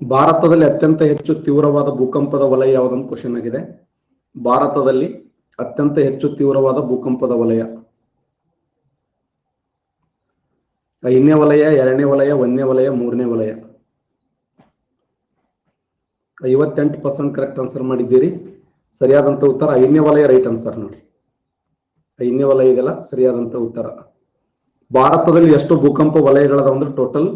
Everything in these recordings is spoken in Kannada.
ಭಾರತದಲ್ಲಿ ಅತ್ಯಂತ ಹೆಚ್ಚು ತೀವ್ರವಾದ ಭೂಕಂಪದ ವಲಯ ಯಾವುದಂತ ಕ್ವಶನ್ ಆಗಿದೆ. ಭಾರತದಲ್ಲಿ ಅತ್ಯಂತ ಹೆಚ್ಚು ತೀವ್ರವಾದ ಭೂಕಂಪದ ವಲಯ 5ನೇ ವಲಯ, 2ನೇ ವಲಯ, 1ನೇ ವಲಯ, 3ನೇ ವಲಯ. 58% ಕರೆಕ್ಟ್ ಆನ್ಸರ್ ಮಾಡಿದ್ದೀರಿ. ಸರಿಯಾದಂತ ಉತ್ತರ 5ನೇ ವಲಯ ರೈಟ್ ಆನ್ಸರ್ ನೋಡಿ. 5ನೇ ವಲಯ ಇದೆಲ್ಲ ಸರಿಯಾದಂತ ಉತ್ತರ. ಭಾರತದಲ್ಲಿ ಎಷ್ಟು ಭೂಕಂಪ ವಲಯಗಳದಾವ ಅಂದ್ರೆ ಟೋಟಲ್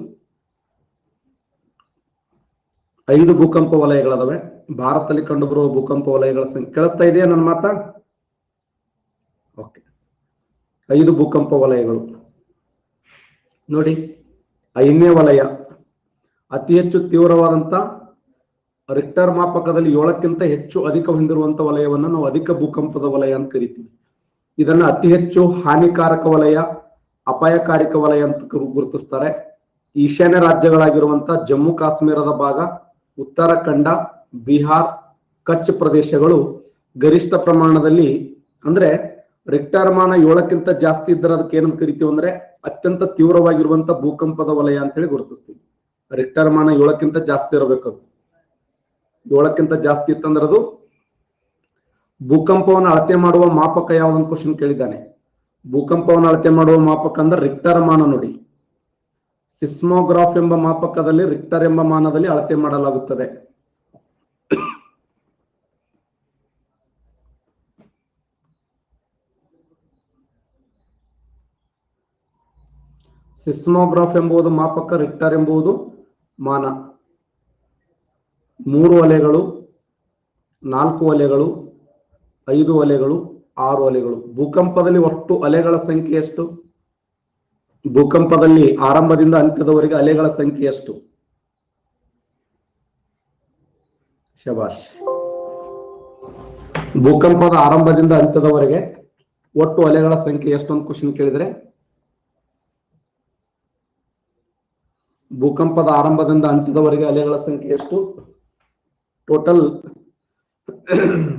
5 ಭೂಕಂಪ ವಲಯಗಳದಾವೆ. ಭಾರತದಲ್ಲಿ ಕಂಡುಬರುವ ಭೂಕಂಪ ವಲಯಗಳ ಸಂಖ್ಯೆ ಕೇಳಿಸ್ತಾ ಇದೆಯಾ ನನ್ನ ಮಾತಾ? ಓಕೆ, 5 ಭೂಕಂಪ ವಲಯಗಳು ನೋಡಿ. 5ನೇ ವಲಯ ಅತಿ ಹೆಚ್ಚು ತೀವ್ರವಾದಂತ ರಿಕ್ಟರ್ ಮಾಪಕದಲ್ಲಿ 7ಕ್ಕಿಂತ ಹೆಚ್ಚು ಅಧಿಕ ಹೊಂದಿರುವಂತ ವಲಯವನ್ನ ನಾವು ಅಧಿಕ ಭೂಕಂಪದ ವಲಯ ಅಂತ ಕರಿತೀವಿ. ಇದನ್ನ ಅತಿ ಹೆಚ್ಚು ಹಾನಿಕಾರಕ ವಲಯ, ಅಪಾಯಕಾರಿಕ ವಲಯ ಅಂತ ಗುರುತಿಸ್ತಾರೆ. ಈಶಾನ್ಯ ರಾಜ್ಯಗಳಾಗಿರುವಂತ ಜಮ್ಮು ಕಾಶ್ಮೀರದ ಭಾಗ, ಉತ್ತರಾಖಂಡ, ಬಿಹಾರ್, ಕಚ್ ಪ್ರದೇಶಗಳು ಗರಿಷ್ಠ ಪ್ರಮಾಣದಲ್ಲಿ ಅಂದ್ರೆ ರಿಕ್ಟರ್ ಮಾನ 7ಕ್ಕಿಂತ ಜಾಸ್ತಿ ಇದ್ದರೆ ಅದಕ್ಕೆ ಏನಂತ ಕರಿತೀವಿ ಅಂದ್ರೆ ಅತ್ಯಂತ ತೀವ್ರವಾಗಿರುವಂತ ಭೂಕಂಪದ ವಲಯ ಅಂತ ಹೇಳಿ ಗುರುತಿಸ್ತೀವಿ. ರಿಕ್ಟರ್ ಮಾನ 7ಕ್ಕಿಂತ ಜಾಸ್ತಿ ಇರಬೇಕು. 7ಕ್ಕಿಂತ ಜಾಸ್ತಿ ಇತ್ತಂದ್ರೆ ಅದು ಭೂಕಂಪವನ್ನು ಅಳತೆ ಮಾಡುವ ಮಾಪಕ ಯಾವ್ದಂತ ಕ್ವಶನ್ ಕೇಳಿದ್ದಾನೆ. ಭೂಕಂಪವನ್ನು ಅಳತೆ ಮಾಡುವ ಮಾಪಕ ಅಂದ್ರೆ ರಿಕ್ಟರ್ ಮಾನ ನೋಡಿ. ಸಿಸ್ಮೋಗ್ರಾಫ್ ಎಂಬ ಮಾಪಕದಲ್ಲಿ ರಿಕ್ಟರ್ ಎಂಬ ಮಾನದಲ್ಲಿ ಅಳತೆ ಮಾಡಲಾಗುತ್ತದೆ. ಸಿಸ್ಮೋಗ್ರಾಫ್ ಎಂಬುದು ಮಾಪಕ, ರಿಕ್ಟರ್ ಎಂಬುದು ಮಾನ. 3 ಅಲೆಗಳು, 4 ಅಲೆಗಳು, 5 ಅಲೆಗಳು, 6 ಅಲೆಗಳು. ಭೂಕಂಪದಲ್ಲಿ ಒಟ್ಟು ಅಲೆಗಳ ಸಂಖ್ಯೆ ಎಷ್ಟು? ಭೂಕಂಪದಲ್ಲಿ ಆರಂಭದಿಂದ ಅಂತ್ಯದವರೆಗೆ ಅಲೆಗಳ ಸಂಖ್ಯೆ ಎಷ್ಟು? ಶಬಾಷ್. ಭೂಕಂಪದ ಆರಂಭದಿಂದ ಅಂತ್ಯದವರೆಗೆ ಒಟ್ಟು ಅಲೆಗಳ ಸಂಖ್ಯೆ ಎಷ್ಟು ಅಂತ ಕ್ವಶನ್ ಕೇಳಿದ್ರೆ, ಭೂಕಂಪದ ಆರಂಭದಿಂದ ಅಂತ್ಯದವರೆಗೆ ಅಲೆಗಳ ಸಂಖ್ಯೆ ಎಷ್ಟು? ಟೋಟಲ್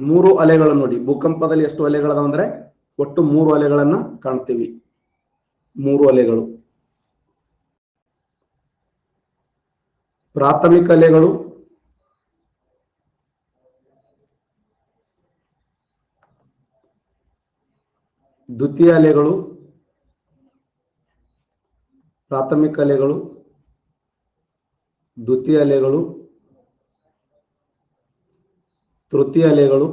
3 ಅಲೆಗಳು ನೋಡಿ. ಭೂಕಂಪದಲ್ಲಿ ಎಷ್ಟು ಅಲೆಗಳದಾವ ಅಂದ್ರೆ ಒಟ್ಟು 3 ಅಲೆಗಳನ್ನ ಕಾಣ್ತೀವಿ. 3 ಅಲೆಗಳು. ಪ್ರಾಥಮಿಕ ಅಲೆಗಳು, ದ್ವಿತೀಯ ಅಲೆಗಳು, ಪ್ರಾಥಮಿಕ ಅಲೆಗಳು, ದ್ವಿತೀಯ ಅಲೆಗಳು, ತೃತೀಯ ಅಲೆಗಳು,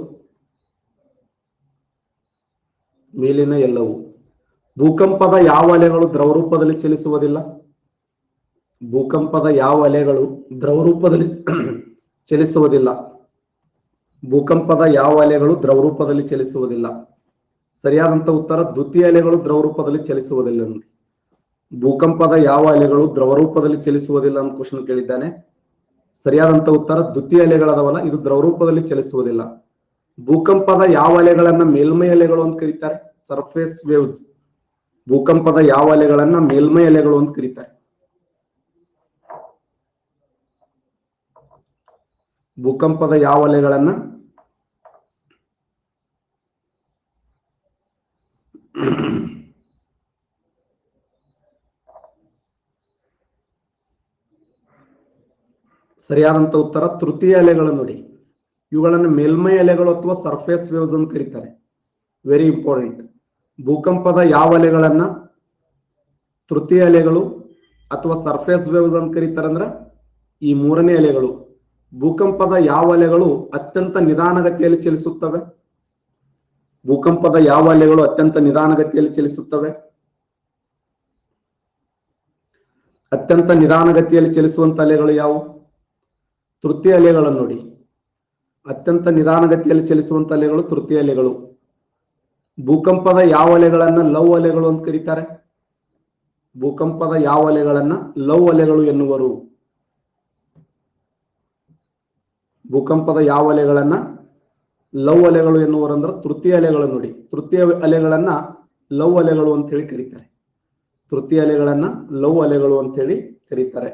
ಮೇಲಿನ ಎಲ್ಲವೂ. ಭೂಕಂಪದ ಯಾವ ಅಲೆಗಳು ದ್ರವರೂಪದಲ್ಲಿ ಚಲಿಸುವುದಿಲ್ಲ? ಭೂಕಂಪದ ಯಾವ ಅಲೆಗಳು ದ್ರವರೂಪದಲ್ಲಿ ಚಲಿಸುವುದಿಲ್ಲ? ಭೂಕಂಪದ ಯಾವ ಅಲೆಗಳು ದ್ರವರೂಪದಲ್ಲಿ ಚಲಿಸುವುದಿಲ್ಲ? ಸರಿಯಾದಂತ ಉತ್ತರ ದ್ವಿತೀಯ ಅಲೆಗಳು ದ್ರವರೂಪದಲ್ಲಿ ಚಲಿಸುವುದಿಲ್ಲ ನೋಡಿ. ಭೂಕಂಪದ ಯಾವ ಅಲೆಗಳು ದ್ರವರೂಪದಲ್ಲಿ ಚಲಿಸುವುದಿಲ್ಲ ಅಂತ ಕ್ವಶನ್ ಕೇಳಿದ್ದಾನೆ. ಸರಿಯಾದಂತ ಉತ್ತರ ದ್ವಿತೀಯ ಅಲೆಗಳದವಲ್ಲ, ಇದು ದ್ರವರೂಪದಲ್ಲಿ ಚಲಿಸುವುದಿಲ್ಲ. ಭೂಕಂಪದ ಯಾವ ಅಲೆಗಳನ್ನ ಮೇಲ್ಮೈ ಅಲೆಗಳು ಅಂತ ಕರೀತಾರೆ? Surface waves. ಭೂಕಂಪದ ಯಾವ ಅಲೆಗಳನ್ನ ಮೇಲ್ಮೈ ಅಲೆಗಳು ಅಂತ ಕರೀತಾರೆ? ಭೂಕಂಪದ ಯಾವ ಅಲೆಗಳನ್ನ ಸರಿಯಾದಂತ ಉತ್ತರ ತೃತೀಯ ಅಲೆಗಳು ನೋಡಿ. ಇವುಗಳನ್ನು ಮೇಲ್ಮೈ ಅಲೆಗಳು ಅಥವಾ ಸರ್ಫೇಸ್ ವೇವ್ಸ್ ಅಂತ ಕರೀತಾರೆ. Very important. ಭೂಕಂಪದ ಯಾವ ಅಲೆಗಳನ್ನ ತೃತೀಯ ಅಲೆಗಳು ಅಥವಾ ಸರ್ಫೇಸ್ ವೇವ್ಸ್ ಅಂತ ಕರೀತಾರೆ ಅಂದ್ರೆ ಈ 3ನೇ ಅಲೆಗಳು. ಭೂಕಂಪದ ಯಾವ ಅಲೆಗಳು ಅತ್ಯಂತ ನಿಧಾನಗತಿಯಲ್ಲಿ ಚಲಿಸುತ್ತವೆ? ಭೂಕಂಪದ ಯಾವ ಅಲೆಗಳು ಅತ್ಯಂತ ನಿಧಾನಗತಿಯಲ್ಲಿ ಚಲಿಸುತ್ತವೆ? ಅತ್ಯಂತ ನಿಧಾನಗತಿಯಲ್ಲಿ ಚಲಿಸುವಂತ ಅಲೆಗಳು ಯಾವುವು? ತೃತೀಯ ಅಲೆಗಳನ್ನು ನೋಡಿ. ಅತ್ಯಂತ ನಿಧಾನಗತಿಯಲ್ಲಿ ಚಲಿಸುವಂತ ಅಲೆಗಳು ತೃತೀಯ ಅಲೆಗಳು. ಭೂಕಂಪದ ಯಾವ ಅಲೆಗಳನ್ನ ಲವ್ ಅಲೆಗಳು ಅಂತ ಕರೀತಾರೆ? ಭೂಕಂಪದ ಯಾವ ಅಲೆಗಳನ್ನ ಲವ್ ಅಲೆಗಳು ಎನ್ನುವರು? ಭೂಕಂಪದ ಯಾವ ಅಲೆಗಳನ್ನ ಲವ್ ಅಲೆಗಳು ಎನ್ನುವರು ಅಂದ್ರೆ ತೃತೀಯ ಅಲೆಗಳು ನೋಡಿ. ತೃತೀಯ ಅಲೆಗಳನ್ನ ಲವ್ ಅಲೆಗಳು ಅಂತ ಹೇಳಿ ಕರೀತಾರೆ. ತೃತೀಯ ಅಲೆಗಳನ್ನ ಲವ್ ಅಲೆಗಳು ಅಂತ ಹೇಳಿ ಕರೀತಾರೆ.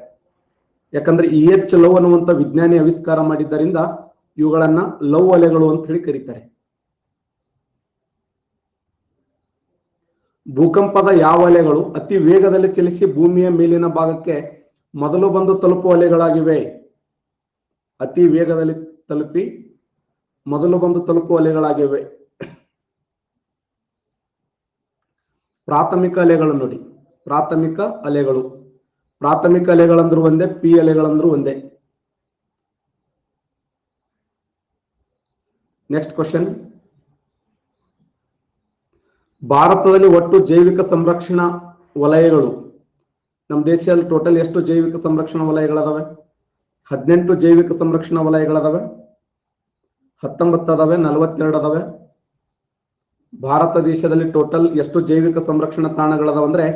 ಯಾಕಂದ್ರೆ EH ಲವ್ ಅನ್ನುವಂತ ವಿಜ್ಞಾನಿ ಆವಿಷ್ಕಾರ ಮಾಡಿದ್ದರಿಂದ ಇವುಗಳನ್ನ ಲವ್ ಅಲೆಗಳು ಅಂತ ಹೇಳಿ ಕರೀತಾರೆ. ಭೂಕಂಪದ ಯಾವ ಅಲೆಗಳು ಅತಿ ವೇಗದಲ್ಲಿ ಚಲಿಸಿ ಭೂಮಿಯ ಮೇಲಿನ ಭಾಗಕ್ಕೆ ಮೊದಲು ಬಂದು ತಲುಪುವ ಅಲೆಗಳಾಗಿವೆ? ಅತಿ ವೇಗದಲ್ಲಿ ತಲುಪಿ ಮೊದಲು ಬಂದು ತಲುಪುವ ಅಲೆಗಳಾಗಿವೆ. ಪ್ರಾಥಮಿಕ ಅಲೆಗಳು ನೋಡಿ, ಪ್ರಾಥಮಿಕ ಅಲೆಗಳು, ಪ್ರಾಥಮಿಕ ಅಲೆಗಳಂದ್ರೂ ಒಂದೇ, ಪಿ ಅಲೆಗಳಂದ್ರೂ ಒಂದೇ. ನೆಕ್ಸ್ಟ್ ಕ್ವಶನ್, ಭಾರತದಲ್ಲಿ ಒಟ್ಟು ಜೈವಿಕ ಸಂರಕ್ಷಣಾ ವಲಯಗಳು, ನಮ್ಮ ದೇಶದಲ್ಲಿ ಟೋಟಲ್ ಎಷ್ಟು ಜೈವಿಕ ಸಂರಕ್ಷಣಾ ವಲಯಗಳದಾವೆ? 18 ಜೈವಿಕ ಸಂರಕ್ಷಣಾ ವಲಯಗಳದಾವೆ, 19 ಅದಾವೆ, 42 ಅದಾವೆ. ಭಾರತ ದೇಶದಲ್ಲಿ ಟೋಟಲ್ ಎಷ್ಟು ಜೈವಿಕ ಸಂರಕ್ಷಣಾ ತಾಣಗಳದಾವ ಅಂದ್ರೆ,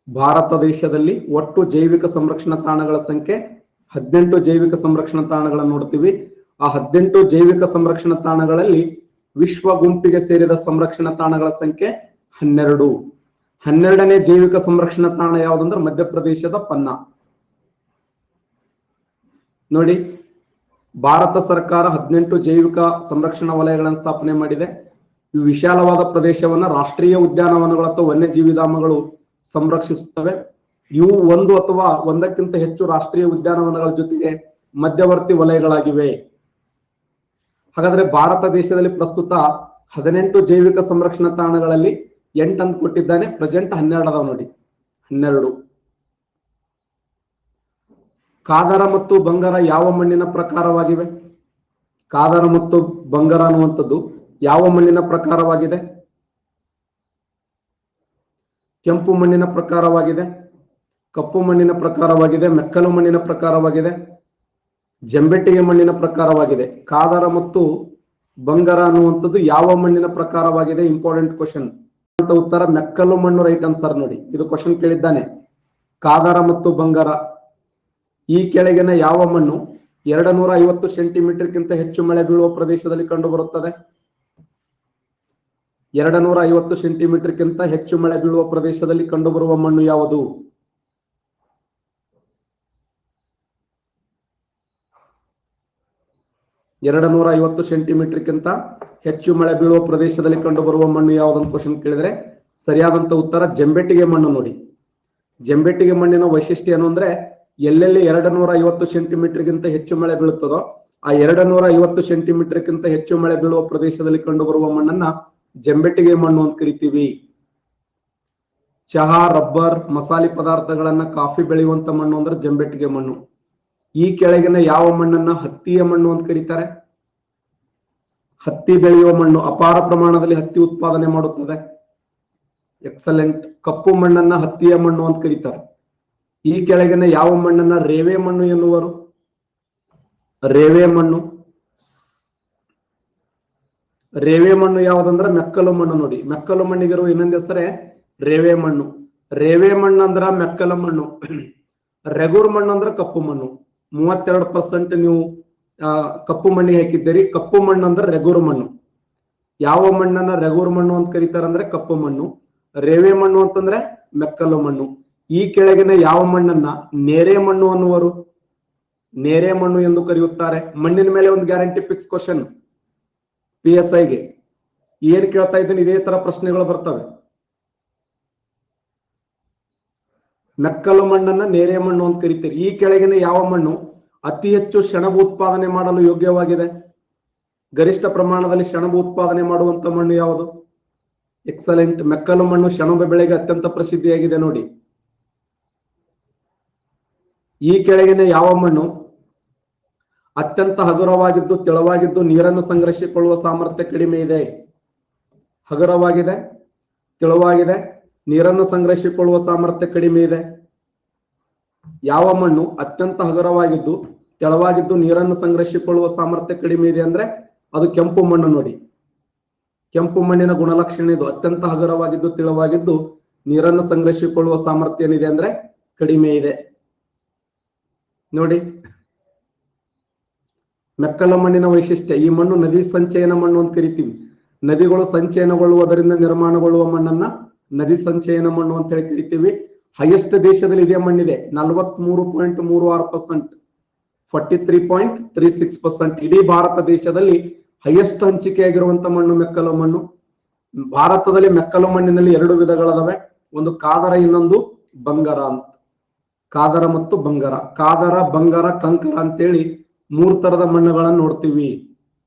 ಭಾರತ ದೇಶದಲ್ಲಿ ಒಟ್ಟು ಜೈವಿಕ ಸಂರಕ್ಷಣಾ ತಾಣಗಳ ಸಂಖ್ಯೆ 18 ಜೈವಿಕ ಸಂರಕ್ಷಣಾ ತಾಣಗಳನ್ನು ನೋಡ್ತೀವಿ. ಆ 18 ಜೈವಿಕ ಸಂರಕ್ಷಣಾ ತಾಣಗಳಲ್ಲಿ ವಿಶ್ವ ಗುಂಪಿಗೆ ಸೇರಿದ ಸಂರಕ್ಷಣಾ ತಾಣಗಳ ಸಂಖ್ಯೆ 12. 12ನೇ ಜೈವಿಕ ಸಂರಕ್ಷಣಾ ತಾಣ ಯಾವುದಂದ್ರೆ ಮಧ್ಯಪ್ರದೇಶದ ಪನ್ನಾ. ನೋಡಿ, ಭಾರತ ಸರ್ಕಾರ 18 ಜೈವಿಕ ಸಂರಕ್ಷಣಾ ವಲಯಗಳನ್ನು ಸ್ಥಾಪನೆ ಮಾಡಿದೆ. ಈ ವಿಶಾಲವಾದ ಪ್ರದೇಶವನ್ನ ರಾಷ್ಟ್ರೀಯ ಉದ್ಯಾನವನಗಳು ಅಥವಾ ವನ್ಯಜೀವಿ ಧಾಮಗಳು ಸಂರಕ್ಷಿಸುತ್ತವೆ. ಇವು ಒಂದು ಅಥವಾ ಒಂದಕ್ಕಿಂತ ಹೆಚ್ಚು ರಾಷ್ಟ್ರೀಯ ಉದ್ಯಾನವನಗಳ ಜೊತೆಗೆ ಮಧ್ಯವರ್ತಿ ವಲಯಗಳಾಗಿವೆ. ಹಾಗಾದ್ರೆ ಭಾರತ ದೇಶದಲ್ಲಿ ಪ್ರಸ್ತುತ 18 ಜೈವಿಕ ಸಂರಕ್ಷಣಾ ತಾಣಗಳಲ್ಲಿ 8 ಅಂತ ಕೊಟ್ಟಿದ್ದಾನೆ, ಪ್ರೆಸೆಂಟ್ 12 ಅದಾವ ನೋಡಿ, 12. ಕಾದರ ಮತ್ತು ಬಂಗಾರ ಯಾವ ಮಣ್ಣಿನ ಪ್ರಕಾರವಾಗಿವೆ? ಕಾದರ ಮತ್ತು ಬಂಗಾರ ಅನ್ನುವಂಥದ್ದು ಯಾವ ಮಣ್ಣಿನ ಪ್ರಕಾರವಾಗಿದೆ? ಕೆಂಪು ಮಣ್ಣಿನ ಪ್ರಕಾರವಾಗಿದೆ, ಕಪ್ಪು ಮಣ್ಣಿನ ಪ್ರಕಾರವಾಗಿದೆ, ಮೆಕ್ಕಲು ಮಣ್ಣಿನ ಪ್ರಕಾರವಾಗಿದೆ, ಜಂಬೆಟ್ಟಿಗೆ ಮಣ್ಣಿನ ಪ್ರಕಾರವಾಗಿದೆ. ಕಾದರ ಮತ್ತು ಬಂಗಾರ ಅನ್ನುವಂಥದ್ದು ಯಾವ ಮಣ್ಣಿನ ಪ್ರಕಾರವಾಗಿದೆ? Important question. ಅಂತ ಉತ್ತರ ಮೆಕ್ಕಲು ಮಣ್ಣು, ರೈಟ್ ಆನ್ಸರ್. ನೋಡಿ, ಇದು ಕ್ವಶನ್ ಕೇಳಿದ್ದಾನೆ. ಕಾದರ ಮತ್ತು ಬಂಗಾರ ಈ ಕೆಳಗಿನ ಯಾವ ಮಣ್ಣು 250 ಸೆಂಟಿಮೀಟರ್ಗಿಂತ ಹೆಚ್ಚು ಮಳೆ ಬೀಳುವ ಪ್ರದೇಶದಲ್ಲಿ ಕಂಡು ಬರುತ್ತದೆ? 250 ಸೆಂಟಿಮೀಟರ್ಗಿಂತ ಹೆಚ್ಚು ಮಳೆ ಬೀಳುವ ಪ್ರದೇಶದಲ್ಲಿ ಕಂಡುಬರುವ ಮಣ್ಣು ಯಾವುದು? (250 ಸೆಂಟಿಮೀಟರ್ಗಿಂತ ಹೆಚ್ಚು ಮಳೆ ಬೀಳುವ ಪ್ರದೇಶದಲ್ಲಿ ಕಂಡುಬರುವ ಮಣ್ಣು ಯಾವುದಂತ ಕ್ವಶನ್ ಕೇಳಿದ್ರೆ ಸರಿಯಾದಂತ ಉತ್ತರ ಜಂಬೆಟ್ಟಿಗೆ ಮಣ್ಣು. ನೋಡಿ, ಜಂಬೆಟ್ಟಿಗೆ ಮಣ್ಣಿನ ವೈಶಿಷ್ಟ್ಯ ಏನು ಅಂದ್ರೆ, ಎಲ್ಲೆಲ್ಲಿ 250 ಸೆಂಟಿಮೀಟರ್ಗಿಂತ ಹೆಚ್ಚು ಮಳೆ ಬೀಳುತ್ತದೋ ಆ 250 ಸೆಂಟಿಮೀಟರ್ಗಿಂತ ಹೆಚ್ಚು ಮಳೆ ಬೀಳುವ ಪ್ರದೇಶದಲ್ಲಿ ಕಂಡುಬರುವ ಮಣ್ಣನ್ನ ಜಂಬೆಟ್ಟಿಗೆ ಮಣ್ಣು ಅಂತ ಕರಿತೀವಿ. ಚಹಾ, ರಬ್ಬರ್, ಮಸಾಲೆ ಪದಾರ್ಥಗಳನ್ನ, ಕಾಫಿ ಬೆಳೆಯುವಂತ ಮಣ್ಣು ಅಂದ್ರೆ ಜಂಬೆಟ್ಟಿಗೆ ಮಣ್ಣು. ಈ ಕೆಳಗಿನ ಯಾವ ಮಣ್ಣನ್ನ ಹತ್ತಿಯ ಮಣ್ಣು ಅಂತ ಕರೀತಾರೆ? ಹತ್ತಿ ಬೆಳೆಯುವ ಮಣ್ಣು, ಅಪಾರ ಪ್ರಮಾಣದಲ್ಲಿ ಹತ್ತಿ ಉತ್ಪಾದನೆ ಮಾಡುತ್ತದೆ. ಎಕ್ಸಲೆಂಟ್. ಕಪ್ಪು ಮಣ್ಣನ್ನ ಹತ್ತಿಯ ಮಣ್ಣು ಅಂತ ಕರೀತಾರೆ. ಈ ಕೆಳಗಿನ ಯಾವ ಮಣ್ಣನ್ನ ರೇವೆ ಮಣ್ಣು ಎನ್ನುವರು? ರೇವೆ ಮಣ್ಣು. ರೇವೆ ಮಣ್ಣು ಯಾವುದಂದ್ರೆ ಮೆಕ್ಕಲು ಮಣ್ಣು. ನೋಡಿ, ಮೆಕ್ಕಲು ಮಣ್ಣಿಗಿರುವ ಇನ್ನೊಂದು ಹೆಸರೇ ರೇವೆ ಮಣ್ಣು. ರೇವೆ ಮಣ್ಣು ಅಂದ್ರ ಮೆಕ್ಕಲು ಮಣ್ಣು. ರೆಗೂರ್ ಮಣ್ಣು ಅಂದ್ರೆ ಕಪ್ಪು ಮಣ್ಣು. 32% ನೀವು ಕಪ್ಪು ಮಣ್ಣಿಗೆ ಹಾಕಿದ್ದೀರಿ. ಕಪ್ಪು ಮಣ್ಣು ಅಂದ್ರೆ ರೆಗೂರ್ ಮಣ್ಣು. ಯಾವ ಮಣ್ಣನ್ನ ರೆಗೂರ್ ಮಣ್ಣು ಅಂತ ಕರೀತಾರಂದ್ರೆ ಕಪ್ಪು ಮಣ್ಣು. ರೇವೆ ಮಣ್ಣು ಅಂತಂದ್ರೆ ಮೆಕ್ಕಲು ಮಣ್ಣು. ಈ ಕೆಳಗಿನ ಯಾವ ಮಣ್ಣನ್ನ ನೇರೆ ಮಣ್ಣು ಅನ್ನುವರು? ನೇರೆ ಮಣ್ಣು ಎಂದು ಕರೆಯುತ್ತಾರೆ. ಮಣ್ಣಿನ ಮೇಲೆ ಒಂದು ಗ್ಯಾರಂಟಿ ಫಿಕ್ಸ್ ಕ್ವಶನ್ PSIಗೆ ಏನ್ ಕೇಳ್ತಾ ಇದ್ದೀನಿ, ಇದೇ ತರ ಪ್ರಶ್ನೆಗಳು ಬರ್ತವೆ. ಮೆಕ್ಕಲು ಮಣ್ಣನ್ನ ನೇರೆ ಮಣ್ಣು ಅಂತ ಕರಿತೀರಿ. ಈ ಕೆಳಗಿನ ಯಾವ ಮಣ್ಣು ಅತಿ ಹೆಚ್ಚು ಸೆಣಬು ಉತ್ಪಾದನೆ ಮಾಡಲು ಯೋಗ್ಯವಾಗಿದೆ? ಗರಿಷ್ಠ ಪ್ರಮಾಣದಲ್ಲಿ ಸೆಣಬು ಉತ್ಪಾದನೆ ಮಾಡುವಂತ ಮಣ್ಣು ಯಾವುದು? ಎಕ್ಸಲೆಂಟ್. ಮೆಕ್ಕಲು ಮಣ್ಣು ಸೆಣಬು ಬೆಳೆಗೆ ಅತ್ಯಂತ ಪ್ರಸಿದ್ಧಿಯಾಗಿದೆ. ನೋಡಿ, ಈ ಕೆಳಗಿನ ಯಾವ ಮಣ್ಣು ಅತ್ಯಂತ ಹಗುರವಾಗಿದ್ದು ತೆಳುವಾಗಿದ್ದು ನೀರನ್ನು ಸಂಗ್ರಹಿಸಿಕೊಳ್ಳುವ ಸಾಮರ್ಥ್ಯ ಕಡಿಮೆ ಇದೆ? ಹಗುರವಾಗಿದೆ, ತೆಳುವಾಗಿದೆ, ನೀರನ್ನು ಸಂಗ್ರಹಿಸಿಕೊಳ್ಳುವ ಸಾಮರ್ಥ್ಯ ಕಡಿಮೆ ಇದೆ. ಯಾವ ಮಣ್ಣು ಅತ್ಯಂತ ಹಗುರವಾಗಿದ್ದು ತೆಳುವಾಗಿದ್ದು ನೀರನ್ನು ಸಂಗ್ರಹಿಸಿಕೊಳ್ಳುವ ಸಾಮರ್ಥ್ಯ ಕಡಿಮೆ ಇದೆ ಅಂದ್ರೆ ಅದು ಕೆಂಪು ಮಣ್ಣು. ನೋಡಿ, ಕೆಂಪು ಮಣ್ಣಿನ ಗುಣಲಕ್ಷಣ ಇದು. ಅತ್ಯಂತ ಹಗುರವಾಗಿದ್ದು ತೆಳುವಾಗಿದ್ದು ನೀರನ್ನು ಸಂಗ್ರಹಿಸಿಕೊಳ್ಳುವ ಸಾಮರ್ಥ್ಯ ಏನಿದೆ ಅಂದ್ರೆ ಕಡಿಮೆ ಇದೆ. ನೋಡಿ, ಮೆಕ್ಕಲು ಮಣ್ಣಿನ ವೈಶಿಷ್ಟ್ಯ, ಈ ಮಣ್ಣು ನದಿ ಸಂಚಯನ ಮಣ್ಣು ಅಂತ ಕರಿತೀವಿ. ನದಿಗಳು ಸಂಚಯನಗೊಳ್ಳುವುದರಿಂದ ನಿರ್ಮಾಣಗೊಳ್ಳುವ ಮಣ್ಣನ್ನ ನದಿ ಸಂಚಯನ ಮಣ್ಣು ಅಂತ ಹೇಳಿ ಕರಿತೀವಿ. ಹೈಯೆಸ್ಟ್ ದೇಶದಲ್ಲಿ ಇದೇ ಮಣ್ಣಿದೆ, 43.36%, 43.36%. ಇಡೀ ಭಾರತ ದೇಶದಲ್ಲಿ ಹೈಯೆಸ್ಟ್ ಹಂಚಿಕೆಯಾಗಿರುವಂತ ಮಣ್ಣು ಮೆಕ್ಕಲು ಮಣ್ಣು. ಭಾರತದಲ್ಲಿ ಮೆಕ್ಕಲು ಮಣ್ಣಿನಲ್ಲಿ 2 ವಿಧಗಳದಾವೆ, ಒಂದು ಕಾದರ, ಇನ್ನೊಂದು ಬಂಗಾರ ಅಂತ. ಕಾದರ ಮತ್ತು ಬಂಗಾರ. ಕಾದರ, ಬಂಗಾರ, ಕಂಕರ ಅಂತೇಳಿ ಮೂರು ತರದ ಮಣ್ಣುಗಳನ್ನು ನೋಡ್ತೀವಿ.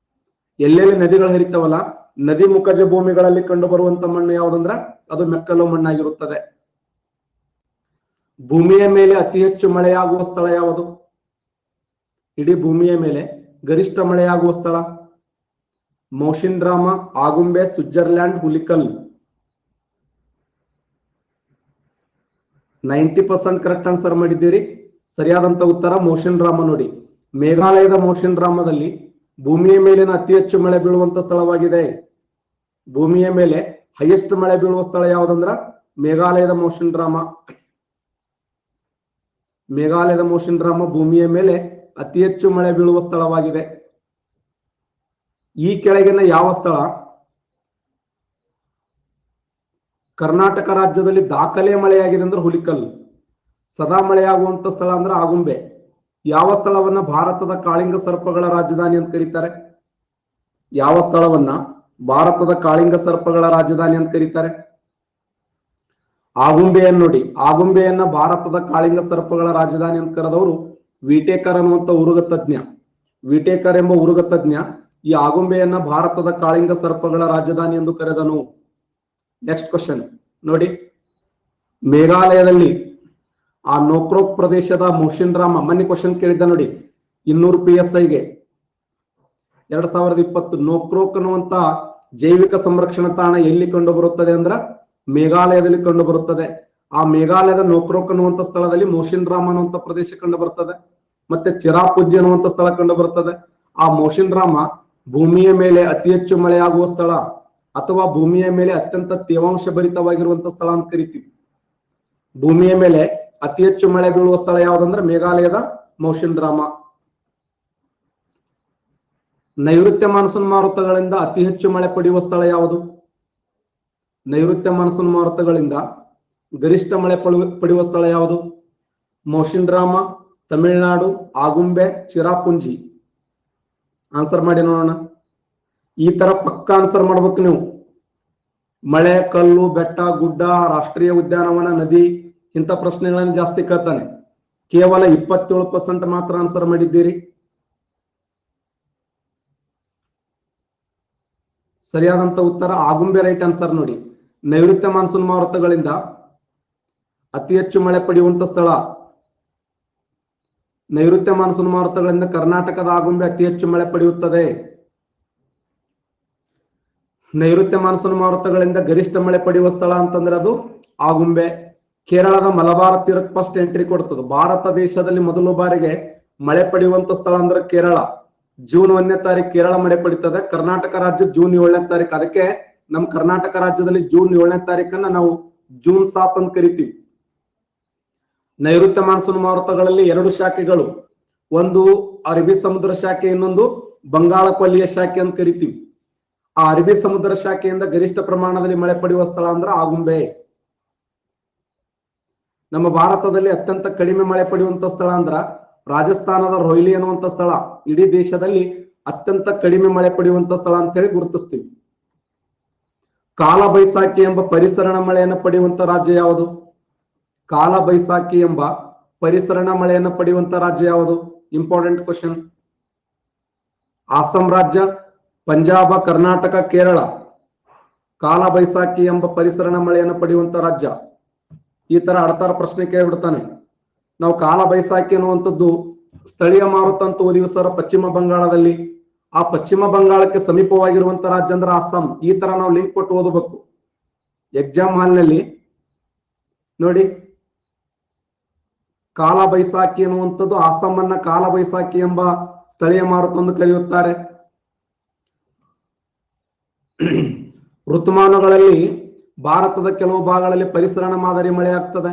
ಎಲ್ಲೆಲ್ಲಿ ನದಿಗಳು ಹರಿತಾವಲ್ಲ, ನದಿ ಮುಖಜ ಭೂಮಿಗಳಲ್ಲಿ ಕಂಡು ಬರುವಂತ ಮಣ್ಣು ಯಾವುದಂದ್ರ ಅದು ಮೆಕ್ಕಲು ಮಣ್ಣಾಗಿರುತ್ತದೆ. ಭೂಮಿಯ ಮೇಲೆ ಅತಿ ಹೆಚ್ಚು ಮಳೆಯಾಗುವ ಸ್ಥಳ ಯಾವುದು? ಇಡೀ ಭೂಮಿಯ ಮೇಲೆ ಗರಿಷ್ಠ ಮಳೆಯಾಗುವ ಸ್ಥಳ Mawsynram, Agumbe, Switzerland, Hulikal. 90% correct answer ಮಾಡಿದ್ದೀರಿ. ಸರಿಯಾದಂತ ಉತ್ತರ ಮೌಸಿನ್ರಾಮ. ನೋಡಿ, ಮೇಘಾಲಯದ ಮೌಸಿನ್ರಾಮದಲ್ಲಿ ಭೂಮಿಯ ಮೇಲಿನ ಅತಿ ಹೆಚ್ಚು ಮಳೆ ಬೀಳುವಂತ ಸ್ಥಳವಾಗಿದೆ. ಭೂಮಿಯ ಮೇಲೆ ಹೈಯೆಸ್ಟ್ ಮಳೆ ಬೀಳುವ ಸ್ಥಳ ಯಾವುದಂದ್ರ ಮೇಘಾಲಯದ ಮೌಸಿನ್ರಾಮ. ಮೇಘಾಲಯದ ಮೌಸಿನ್ರಾಮ ಭೂಮಿಯ ಮೇಲೆ ಅತಿ ಹೆಚ್ಚು ಮಳೆ ಬೀಳುವ ಸ್ಥಳವಾಗಿದೆ. ಈ ಕೆಳಗಿನ ಯಾವ ಸ್ಥಳ ಕರ್ನಾಟಕ ರಾಜ್ಯದಲ್ಲಿ ದಾಖಲೆ ಮಳೆಯಾಗಿದೆ ಅಂದ್ರೆ ಹುಲಿಕಲ್. ಸದಾ ಮಳೆಯಾಗುವಂತ ಸ್ಥಳ ಅಂದ್ರೆ ಆಗುಂಬೆ. ಯಾವ ಸ್ಥಳವನ್ನ ಭಾರತದ ಕಾಳಿಂಗ ಸರ್ಪಗಳ ರಾಜಧಾನಿ ಅಂತ ಕರೀತಾರೆ? ಯಾವ ಸ್ಥಳವನ್ನ ಭಾರತದ ಕಾಳಿಂಗ ಸರ್ಪಗಳ ರಾಜಧಾನಿ ಅಂತ ಕರೀತಾರೆ? ಆಗುಂಬೆಯನ್ನು ನೋಡಿ, ಆಗುಂಬೆಯನ್ನ ಭಾರತದ ಕಾಳಿಂಗ ಸರ್ಪಗಳ ರಾಜಧಾನಿ ಅಂತ ಕರೆದವರು ವಿಟೇಕರ್ ಅನ್ನುವಂತ ಉರುಗ ತಜ್ಞ. ವಿಟೇಕರ್ ಎಂಬ ಉರುಗ ತಜ್ಞ ಈ ಆಗುಂಬೆಯನ್ನ ಭಾರತದ ಕಾಳಿಂಗ ಸರ್ಪಗಳ ರಾಜಧಾನಿ ಎಂದು ಕರೆದನು. ನೆಕ್ಸ್ಟ್ ಕ್ವಶನ್ ನೋಡಿ, ಮೇಘಾಲಯದಲ್ಲಿ ಆ ನೋಕ್ರೋಕ್ ಪ್ರದೇಶದ ಮೌಸಿನ್ರಾಮ, ಮೊನ್ನೆ ಕ್ವಶನ್ ಕೇಳಿದ್ದ ನೋಡಿ 200 PSIಗೆ 2020 ನೋಕ್ರೋಕ್ ಅನ್ನುವಂತ ಜೈವಿಕ ಸಂರಕ್ಷಣಾ ತಾಣ ಎಲ್ಲಿ ಕಂಡು ಬರುತ್ತದೆ ಅಂದ್ರ ಮೇಘಾಲಯದಲ್ಲಿ ಕಂಡು ಬರುತ್ತದೆ. ಆ ಮೇಘಾಲಯದ ನೋಕ್ರೋಕ್ ಅನ್ನುವಂತ ಸ್ಥಳದಲ್ಲಿ ಮೌಸಿನ್ರಾಮ ಅನ್ನುವಂತ ಪ್ರದೇಶ ಕಂಡು ಬರ್ತದೆ. ಮತ್ತೆ ಚಿರಾಪುಂಜಿ ಅನ್ನುವಂತ ಸ್ಥಳ ಕಂಡು ಬರ್ತದೆ. ಆ ಮೌಸಿನ್ರಾಮ ಭೂಮಿಯ ಮೇಲೆ ಅತಿ ಹೆಚ್ಚು ಮಳೆಯಾಗುವ ಸ್ಥಳ ಅಥವಾ ಭೂಮಿಯ ಮೇಲೆ ಅತ್ಯಂತ ತೇವಾಂಶ ಭರಿತವಾಗಿರುವಂತ ಸ್ಥಳ ಅಂತ ಕರಿತೀವಿ. ಭೂಮಿಯ ಮೇಲೆ ಅತಿ ಹೆಚ್ಚು ಮಳೆ ಬೀಳುವ ಸ್ಥಳ ಯಾವುದಂದ್ರೆ ಮೇಘಾಲಯದ ಮೌಸಿನ್ರಾಮ. ನೈಋತ್ಯ ಮಾನ್ಸೂನ್ ಮಾರುತಗಳಿಂದ ಅತಿ ಹೆಚ್ಚು ಮಳೆ ಪಡೆಯುವ ಸ್ಥಳ ಯಾವುದು? ನೈಋತ್ಯ ಮಾನ್ಸೂನ್ ಮಾರುತಗಳಿಂದ ಗರಿಷ್ಠ ಮಳೆ ಪಡೆಯುವ ಸ್ಥಳ ಯಾವುದು? ಮೌಸಿನ್ರಾಮ, ತಮಿಳುನಾಡು, ಆಗುಂಬೆ, ಚಿರಾಪುಂಜಿ. ಆನ್ಸರ್ ಮಾಡಿ ನೋಡೋಣ. ಈ ತರ ಪಕ್ಕ ಆನ್ಸರ್ ಮಾಡ್ಬೇಕು ನೀವು. ಮಳೆ, ಕಲ್ಲು, ಬೆಟ್ಟ, ಗುಡ್ಡ, ರಾಷ್ಟ್ರೀಯ ಉದ್ಯಾನವನ, ನದಿ ಇಂಥ ಪ್ರಶ್ನೆಗಳನ್ನು ಜಾಸ್ತಿ ಕೇಳ್ತಾನೆ. ಕೇವಲ 27% ಮಾತ್ರ ಆನ್ಸರ್ ಮಾಡಿದ್ದೀರಿ. ಸರಿಯಾದಂತ ಉತ್ತರ ಆಗುಂಬೆ ರೈಟ್ ಆನ್ಸರ್. ನೋಡಿ, ನೈಋತ್ಯ ಮಾನ್ಸೂನ್ ಮಾರುತಗಳಿಂದ ಅತಿ ಹೆಚ್ಚು ಮಳೆ ಪಡೆಯುವಂತ ಸ್ಥಳ ನೈಋತ್ಯ ಮಾನ್ಸೂನ್ ಮಾರುತಗಳಿಂದ ಕರ್ನಾಟಕದ ಆಗುಂಬೆ ಅತಿ ಹೆಚ್ಚು ಮಳೆ ಪಡೆಯುತ್ತದೆ. ನೈಋತ್ಯ ಮಾನ್ಸೂನ್ ಮಾರುತಗಳಿಂದ ಗರಿಷ್ಠ ಮಳೆ ಪಡೆಯುವ ಸ್ಥಳ ಅಂತಂದ್ರೆ ಅದು ಆಗುಂಬೆ. ಕೇರಳದ ಮಲಬಾರ್ ತೀರಕ್ಕೆ ಫಸ್ಟ್ ಎಂಟ್ರಿ ಕೊಡ್ತದೆ. ಭಾರತ ದೇಶದಲ್ಲಿ ಮೊದಲ ಬಾರಿಗೆ ಮಳೆ ಪಡೆಯುವಂತ ಸ್ಥಳ ಅಂದ್ರೆ ಕೇರಳ. ಜೂನ್ 1ನೇ ತಾರೀಕು ಕೇರಳ ಮಳೆ ಪಡಿತದೆ. ಕರ್ನಾಟಕ ರಾಜ್ಯ ಜೂನ್ 7ನೇ ತಾರೀಕು. ಅದಕ್ಕೆ ನಮ್ಮ ಕರ್ನಾಟಕ ರಾಜ್ಯದಲ್ಲಿ ಜೂನ್ 7ನೇ ತಾರೀಕನ್ನ ನಾವು ಜೂನ್ 7 ಅಂತ ಕರಿತೀವಿ. ನೈಋತ್ಯ ಮಾನ್ಸೂನ್ ಮಾರುತಗಳಲ್ಲಿ 2 ಶಾಖೆಗಳು, ಒಂದು ಅರಬ್ಬಿ ಸಮುದ್ರ ಶಾಖೆ, ಇನ್ನೊಂದು ಬಂಗಾಳ ಕೊಲ್ಲಿಯ ಶಾಖೆ ಅಂತ ಕರಿತೀವಿ. ಆ ಅರಬ್ಬಿ ಸಮುದ್ರ ಶಾಖೆಯಿಂದ ಗರಿಷ್ಠ ಪ್ರಮಾಣದಲ್ಲಿ ಮಳೆ ಪಡೆಯುವ ಸ್ಥಳ ಅಂದ್ರೆ ಆಗುಂಬೆ. ನಮ್ಮ ಭಾರತದಲ್ಲಿ ಅತ್ಯಂತ ಕಡಿಮೆ ಮಳೆ ಪಡೆಯುವಂತ ಸ್ಥಳ ಅಂದ್ರ ರಾಜಸ್ಥಾನದ ರೋಹ್ಲಿ ಅನ್ನುವಂತ ಸ್ಥಳ. ಇಡೀ ದೇಶದಲ್ಲಿ ಅತ್ಯಂತ ಕಡಿಮೆ ಮಳೆ ಪಡೆಯುವಂತ ಸ್ಥಳ ಅಂತ ಹೇಳಿ ಗುರುತಿಸ್ತೀವಿ. ಕಾಲ ಬೈಸಾಖಿ ಎಂಬ ಪರಿಸರಣ ಮಳೆಯನ್ನು ಪಡೆಯುವಂತ ರಾಜ್ಯ ಯಾವುದು? ಕಾಲ ಬೈಸಾಖಿ ಎಂಬ ಪರಿಸರಣ ಮಳೆಯನ್ನು ಪಡೆಯುವಂತ ರಾಜ್ಯ ಯಾವುದು? Important question. ಅಸ್ಸಾಂ ರಾಜ್ಯ, ಪಂಜಾಬ, ಕರ್ನಾಟಕ, ಕೇರಳ. ಕಾಲ ಬೈಸಾಖಿ ಎಂಬ ಪರಿಸರಣ ಮಳೆಯನ್ನು ಪಡೆಯುವಂತ ರಾಜ್ಯ. ಈ ತರ ಅಡತಾರ ಪ್ರಶ್ನೆ ಕೇಳಿಬಿಡ್ತಾನೆ. ನಾವು ಕಾಲ ಬೈಸಾಖಿ ಅನ್ನುವಂಥದ್ದು ಸ್ಥಳೀಯ ಮಾರುತ ಅಂತ ಓದಿವಿ ಸರ್ ಪಶ್ಚಿಮ ಬಂಗಾಳದಲ್ಲಿ. ಆ ಪಶ್ಚಿಮ ಬಂಗಾಳಕ್ಕೆ ಸಮೀಪವಾಗಿರುವಂತ ರಾಜ್ಯ ಅಂದ್ರೆ ಅಸ್ಸಾಂ. ಈ ತರ ನಾವು ಲಿಂಕ್ ಕೊಟ್ಟು ಓದಬೇಕು ಎಕ್ಸಾಮ್ ಹಾಲ್ನಲ್ಲಿ. ನೋಡಿ, ಕಾಲ ಬೈಸಾಖಿ ಅನ್ನುವಂಥದ್ದು ಅಸ್ಸಾಂ ಅನ್ನ ಕಾಲ ಬೈಸಾಖಿ ಎಂಬ ಸ್ಥಳೀಯ ಮಾರುತ ಎಂದು ಕರೆಯುತ್ತಾರೆ. ಋತುಮಾನಗಳಲ್ಲಿ ಭಾರತದ ಕೆಲವು ಭಾಗಗಳಲ್ಲಿ ಪರಿಸರಣ ಮಾದರಿ ಮಳೆ ಆಗ್ತದೆ.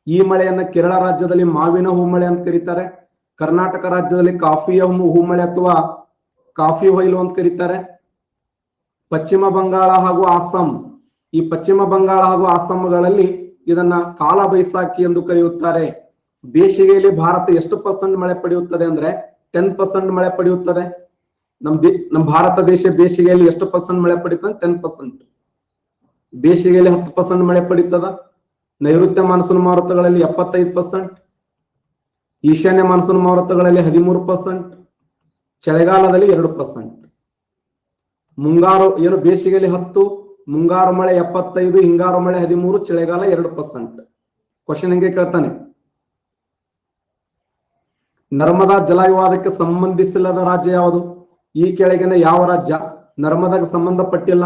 ಈ ಮಳೆಯನ್ನ ಕೇರಳ ರಾಜ್ಯದಲ್ಲಿ ಮಾವಿನ ಹೂಮಳೆ ಅಂತ ಕರೀತಾರೆ. ಕರ್ನಾಟಕ ರಾಜ್ಯದಲ್ಲಿ ಕಾಫಿಯ ಹೂಮಳೆ ಅಥವಾ ಕಾಫಿ ಹೊಯ್ಲು ಅಂತ ಕರೀತಾರೆ. ಪಶ್ಚಿಮ ಬಂಗಾಳ ಹಾಗೂ ಅಸ್ಸಾಂ, ಈ ಪಶ್ಚಿಮ ಬಂಗಾಳ ಹಾಗೂ ಅಸ್ಸಾಂಗಳಲ್ಲಿ ಇದನ್ನ ಕಾಲ ಬೈಸಾಖಿ ಎಂದು ಕರೆಯುತ್ತಾರೆ. ಬೇಸಿಗೆಯಲ್ಲಿ ಭಾರತ ಎಷ್ಟು % ಮಳೆ ಪಡೆಯುತ್ತದೆ ಅಂದ್ರೆ 10% ಮಳೆ ಪಡೆಯುತ್ತದೆ. ನಮ್ಮ ಭಾರತ ದೇಶ ಬೇಸಿಗೆಯಲ್ಲಿ ಎಷ್ಟು % ಮಳೆ ಪಡೀತದೆ? 10%. ಬೇಸಿಗೆಯಲ್ಲಿ 10% ಮಳೆ ಪಡೀತದ. ನೈಋತ್ಯ ಮಾನ್ಸೂನ್ ಮಾರುತಗಳಲ್ಲಿ 75%, ಈಶಾನ್ಯ ಮಾನ್ಸೂನ್ ಮಾರುತಗಳಲ್ಲಿ 13%, ಚಳಿಗಾಲದಲ್ಲಿ 2%. ಮುಂಗಾರು ಏನು ಬೇಸಿಗೆಯಲ್ಲಿ 10, ಮುಂಗಾರು ಮಳೆ 75, ಹಿಂಗಾರು ಮಳೆ 13, ಚಳಿಗಾಲ 2%. ಕ್ವಶನ್ ಹೆಂಗೆ ಕೇಳ್ತಾನೆ, ನರ್ಮದಾ ಜಲವಿವಾದಕ್ಕೆ ಸಂಬಂಧಿಸಿಲ್ಲದ ರಾಜ್ಯ ಯಾವುದು? ಈ ಕೆಳಗಿನ ಯಾವ ರಾಜ್ಯ ನರ್ಮದಾಗೆ ಸಂಬಂಧಪಟ್ಟಿಲ್ಲ?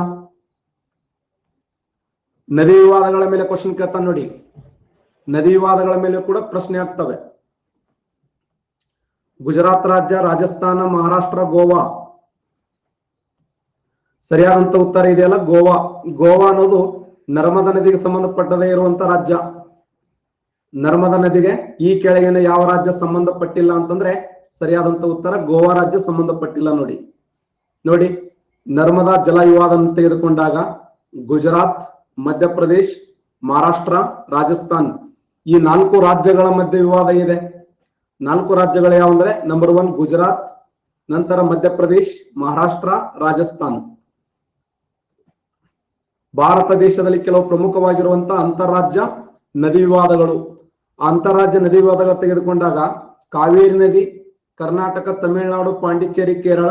ನದಿ ವಿವಾದಗಳ ಮೇಲೆ ಕ್ವಶನ್ ಕೇಳ್ತಾನೆ ನೋಡಿ. ನದಿ ವಿವಾದಗಳ ಮೇಲೆ ಕೂಡ ಪ್ರಶ್ನೆ ಆಗ್ತವೆ. ಗುಜರಾತ್ ರಾಜ್ಯ, ರಾಜಸ್ಥಾನ, ಮಹಾರಾಷ್ಟ್ರ, ಗೋವಾ. ಸರಿಯಾದಂತ ಉತ್ತರ ಇದೆಯಲ್ಲ ಗೋವಾ. ಗೋವಾ ಅನ್ನೋದು ನರ್ಮದಾ ನದಿಗೆ ಸಂಬಂಧಪಟ್ಟದೇ ಇರುವಂತ ರಾಜ್ಯ. ನರ್ಮದಾ ನದಿಗೆ ಈ ಕೆಳಗಿನ ಯಾವ ರಾಜ್ಯ ಸಂಬಂಧಪಟ್ಟಿಲ್ಲ ಅಂತಂದ್ರೆ ಸರಿಯಾದಂತ ಉತ್ತರ ಗೋವಾ ರಾಜ್ಯ ಸಂಬಂಧಪಟ್ಟಿಲ್ಲ. ನೋಡಿ ನರ್ಮದಾ ಜಲ ವಿವಾದ ತೆಗೆದುಕೊಂಡಾಗ ಗುಜರಾತ್, ಮಧ್ಯಪ್ರದೇಶ್, ಮಹಾರಾಷ್ಟ್ರ, ರಾಜಸ್ಥಾನ್ ಈ 4 ರಾಜ್ಯಗಳ ಮಧ್ಯೆ ವಿವಾದ ಇದೆ. 4 ರಾಜ್ಯಗಳು ಯಾವಂದ್ರೆ ನಂಬರ್ 1 ಗುಜರಾತ್, ನಂತರ ಮಧ್ಯಪ್ರದೇಶ್, ಮಹಾರಾಷ್ಟ್ರ, ರಾಜಸ್ಥಾನ್. ಭಾರತ ದೇಶದಲ್ಲಿ ಕೆಲವು ಪ್ರಮುಖವಾಗಿರುವಂತಹ ಅಂತಾರಾಜ್ಯ ನದಿ ವಿವಾದಗಳು. ಅಂತಾರಾಜ್ಯ ನದಿ ವಿವಾದಗಳು ತೆಗೆದುಕೊಂಡಾಗ ಕಾವೇರಿ ನದಿ, ಕರ್ನಾಟಕ, ತಮಿಳುನಾಡು, ಪಾಂಡಿಚೇರಿ, ಕೇರಳ.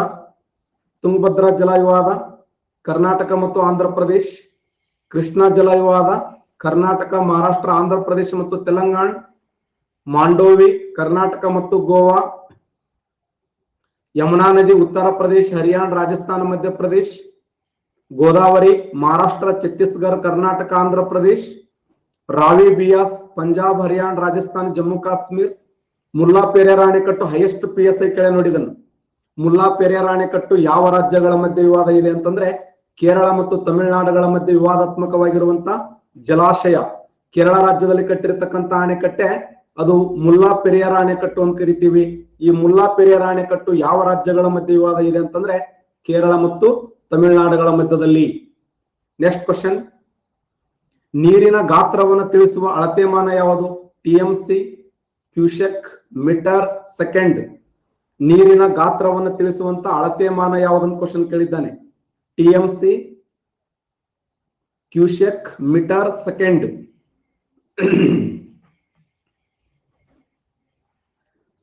ತುಂಗಭದ್ರಾ ಜಲ ವಿವಾದ ಕರ್ನಾಟಕ ಮತ್ತು ಆಂಧ್ರ ಪ್ರದೇಶ್. ಕೃಷ್ಣಾ ಜಲ ವಿವಾದ ಕರ್ನಾಟಕ, ಮಹಾರಾಷ್ಟ್ರ, ಆಂಧ್ರ ಪ್ರದೇಶ ಮತ್ತು ತೆಲಂಗಾಣ. ಮಾಂಡೋವಿ ಕರ್ನಾಟಕ ಮತ್ತು ಗೋವಾ. ಯಮುನಾ ನದಿ ಉತ್ತರ ಪ್ರದೇಶ್, ಹರಿಯಾಣ, ರಾಜಸ್ಥಾನ, ಮಧ್ಯಪ್ರದೇಶ್. ಗೋದಾವರಿ ಮಹಾರಾಷ್ಟ್ರ, ಛತ್ತೀಸ್ಗಢ, ಕರ್ನಾಟಕ, ಆಂಧ್ರ ಪ್ರದೇಶ್. ರಾವಿ, ಬಿಯಾಸ್ ಪಂಜಾಬ್, ಹರಿಯಾಣ, ರಾಜಸ್ಥಾನ, ಜಮ್ಮು ಕಾಶ್ಮೀರ್. ಮುಲ್ಲಾ ಪೆರಿಯಾರ್ ಅಣೆಕಟ್ಟು ಹೈಯೆಸ್ಟ್ PSI ಕೆಳ ನೋಡಿದನು. ಮುಲ್ಲಾ ಪೆರಿಯಾರ್ ಅಣೆಕಟ್ಟು ಯಾವ ರಾಜ್ಯಗಳ ಮಧ್ಯೆ ವಿವಾದ ಇದೆ ಅಂತಂದ್ರೆ ಕೇರಳ ಮತ್ತು ತಮಿಳುನಾಡುಗಳ ಮಧ್ಯೆ ವಿವಾದಾತ್ಮಕವಾಗಿರುವಂತ ಜಲಾಶಯ. ಕೇರಳ ರಾಜ್ಯದಲ್ಲಿ ಕಟ್ಟಿರತಕ್ಕಂತ ಅಣೆಕಟ್ಟೆ ಅದು ಮುಲ್ಲಾ ಪೆರಿಯಾರ್ ಅಣೆಕಟ್ಟು ಅಂತ ಕರಿತೀವಿ. ಈ ಮುಲ್ಲಾ ಪೆರಿಯಾರ್ ಅಣೆಕಟ್ಟು ಯಾವ ರಾಜ್ಯಗಳ ಮಧ್ಯೆ ವಿವಾದ ಇದೆ ಅಂತಂದ್ರೆ ಕೇರಳ ಮತ್ತು ತಮಿಳುನಾಡುಗಳ ಮಧ್ಯದಲ್ಲಿ. ನೆಕ್ಸ್ಟ್ ಕ್ವಶನ್, ನೀರಿನ ಗಾತ್ರವನ್ನು ತಿಳಿಸುವ ಅಳತೆಮಾನ ಯಾವುದು? TMC, cusec, metre, second. ನೀರಿನ ಗಾತ್ರವನ್ನು ತಿಳಿಸುವಂತ ಅಳತೆಮಾನ ಯಾವುದನ್ನು ಕ್ವಶನ್ ಕೇಳಿದ್ದಾನೆ. TMC, cusec, metre, second.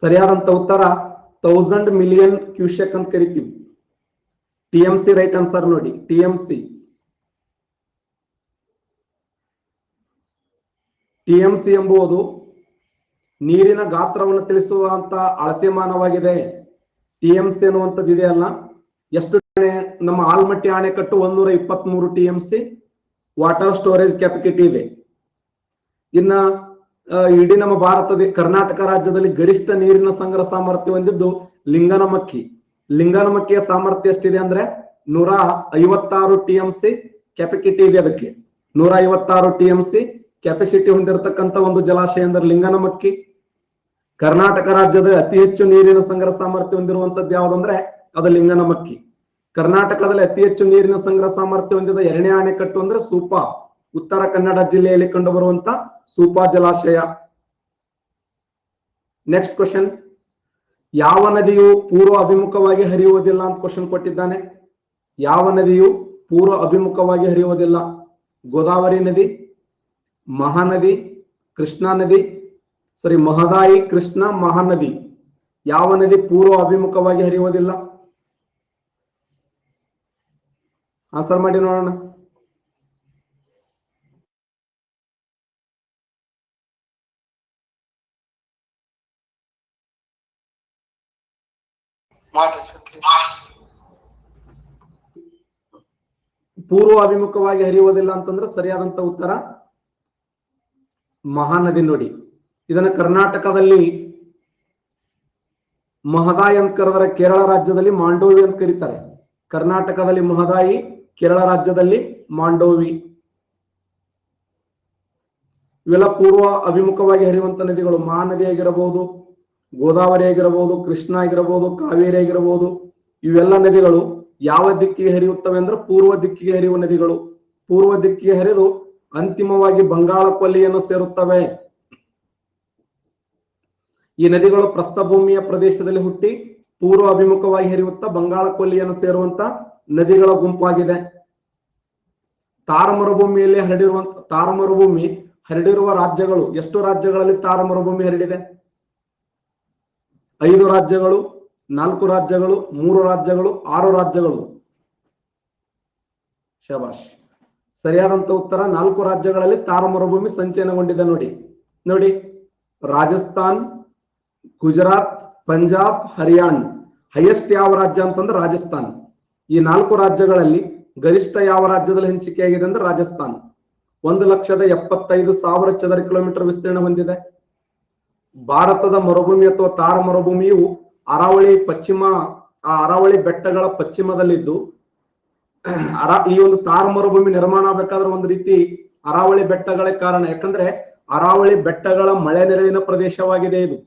ಸರಿಯಾದಂತ ಉತ್ತರ 1000 ಮಿಲಿಯನ್ ಕ್ಯೂಸೆಕ್ ಅಂತ ಕರಿತೀವಿ. TMC ರೈಟ್ ಆನ್ಸರ್ ನೋಡಿ. TMC ಎಂಬುದು ನೀರಿನ ಗಾತ್ರವನ್ನು ತಿಳಿಸುವಂತ ಅಳತೆಮಾನವಾಗಿದೆ. TMC ಅನ್ನುವಂಥದ್ದು ಇದೆಯಲ್ಲ, ಎಷ್ಟು ನಮ್ಮ ಆಲ್ಮಟ್ಟಿ ಅಣೆಕಟ್ಟು 123 TMC ವಾಟರ್ ಸ್ಟೋರೇಜ್ ಕೆಪಾಸಿಟಿ ಇದೆ. ಇನ್ನ ಇಡೀ ನಮ್ಮ ಭಾರತದ ಕರ್ನಾಟಕ ರಾಜ್ಯದಲ್ಲಿ ಗರಿಷ್ಠ ನೀರಿನ ಸಂಗ್ರಹ ಸಾಮರ್ಥ್ಯ ಹೊಂದಿದ್ದು ಲಿಂಗನಮಕ್ಕಿ. ಲಿಂಗನಮಕ್ಕಿಯ ಸಾಮರ್ಥ್ಯ ಎಷ್ಟಿದೆ ಅಂದ್ರೆ 156 TMC ಕೆಪಾಸಿಟಿ ಇದೆ. ಅದಕ್ಕೆ 156 TMC ಕೆಪಾಸಿಟಿ ಹೊಂದಿರತಕ್ಕಂತ ಒಂದು ಜಲಾಶಯ ಅಂದ್ರೆ ಲಿಂಗನಮಕ್ಕಿ. ಕರ್ನಾಟಕ ರಾಜ್ಯದ ಅತಿ ಹೆಚ್ಚು ನೀರಿನ ಸಂಗ್ರಹ ಸಾಮರ್ಥ್ಯ ಹೊಂದಿರುವಂತದ್ದು ಯಾವ್ದಂದ್ರೆ ಅದು ಲಿಂಗನಮಕ್ಕಿ. ಕರ್ನಾಟಕದಲ್ಲಿ ಅತಿ ಹೆಚ್ಚು ನೀರಿನ ಸಂಗ್ರಹ ಸಾಮರ್ಥ್ಯ ಹೊಂದಿದ 2ನೇ ಅಣೆಕಟ್ಟು ಅಂದ್ರೆ ಸೂಪಾ, ಉತ್ತರ ಕನ್ನಡ ಜಿಲ್ಲೆಯಲ್ಲಿ ಕಂಡು ಬರುವಂತ ಸೂಪಾ ಜಲಾಶಯ. ನೆಕ್ಸ್ಟ್ ಕ್ವಶನ್, ಯಾವ ನದಿಯು ಪೂರ್ವ ಅಭಿಮುಖವಾಗಿ ಹರಿಯುವುದಿಲ್ಲ ಅಂತ ಕ್ವಶನ್ ಕೊಟ್ಟಿದ್ದಾನೆ. ಯಾವ ನದಿಯು ಪೂರ್ವ ಅಭಿಮುಖವಾಗಿ ಹರಿಯುವುದಿಲ್ಲ? ಗೋದಾವರಿ ನದಿ, ಮಹಾನದಿ, ಕೃಷ್ಣಾ ನದಿ. ಮಹದಾಯಿ, ಕೃಷ್ಣ, ಮಹಾನದಿ. ಯಾವ ನದಿ ಪೂರ್ವ ಅಭಿಮುಖವಾಗಿ ಹರಿಯುವುದಿಲ್ಲ? ಆನ್ಸರ್ ಮಾಡಿ ನೋಡೋಣ. ಪೂರ್ವ ಅಭಿಮುಖವಾಗಿ ಹರಿಯುವುದಿಲ್ಲ ಅಂತಂದ್ರೆ ಸರಿಯಾದಂತ ಉತ್ತರ ಮಹಾನದಿ. ನೋಡಿ, ಇದನ್ನ ಕರ್ನಾಟಕದಲ್ಲಿ ಮಹದಾಯಿ ಅಂತ ಕರೆದರೆ ಕೇರಳ ರಾಜ್ಯದಲ್ಲಿ ಮಾಂಡೋವಿ ಅಂತ ಕರೀತಾರೆ. ಕರ್ನಾಟಕದಲ್ಲಿ ಮಹದಾಯಿ, ಕೇರಳ ರಾಜ್ಯದಲ್ಲಿ ಮಾಂಡೋವಿ. ಇವೆಲ್ಲ ಪೂರ್ವ ಅಭಿಮುಖವಾಗಿ ಹರಿಯುವಂತ ನದಿಗಳು. ಮಹಾನದಿ ಆಗಿರಬಹುದು, ಗೋದಾವರಿ ಆಗಿರಬಹುದು, ಕೃಷ್ಣ ಆಗಿರಬಹುದು, ಕಾವೇರಿ ಆಗಿರಬಹುದು. ಇವೆಲ್ಲ ನದಿಗಳು ಯಾವ ದಿಕ್ಕಿಗೆ ಹರಿಯುತ್ತವೆ ಅಂದ್ರೆ ಪೂರ್ವ ದಿಕ್ಕಿಗೆ ಹರಿಯುವ ನದಿಗಳು. ಪೂರ್ವ ದಿಕ್ಕಿಗೆ ಹರಿದು ಅಂತಿಮವಾಗಿ ಬಂಗಾಳ ಕೊಲ್ಲಿಯನ್ನು ಸೇರುತ್ತವೆ. ಈ ನದಿಗಳು ಪ್ರಸ್ಥಭೂಮಿಯ ಪ್ರದೇಶದಲ್ಲಿ ಹುಟ್ಟಿ ಪೂರ್ವ ಅಭಿಮುಖವಾಗಿ ಹರಿಯುತ್ತಾ ಬಂಗಾಳ ಕೊಲ್ಲಿಯನ್ನು ಸೇರುವಂತ ನದಿಗಳ ಗುಂಪಾಗಿದೆ. ತಾರ ಮರುಭೂಮಿಯಲ್ಲಿ ತಾರ ಮರುಭೂಮಿ ಹರಡಿರುವ ರಾಜ್ಯಗಳು ಎಷ್ಟು ರಾಜ್ಯಗಳಲ್ಲಿ ತಾರ ಮರುಭೂಮಿ ಹರಡಿದೆ? 5 ರಾಜ್ಯಗಳು. 4 ರಾಜ್ಯಗಳು, 3 ರಾಜ್ಯಗಳು, 6 ರಾಜ್ಯಗಳು. ಶಬಾಷ್. ಸರಿಯಾದಂತ ಉತ್ತರ 4 ರಾಜ್ಯಗಳಲ್ಲಿ ಥಾರ್ ಮರುಭೂಮಿ ಸಂಚಯನಗೊಂಡಿದೆ. ನೋಡಿ ನೋಡಿ, ರಾಜಸ್ಥಾನ್, ಗುಜರಾತ್, ಪಂಜಾಬ್, ಹರಿಯಾಣ. ಹೈಯೆಸ್ಟ್ ಯಾವ ರಾಜ್ಯ ಅಂತಂದ್ರೆ ರಾಜಸ್ಥಾನ್. ಈ 4 ರಾಜ್ಯಗಳಲ್ಲಿ ಗರಿಷ್ಠ ಯಾವ ರಾಜ್ಯದಲ್ಲಿ ಹಂಚಿಕೆಯಾಗಿದೆ ಅಂದ್ರೆ ರಾಜಸ್ಥಾನ್. 1,75,000 ಚದರ ಕಿಲೋಮೀಟರ್ ವಿಸ್ತೀರ್ಣ ಹೊಂದಿದೆ. ಭಾರತದ ಮರುಭೂಮಿ ಅಥವಾ ಥಾರ್ ಮರುಭೂಮಿಯು ಅರಾವಳಿ ಬೆಟ್ಟಗಳ ಪಶ್ಚಿಮದಲ್ಲಿದ್ದು, ಈ ಒಂದು ಥಾರ್ ಮರುಭೂಮಿ ನಿರ್ಮಾಣ ಆಗಬೇಕಾದ್ರೆ ಒಂದು ರೀತಿ ಅರಾವಳಿ ಬೆಟ್ಟಗಳೇ ಕಾರಣ. ಯಾಕಂದ್ರೆ ಅರಾವಳಿ ಬೆಟ್ಟಗಳ ಮಳೆ ನೆರಳಿನ ಪ್ರದೇಶವಾಗಿದೆ ಇದು.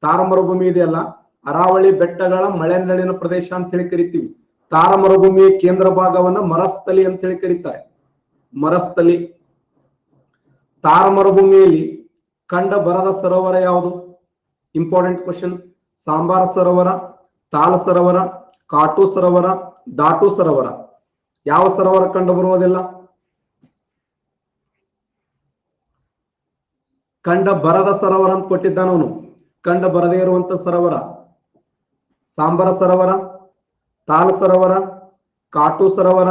ಥಾರ್ ಮರುಭೂಮಿ ಇದೆಯಲ್ಲ, ಅರಾವಳಿ ಬೆಟ್ಟಗಳ ಮಳೆ ನೆರಳಿನ ಪ್ರದೇಶ ಅಂತ ಹೇಳಿ ಕರಿತೀವಿ. ಥಾರ್ ಮರುಭೂಮಿಯ ಕೇಂದ್ರ ಭಾಗವನ್ನ ಮರಸ್ಥಲಿ ಅಂತ ಹೇಳಿ ಕರೀತಾರೆ. ಮರಸ್ಥಲಿ. ಥಾರ್ ಮರುಭೂಮಿಯಲ್ಲಿ ಕಂಡ ಬರದ ಸರೋವರ ಯಾವುದು? Important question. ಸಾಂಬಾರ್ ಸರೋವರ, ತಾಲ್ ಸರೋವರ, ಕಾಟು ಸರೋವರ, ದಾಟು ಸರೋವರ. ಯಾವ ಸರೋವರ ಕಂಡು ಬರುವುದಿಲ್ಲ? ಕಂಡ ಬರದ ಸರೋವರ ಅಂತ ಕೊಟ್ಟಿದ್ದಾನವನು. ಕಂಡ ಬರದೇ ಇರುವಂತ ಸರೋವರ ಸಾಂಬಾರ ಸರೋವರ, ತಾಲ್ ಸರೋವರ, ಕಾಟು ಸರೋವರ,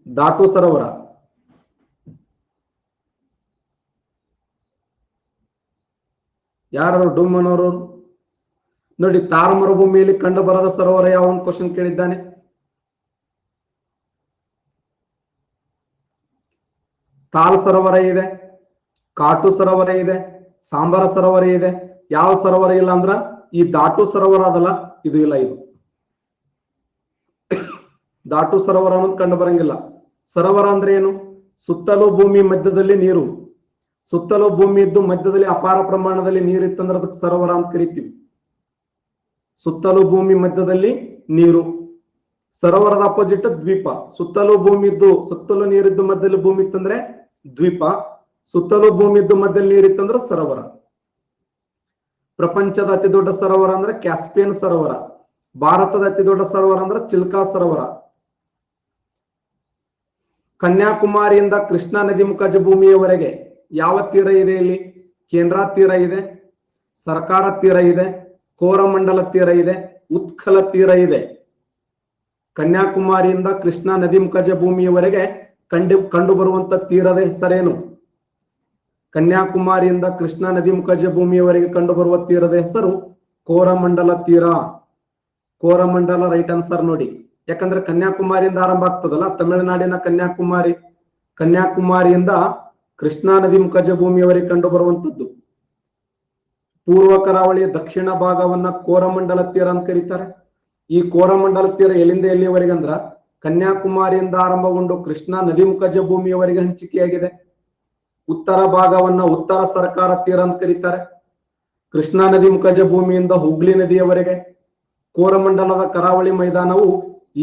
ದಾಟು ಸರೋವರ. ಯಾರು? ಡೂಮನವರು. ನೋಡಿ, ಥಾರ್ ಮರುಭೂಮಿಯಲ್ಲಿ ಕಂಡು ಬರದ ಸರೋವರ ಯಾವ ಒಂದು ಕ್ವಶನ್ ಕೇಳಿದ್ದಾನೆ. ತಾಲ್ ಸರೋವರ ಇದೆ, ಕಾಟು ಸರೋವರ ಇದೆ, ಸಾಂಬಾರ ಸರೋವರ ಇದೆ. ಯಾವ ಸರೋವರ ಇಲ್ಲ ಅಂದ್ರ ಈ ದಾಟು ಸರೋವರ ಅದಲ್ಲ, ಇದು ಇಲ್ಲ. ಇದು ದಾಟು ಸರೋವರ ಅನ್ನೋದು ಕಂಡು ಬರಂಗಿಲ್ಲ. ಸರೋವರ ಅಂದ್ರೆ ಏನು? ಸುತ್ತಲೂ ಭೂಮಿ ಮಧ್ಯದಲ್ಲಿ ನೀರು. ಸುತ್ತಲೂ ಭೂಮಿ ಇದ್ದು ಮಧ್ಯದಲ್ಲಿ ಅಪಾರ ಪ್ರಮಾಣದಲ್ಲಿ ನೀರಿತ್ತಂದ್ರೆ ಅದಕ್ಕೆ ಸರೋವರ ಅಂತ ಕರಿತೀವಿ. ಸುತ್ತಲೂ ಭೂಮಿ ಮಧ್ಯದಲ್ಲಿ ನೀರು. ಸರೋವರದ ಅಪೋಸಿಟ್ ದ್ವೀಪ. ಸುತ್ತಲೂ ಭೂಮಿ ಇದ್ದು, ಸುತ್ತಲೂ ನೀರಿದ್ದು ಮಧ್ಯದಲ್ಲಿ ಭೂಮಿ ಇತ್ತಂದ್ರೆ ದ್ವೀಪ. ಸುತ್ತಲೂ ಭೂಮಿ ಇದ್ದು ಮಧ್ಯದಲ್ಲಿ ನೀರಿತ್ತಂದ್ರೆ ಸರೋವರ. ಪ್ರಪಂಚದ ಅತಿ ದೊಡ್ಡ ಸರೋವರ ಅಂದ್ರೆ ಕ್ಯಾಸ್ಪಿಯನ್ ಸರೋವರ. ಭಾರತದ ಅತಿ ದೊಡ್ಡ ಸರೋವರ ಅಂದ್ರೆ ಚಿಲ್ಕಾ ಸರೋವರ. ಕನ್ಯಾಕುಮಾರಿಯಿಂದ ಕೃಷ್ಣಾ ನದಿ ಮುಖಜ ಭೂಮಿಯವರೆಗೆ ಯಾವ ತೀರ ಇದೆ? ಇಲ್ಲಿ ಕೇಂದ್ರ ತೀರ ಇದೆ, ಸರ್ಕಾರ ತೀರ ಇದೆ, ಕೋರಮಂಡಲ ತೀರ ಇದೆ, ಉತ್ಕಲ ತೀರ ಇದೆ. ಕನ್ಯಾಕುಮಾರಿಯಿಂದ ಕೃಷ್ಣಾ ನದಿ ಮುಖಜ ಭೂಮಿಯವರೆಗೆ ಕಂಡು ಬರುವಂತ ತೀರದ ಹೆಸರೇನು? ಕನ್ಯಾಕುಮಾರಿಯಿಂದ ಕೃಷ್ಣಾ ನದಿ ಮುಖಜ ಭೂಮಿಯವರೆಗೆ ಕಂಡು ಬರುವ ತೀರದ ಹೆಸರು ಕೋರಮಂಡಲ ತೀರ. Coromandel right answer. ನೋಡಿ, ಯಾಕಂದ್ರೆ ಕನ್ಯಾಕುಮಾರಿಯಿಂದ ಆರಂಭ ಆಗ್ತದಲ್ಲ, ತಮಿಳುನಾಡಿನ ಕನ್ಯಾಕುಮಾರಿ. ಕನ್ಯಾಕುಮಾರಿಯಿಂದ ಕೃಷ್ಣಾ ನದಿ ಮುಖಜ ಭೂಮಿಯವರೆಗೆ ಕಂಡು ಬರುವಂತದ್ದು. ಪೂರ್ವ ಕರಾವಳಿಯ ದಕ್ಷಿಣ ಭಾಗವನ್ನ ಕೋರಮಂಡಲ ತೀರ ಅಂತ ಕರೀತಾರೆ. ಈ ಕೋರಮಂಡಲ ತೀರ ಎಲ್ಲಿಂದ ಎಲ್ಲಿಯವರೆಗೆ ಅಂದ್ರ ಕನ್ಯಾಕುಮಾರಿಯಿಂದ ಆರಂಭಗೊಂಡು ಕೃಷ್ಣಾ ನದಿ ಮುಖಜ ಭೂಮಿಯವರೆಗೆ ಹಂಚಿಕೆಯಾಗಿದೆ. ಉತ್ತರ ಭಾಗವನ್ನ ಉತ್ತರ ಸರ್ಕಾರ ತೀರ ಅಂತ ಕರೀತಾರೆ. ಕೃಷ್ಣಾ ನದಿ ಮುಖಜ ಭೂಮಿಯಿಂದ ಹುಗ್ಲಿ ನದಿಯವರೆಗೆ. ಕೋರಮಂಡಲದ ಕರಾವಳಿ ಮೈದಾನವು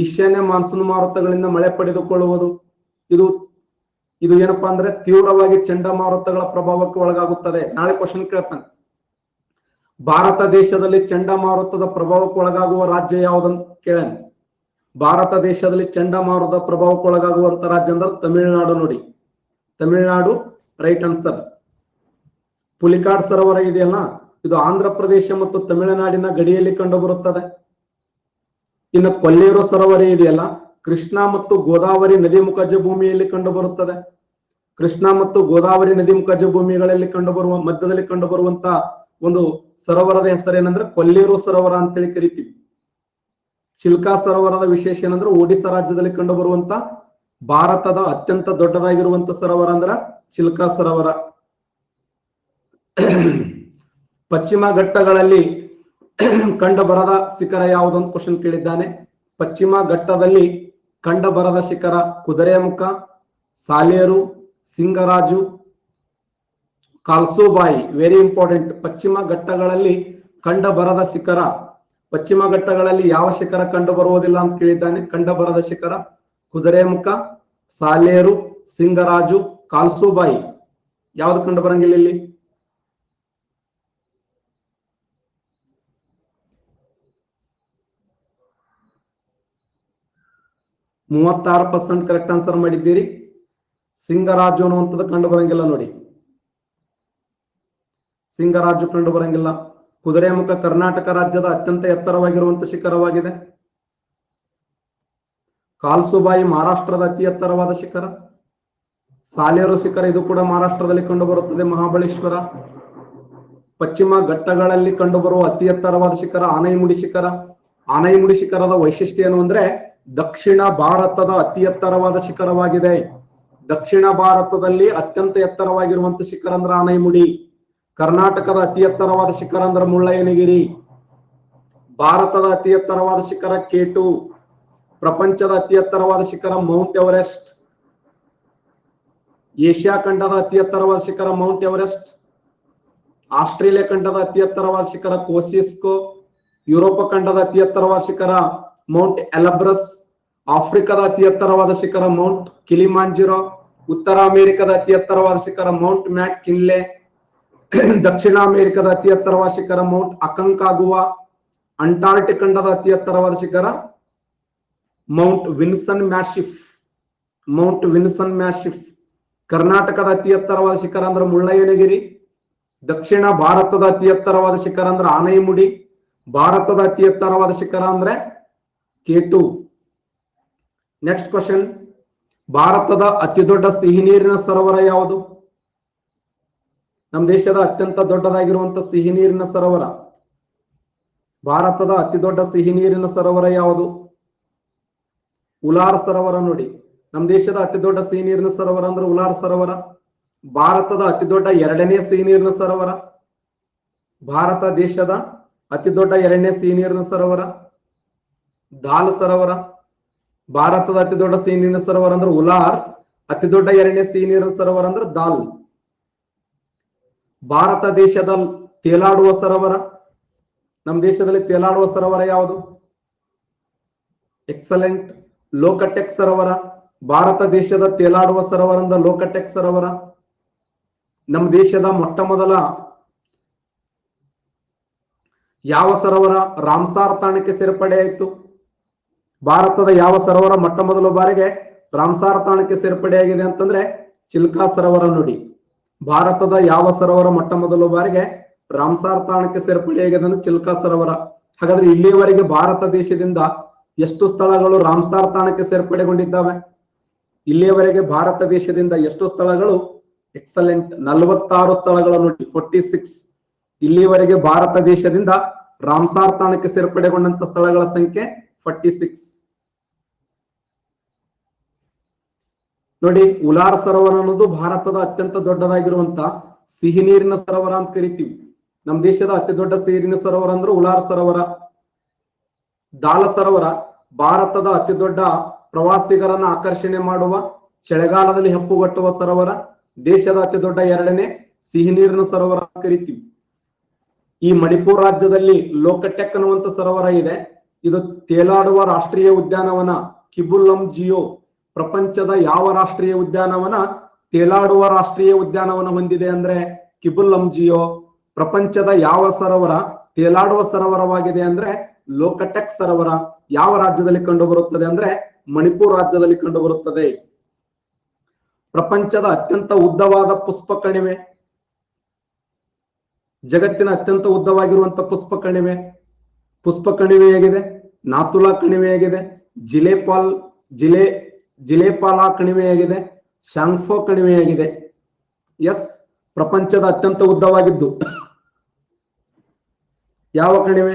ಈಶಾನ್ಯ ಮಾನ್ಸೂನ್ ಮಾರುತಗಳಿಂದ ಮಳೆ ಪಡೆದುಕೊಳ್ಳುವುದು. ಇದು ಏನಪ್ಪಾ ಅಂದ್ರೆ ತೀವ್ರವಾಗಿ ಚಂಡಮಾರುತಗಳ ಪ್ರಭಾವಕ್ಕೆ ಒಳಗಾಗುತ್ತದೆ. ನಾಳೆ ಕ್ವಶನ್ ಕೇಳ್ತಾನೆ. ಭಾರತ ದೇಶದಲ್ಲಿ ಚಂಡಮಾರುತದ ಪ್ರಭಾವಕ್ಕೆ ಒಳಗಾಗುವ ರಾಜ್ಯ ಯಾವುದಂತ ಕೇಳೇನೆ. ಭಾರತ ದೇಶದಲ್ಲಿ ಚಂಡಮಾರುತದ ಪ್ರಭಾವಕ್ಕೆ ಒಳಗಾಗುವಂತ ರಾಜ್ಯ ಅಂದ್ರೆ ತಮಿಳುನಾಡು. ನೋಡಿ, ತಮಿಳುನಾಡು ರೈಟ್ ಆನ್ಸರ್. ಪುಲಿಕಾಡ್ ಸರೋವರ ಇದೆಯಲ್ಲ, ಇದು ಆಂಧ್ರ ಪ್ರದೇಶ ಮತ್ತು ತಮಿಳುನಾಡಿನ ಗಡಿಯಲ್ಲಿ ಕಂಡು ಬರುತ್ತದೆ. ಇನ್ನು ಕೊಲ್ಲೇರು ಸರೋವರ ಇದೆಯಲ್ಲ, ಕೃಷ್ಣಾ ಮತ್ತು ಗೋದಾವರಿ ನದಿ ಮುಖಜ ಭೂಮಿಯಲ್ಲಿ ಕಂಡು ಬರುತ್ತದೆ. ಕೃಷ್ಣಾ ಮತ್ತು ಗೋದಾವರಿ ನದಿ ಮುಖಜ ಭೂಮಿಗಳಲ್ಲಿ ಮಧ್ಯದಲ್ಲಿ ಕಂಡು ಬರುವಂತ ಒಂದು ಸರೋವರದ ಹೆಸರೇನಂದ್ರೆ ಕೊಲ್ಲೇರು ಸರೋವರ ಅಂತೇಳಿ ಕರಿತೀವಿ. ಚಿಲ್ಕಾ ಸರೋವರದ ವಿಶೇಷ ಏನಂದ್ರೆ ಒಡಿಶಾ ರಾಜ್ಯದಲ್ಲಿ ಕಂಡು ಬರುವಂತ ಭಾರತದ ಅತ್ಯಂತ ದೊಡ್ಡದಾಗಿರುವಂತ ಸರೋವರ ಅಂದ್ರ ಚಿಲ್ಕಾ ಸರೋವರ. ಪಶ್ಚಿಮ ಘಟ್ಟಗಳಲ್ಲಿ ಕಂಡು ಬರದ ಶಿಖರ ಯಾವುದಂತ ಕ್ವಶನ್ ಕೇಳಿದ್ದಾನೆ. ಪಶ್ಚಿಮ ಘಟ್ಟದಲ್ಲಿ ಕಂಡ ಬರದ ಶಿಖರ ಕುದುರೆಮುಖ, ಸಾಲೇರು, ಸಿಂಗರಾಜು, ಕಾಲ್ಸುಬಾಯಿ. Very important. ಪಶ್ಚಿಮ ಘಟ್ಟಗಳಲ್ಲಿ ಕಂಡ ಬರದ ಶಿಖರ. ಪಶ್ಚಿಮ ಘಟ್ಟಗಳಲ್ಲಿ ಯಾವ ಶಿಖರ ಕಂಡು ಬರುವುದಿಲ್ಲ ಅಂತ ಕೇಳಿದ್ದಾನೆ. ಕಂಡ ಬರದ ಶಿಖರ ಕುದುರೆಮುಖ, ಸಾಲೇರು, ಸಿಂಗರಾಜು, ಕಾಲ್ಸುಬಾಯಿ. ಯಾವ್ದು ಕಂಡು ಬರಂಗಿಲ್ಲ ಇಲ್ಲಿ? (36% ಕರೆಕ್ಟ್ ಆನ್ಸರ್ ಮಾಡಿದ್ದೀರಿ. ಸಿಂಗರಾಜು ಅನ್ನುವಂಥದ್ದು ಕಂಡು ಬರಂಗಿಲ್ಲ. ನೋಡಿ, ಸಿಂಗರಾಜು ಕಂಡು ಬರಂಗಿಲ್ಲ. ಕುದುರೆಮುಖ ಕರ್ನಾಟಕ ರಾಜ್ಯದ ಅತ್ಯಂತ ಎತ್ತರವಾಗಿರುವಂತಹ ಶಿಖರವಾಗಿದೆ. ಕಾಲ್ಸುಬಾಯಿ ಮಹಾರಾಷ್ಟ್ರದ ಅತಿ ಎತ್ತರವಾದ ಶಿಖರ. ಸಾಲೇರು ಶಿಖರ, ಇದು ಕೂಡ ಮಹಾರಾಷ್ಟ್ರದಲ್ಲಿ ಕಂಡುಬರುತ್ತದೆ. ಮಹಾಬಳೇಶ್ವರ. ಪಶ್ಚಿಮ ಘಟ್ಟಗಳಲ್ಲಿ ಕಂಡುಬರುವ ಅತಿ ಎತ್ತರವಾದ ಶಿಖರ ಆನೈಮುಡಿ ಶಿಖರ. ಆನೈಮುಡಿ ಶಿಖರದ ವೈಶಿಷ್ಟ್ಯ ಏನು ಅಂದ್ರೆ ದಕ್ಷಿಣ ಭಾರತದ ಅತಿ ಎತ್ತರವಾದ ಶಿಖರವಾಗಿದೆ. ದಕ್ಷಿಣ ಭಾರತದಲ್ಲಿ ಅತ್ಯಂತ ಎತ್ತರವಾಗಿರುವಂತ ಶಿಖರ ಅಂದ್ರೆ ಆನೈಮುಡಿ. ಕರ್ನಾಟಕದ ಅತಿ ಎತ್ತರವಾದ ಶಿಖರ ಅಂದ್ರೆ ಮುಳ್ಳಯ್ಯನಗಿರಿ. ಭಾರತದ ಅತಿ ಎತ್ತರವಾದ ಶಿಖರ K2. ಪ್ರಪಂಚದ ಅತಿ ಎತ್ತರವಾದ ಶಿಖರ ಮೌಂಟ್ ಎವರೆಸ್ಟ್. ಏಷ್ಯಾ ಖಂಡದ ಅತಿ ಎತ್ತರವಾದ ಶಿಖರ ಮೌಂಟ್ ಎವರೆಸ್ಟ್. ಆಸ್ಟ್ರೇಲಿಯಾ ಖಂಡದ ಅತಿ ಎತ್ತರವಾದ ಶಿಖರ ಕೋಸಿಸ್ಕೋ. ಯುರೋಪ ಖಂಡದ ಅತಿ ಎತ್ತರವಾದ ಶಿಖರ ಮೌಂಟ್ ಎಲಬ್ರಸ್. ಆಫ್ರಿಕಾದ ಅತಿ ಎತ್ತರವಾದ ಶಿಖರ ಮೌಂಟ್ ಕಿಲಿಮಾಂಜರೋ. ಉತ್ತರ ಅಮೆರಿಕದ ಅತಿ ಎತ್ತರವಾದ ಶಿಖರ ಮೌಂಟ್ ಮ್ಯಾಕ್ ಕಿನ್ಲೆ. ದಕ್ಷಿಣ ಅಮೆರಿಕದ ಅತಿ ಎತ್ತರವಾದ ಶಿಖರ ಮೌಂಟ್ ಅಕಂಕಾಗುವಾ. ಅಂಟಾರ್ಟಿಕ್ ಖಂಡದ ಅತಿ ಎತ್ತರವಾದ ಶಿಖರ Mount Vinson Massif. Mount Vinson Massif. ಕರ್ನಾಟಕದ ಅತಿ ಎತ್ತರವಾದ ಶಿಖರ ಅಂದ್ರೆ ಮುಳ್ಳಯ್ಯನಗಿರಿ. ದಕ್ಷಿಣ ಭಾರತದ ಅತಿ ಎತ್ತರವಾದ ಶಿಖರ ಅಂದ್ರೆ ಆನೈಮುಡಿ. ಭಾರತದ ಅತಿ ಎತ್ತರವಾದ ಶಿಖರ ಅಂದ್ರೆ K2. ನೆಕ್ಸ್ಟ್ ಕ್ವಶನ್, ಭಾರತದ ಅತಿ ದೊಡ್ಡ ಸಿಹಿ ನೀರಿನ ಸರೋವರ ಯಾವುದು? ನಮ್ಮ ದೇಶದ ಅತ್ಯಂತ ದೊಡ್ಡದಾಗಿರುವಂತ ಸಿಹಿ ನೀರಿನ ಸರೋವರ, ಭಾರತದ ಅತಿ ದೊಡ್ಡ ಸಿಹಿ ನೀರಿನ ಸರೋವರ ಯಾವುದು? ಉಲಾರ್ ಸರೋವರ. ನೋಡಿ, ನಮ್ಮ ದೇಶದ ಅತಿ ದೊಡ್ಡ ಸಿಹಿ ನೀರಿನ ಸರೋವರ ಅಂದ್ರೆ ಉಲಾರ್ ಸರೋವರ. ಭಾರತದ ಅತಿ ದೊಡ್ಡ ಎರಡನೇ ಸಿಹಿ ನೀರಿನ ಸರೋವರ, ಭಾರತ ದೇಶದ ಅತಿ ದೊಡ್ಡ ಎರಡನೇ ಸಿಹಿ ನೀರಿನ ಸರೋವರ ದಾಲ್ ಸರೋವರ. ಭಾರತದ ಅತಿ ದೊಡ್ಡ ಸಿಹಿ ನೀರಿನ ಸರೋವರ ಅಂದ್ರೆ ಉಲಾರ್. ಅತಿ ದೊಡ್ಡ ಎರಡನೇ ಸಿಹಿ ನೀರಿನ ಸರೋವರ ಅಂದ್ರೆ ದಾಲ್. ಭಾರತ ದೇಶದ ತೇಲಾಡುವ ಸರೋವರ, ನಮ್ಮ ದೇಶದಲ್ಲಿ ತೇಲಾಡುವ ಸರೋವರ ಯಾವುದು? ಎಕ್ಸಲೆಂಟ್, ಲೋಕಟೆಕ್ ಸರೋವರ. ಭಾರತ ದೇಶದ ತೇಲಾಡುವ ಸರೋವರ ಅಂದ್ರೆ ಲೋಕಟೆಕ್ ಸರೋವರ. ನಮ್ಮ ದೇಶದ ಮೊಟ್ಟ ಮೊದಲ ಯಾವ ಸರೋವರ ರಾಮ್ಸಾರ್ ತಾಣಕ್ಕೆ ಸೇರ್ಪಡೆಯಾಯಿತು? ಭಾರತದ ಯಾವ ಸರೋವರ ಮೊಟ್ಟ ಮೊದಲ ಬಾರಿಗೆ ರಾಮ್ಸಾರ್ ತಾಣಕ್ಕೆ ಸೇರ್ಪಡೆಯಾಗಿದೆ ಅಂತಂದ್ರೆ ಚಿಲ್ಕಾ ಸರೋವರ. ನೋಡಿ, ಭಾರತದ ಯಾವ ಸರೋವರ ಮೊಟ್ಟ ಮೊದಲ ಬಾರಿಗೆ ರಾಮ್ಸಾರ್ ತಾಣಕ್ಕೆ ಸೇರ್ಪಡೆಯಾಗಿದೆ ಅಂದ್ರೆ ಚಿಲ್ಕಾ ಸರೋವರ. ಹಾಗಾದ್ರೆ ಇಲ್ಲಿಯವರೆಗೆ ಭಾರತ ದೇಶದಿಂದ ಎಷ್ಟು ಸ್ಥಳಗಳು ರಾಮ್ಸಾರ್ ತಾಣಕ್ಕೆ ಸೇರ್ಪಡೆಗೊಂಡಿದ್ದಾವೆ? ಇಲ್ಲಿಯವರೆಗೆ ಭಾರತ ದೇಶದಿಂದ ಎಷ್ಟು ಸ್ಥಳಗಳು? ಎಕ್ಸಲೆಂಟ್, 46 ಸ್ಥಳಗಳು. ನೋಡಿ, 46. ಇಲ್ಲಿಯವರೆಗೆ ಭಾರತ ದೇಶದಿಂದ ರಾಮ್ಸಾರ್ ತಾಣಕ್ಕೆ ಸೇರ್ಪಡೆಗೊಂಡಂತ ಸ್ಥಳಗಳ ಸಂಖ್ಯೆ 46. ನೋಡಿ, ಉಲಾರ್ ಸರೋವರ ಅನ್ನೋದು ಭಾರತದ ಅತ್ಯಂತ ದೊಡ್ಡದಾಗಿರುವಂತ ಸಿಹಿ ನೀರಿನ ಸರೋವರ ಅಂತ ಕರಿತೀವಿ. ನಮ್ಮ ದೇಶದ ಅತಿ ದೊಡ್ಡ ಸಿಹಿ ನೀರಿನ ಸರೋವರ ಅಂದ್ರೆ ಉಲಾರ್ ಸರೋವರ. ದಾಲ್ ಸರೋವರ ಭಾರತದ ಅತಿ ದೊಡ್ಡ ಪ್ರವಾಸಿಗರನ್ನ ಆಕರ್ಷಣೆ ಮಾಡುವ, ಚಳಿಗಾಲದಲ್ಲಿ ಹೆಪ್ಪುಗಟ್ಟುವ ಸರೋವರ. ದೇಶದ ಅತಿ ದೊಡ್ಡ ಎರಡನೇ ಸಿಹಿ ನೀರಿನ ಸರೋವರ ಅಂತ ಕರಿತೀವಿ. ಈ ಮಣಿಪುರ ರಾಜ್ಯದಲ್ಲಿ ಲೋಕಟೆಕ್ ಅನ್ನುವಂತ ಸರೋವರ ಇದೆ. ಇದು ತೇಲಾಡುವ ರಾಷ್ಟ್ರೀಯ ಉದ್ಯಾನವನ. ಕಿಬುಲ್ ಲಂಜಿಯೋ ಪ್ರಪಂಚದ ಯಾವ ರಾಷ್ಟ್ರೀಯ ಉದ್ಯಾನವನ ತೇಲಾಡುವ ರಾಷ್ಟ್ರೀಯ ಉದ್ಯಾನವನ ಹೊಂದಿದೆ ಅಂದ್ರೆ ಕಿಬುಲ್ ಲಂಜಿಯೋ. ಪ್ರಪಂಚದ ಯಾವ ಸರೋವರ ತೇಲಾಡುವ ಸರೋವರವಾಗಿದೆ ಅಂದ್ರೆ ಲೋಕಟೆಕ್ ಸರೋವರ. ಯಾವ ರಾಜ್ಯದಲ್ಲಿ ಕಂಡು ಬರುತ್ತದೆ ಅಂದ್ರೆ ಮಣಿಪುರ ರಾಜ್ಯದಲ್ಲಿ ಕಂಡು ಬರುತ್ತದೆ. ಪ್ರಪಂಚದ ಅತ್ಯಂತ ಉದ್ದವಾದ ಪುಷ್ಪ ಕಣಿವೆ, ಜಗತ್ತಿನ ಅತ್ಯಂತ ಉದ್ದವಾಗಿರುವಂತ ಪುಷ್ಪ ಕಣಿವೆಯಾಗಿದೆ. ನಾಥುಲಾ ಕಣಿವೆಯಾಗಿದೆ. ಜಿಲೇಪಾಲಾ ಕಣಿವೆಯಾಗಿದೆ. ಶಾಂಗ್ಫೋ ಕಣಿವೆಯಾಗಿದೆ. ಎಸ್, ಪ್ರಪಂಚದ ಅತ್ಯಂತ ಉದ್ದವಾಗಿದ್ದು ಯಾವ ಕಣಿವೆ?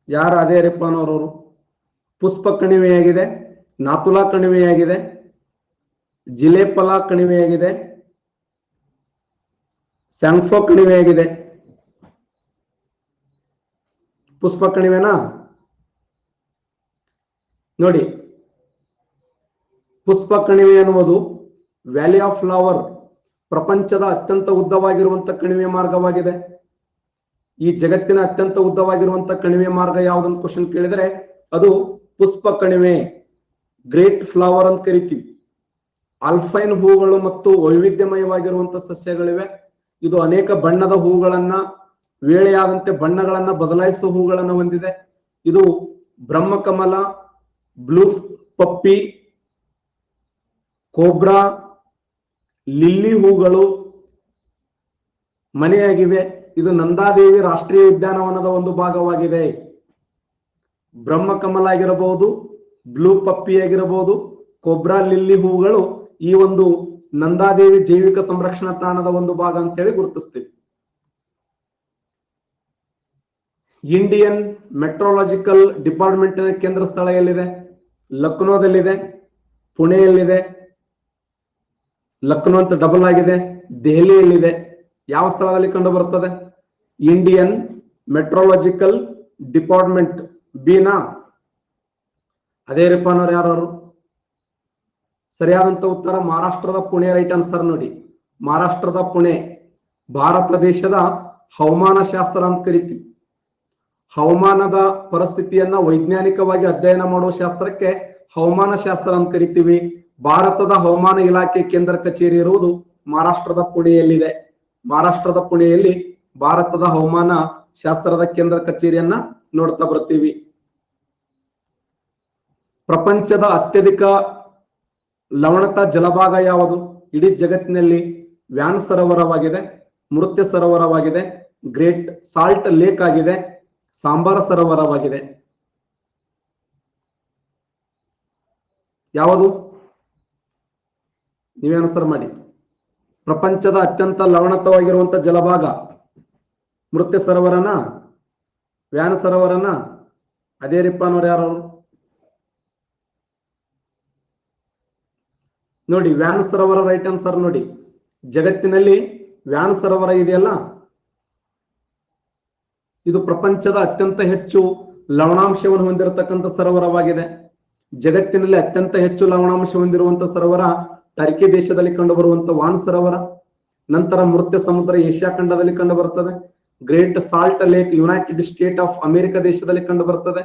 ಯಾರು ಅದೇ ರಿಪ್ಪನವರವರು? ಪುಷ್ಪ ಕಣಿವೆಯಾಗಿದೆ, ನಾಥುಲಾ ಕಣಿವೆಯಾಗಿದೆ, ಜಿಲೇಪಲಾ ಕಣಿವೆಯಾಗಿದೆ, ಸ್ಯಾಂಗ್ಫೋ ಕಣಿವೆಯಾಗಿದೆ. ಪುಷ್ಪ ಕಣಿವೆನಾ? ನೋಡಿ, ಪುಷ್ಪ ಕಣಿವೆ ಎನ್ನುವುದು ವ್ಯಾಲಿ ಆಫ್ ಫ್ಲವರ್ ಪ್ರಪಂಚದ ಅತ್ಯಂತ ಉದ್ದವಾಗಿರುವಂತ ಕಣಿವೆ ಮಾರ್ಗವಾಗಿದೆ. ಈ ಜಗತ್ತಿನ ಅತ್ಯಂತ ಉದ್ದವಾಗಿರುವಂತ ಕಣಿವೆ ಮಾರ್ಗ ಯಾವ್ದಂತ ಕ್ವಶನ್ ಕೇಳಿದ್ರೆ ಅದು ಪುಷ್ಪ ಕಣಿವೆ, ಗ್ರೇಟ್ ಫ್ಲವರ್ ಅಂತ ಕರಿತೀವಿ. ಆಲ್ಫೈನ್ ಹೂಗಳು ಮತ್ತು ವೈವಿಧ್ಯಮಯವಾಗಿರುವಂತ ಸಸ್ಯಗಳಿವೆ. ಇದು ಅನೇಕ ಬಣ್ಣದ ಹೂಗಳನ್ನ, ವೇಳೆಯಾದಂತೆ ಬಣ್ಣಗಳನ್ನ ಬದಲಾಯಿಸುವ ಹೂಗಳನ್ನ ಹೊಂದಿದೆ. ಇದು ಬ್ರಹ್ಮಕಮಲ, ಬ್ಲೂ ಪಪ್ಪಿ, ಕೋಬ್ರಾ, ಲಿಲ್ಲಿ ಹೂಗಳು ಮನೆಯಾಗಿವೆ. ಇದು ನಂದಾದೇವಿ ರಾಷ್ಟ್ರೀಯ ಉದ್ಯಾನವನದ ಒಂದು ಭಾಗವಾಗಿದೆ. ಬ್ರಹ್ಮಕಮಲ ಆಗಿರಬಹುದು, ಬ್ಲೂ ಪಪ್ಪಿ ಆಗಿರಬಹುದು, ಕೋಬ್ರಾ, ಲಿಲ್ಲಿ ಹೂಗಳು ಈ ಒಂದು ನಂದಾದೇವಿ ಜೈವಿಕ ಸಂರಕ್ಷಣಾ ತಾಣದ ಒಂದು ಭಾಗ ಅಂತ ಹೇಳಿ ಗುರುತಿಸ್ತೀವಿ. ಇಂಡಿಯನ್ ಮೆಟ್ರೋಲಾಜಿಕಲ್ ಡಿಪಾರ್ಟ್ಮೆಂಟ್ ಕೇಂದ್ರ ಸ್ಥಳ ಎಲ್ಲಿದೆ? ಲಕ್ನೋದಲ್ಲಿದೆ, ಪುಣೆಯಲ್ಲಿದೆ, ಲಕ್ನೋ ಅಂತ ಡಬಲ್ ಆಗಿದೆ, ದೆಹಲಿಯಲ್ಲಿದೆ. ಯಾವ ಸ್ಥಳದಲ್ಲಿ ಕಂಡು ಬರುತ್ತದೆ? Indian meteorological department Bina? ಅದೇ ರೀಪನವ್ರು ಯಾರು? ಸರಿಯಾದಂತ ಉತ್ತರ ಮಹಾರಾಷ್ಟ್ರದ ಪುಣೆ. ರೈಟ್ ಆನ್ಸರ್ ನೋಡಿ, ಮಹಾರಾಷ್ಟ್ರದ ಪುಣೆ. ಭಾರತ ದೇಶದ ಹವಾಮಾನ ಶಾಸ್ತ್ರ ಅಂತ ಕರಿತೀವಿ. ಹವಾಮಾನದ ಪರಿಸ್ಥಿತಿಯನ್ನ ವೈಜ್ಞಾನಿಕವಾಗಿ ಅಧ್ಯಯನ ಮಾಡುವ ಶಾಸ್ತ್ರಕ್ಕೆ ಹವಾಮಾನ ಶಾಸ್ತ್ರ ಅಂತ ಕರಿತೀವಿ. ಭಾರತದ ಹವಾಮಾನ ಇಲಾಖೆ ಕೇಂದ್ರ ಕಚೇರಿ ಇರುವುದು ಮಹಾರಾಷ್ಟ್ರದ ಪುಣೆಯಲ್ಲಿದೆ. ಮಹಾರಾಷ್ಟ್ರದ ಪುಣೆಯಲ್ಲಿ ಭಾರತದ ಹವಾಮಾನ ಶಾಸ್ತ್ರದ ಕೇಂದ್ರ ಕಚೇರಿಯನ್ನ ನೋಡ್ತಾ ಬರ್ತೀವಿ. ಪ್ರಪಂಚದ ಅತ್ಯಧಿಕ ಲವಣತಾ ಜಲಭಾಗ ಯಾವುದು? ಇಡೀ ಜಗತ್ತಿನಲ್ಲಿ ವ್ಯಾನ್ ಸರೋವರವಾಗಿದೆ, ಮೃತ್ಯ ಸರೋವರವಾಗಿದೆ, ಗ್ರೇಟ್ ಸಾಲ್ಟ್ ಲೇಕ್ ಆಗಿದೆ, ಸಾಂಬಾರ ಸರೋವರವಾಗಿದೆ. ಯಾವುದು? ನೀವೇ ಆನ್ಸರ್ ಮಾಡಿ. ಪ್ರಪಂಚದ ಅತ್ಯಂತ ಲವಣತವಾಗಿರುವಂತಹ ಜಲಭಾಗ ಮೃತ್ಯ ಸರೋವರನ, ವ್ಯಾನ ಸರೋವರನ? ಅದೇ ರೀಪನವ್ರು ಯಾರು? ನೋಡಿ, ವ್ಯಾನ್ ಸರೋವರ ರೈಟ್ ಆನ್ಸರ್ ನೋಡಿ. ಜಗತ್ತಿನಲ್ಲಿ ವ್ಯಾನ್ ಸರೋವರ ಇದೆಯಲ್ಲ, ಇದು ಪ್ರಪಂಚದ ಅತ್ಯಂತ ಹೆಚ್ಚು ಲವಣಾಂಶವನ್ನು ಹೊಂದಿರತಕ್ಕಂಥ ಸರೋವರವಾಗಿದೆ. ಜಗತ್ತಿನಲ್ಲಿ ಅತ್ಯಂತ ಹೆಚ್ಚು ಲವಣಾಂಶ ಹೊಂದಿರುವಂತಹ ಸರೋವರ ಟರ್ಕಿ ದೇಶದಲ್ಲಿ ಕಂಡು ಬರುವಂತಹ ವಾನ್ ಸರೋವರ. ನಂತರ ಮೃತ್ಯ ಸಮುದ್ರ ಏಷ್ಯಾ ಖಂಡದಲ್ಲಿ ಕಂಡು ಬರುತ್ತದೆ. Great salt lake United state of America ದೇಶದಲ್ಲಿ ಕಂಡು ಬರುತ್ತದೆ.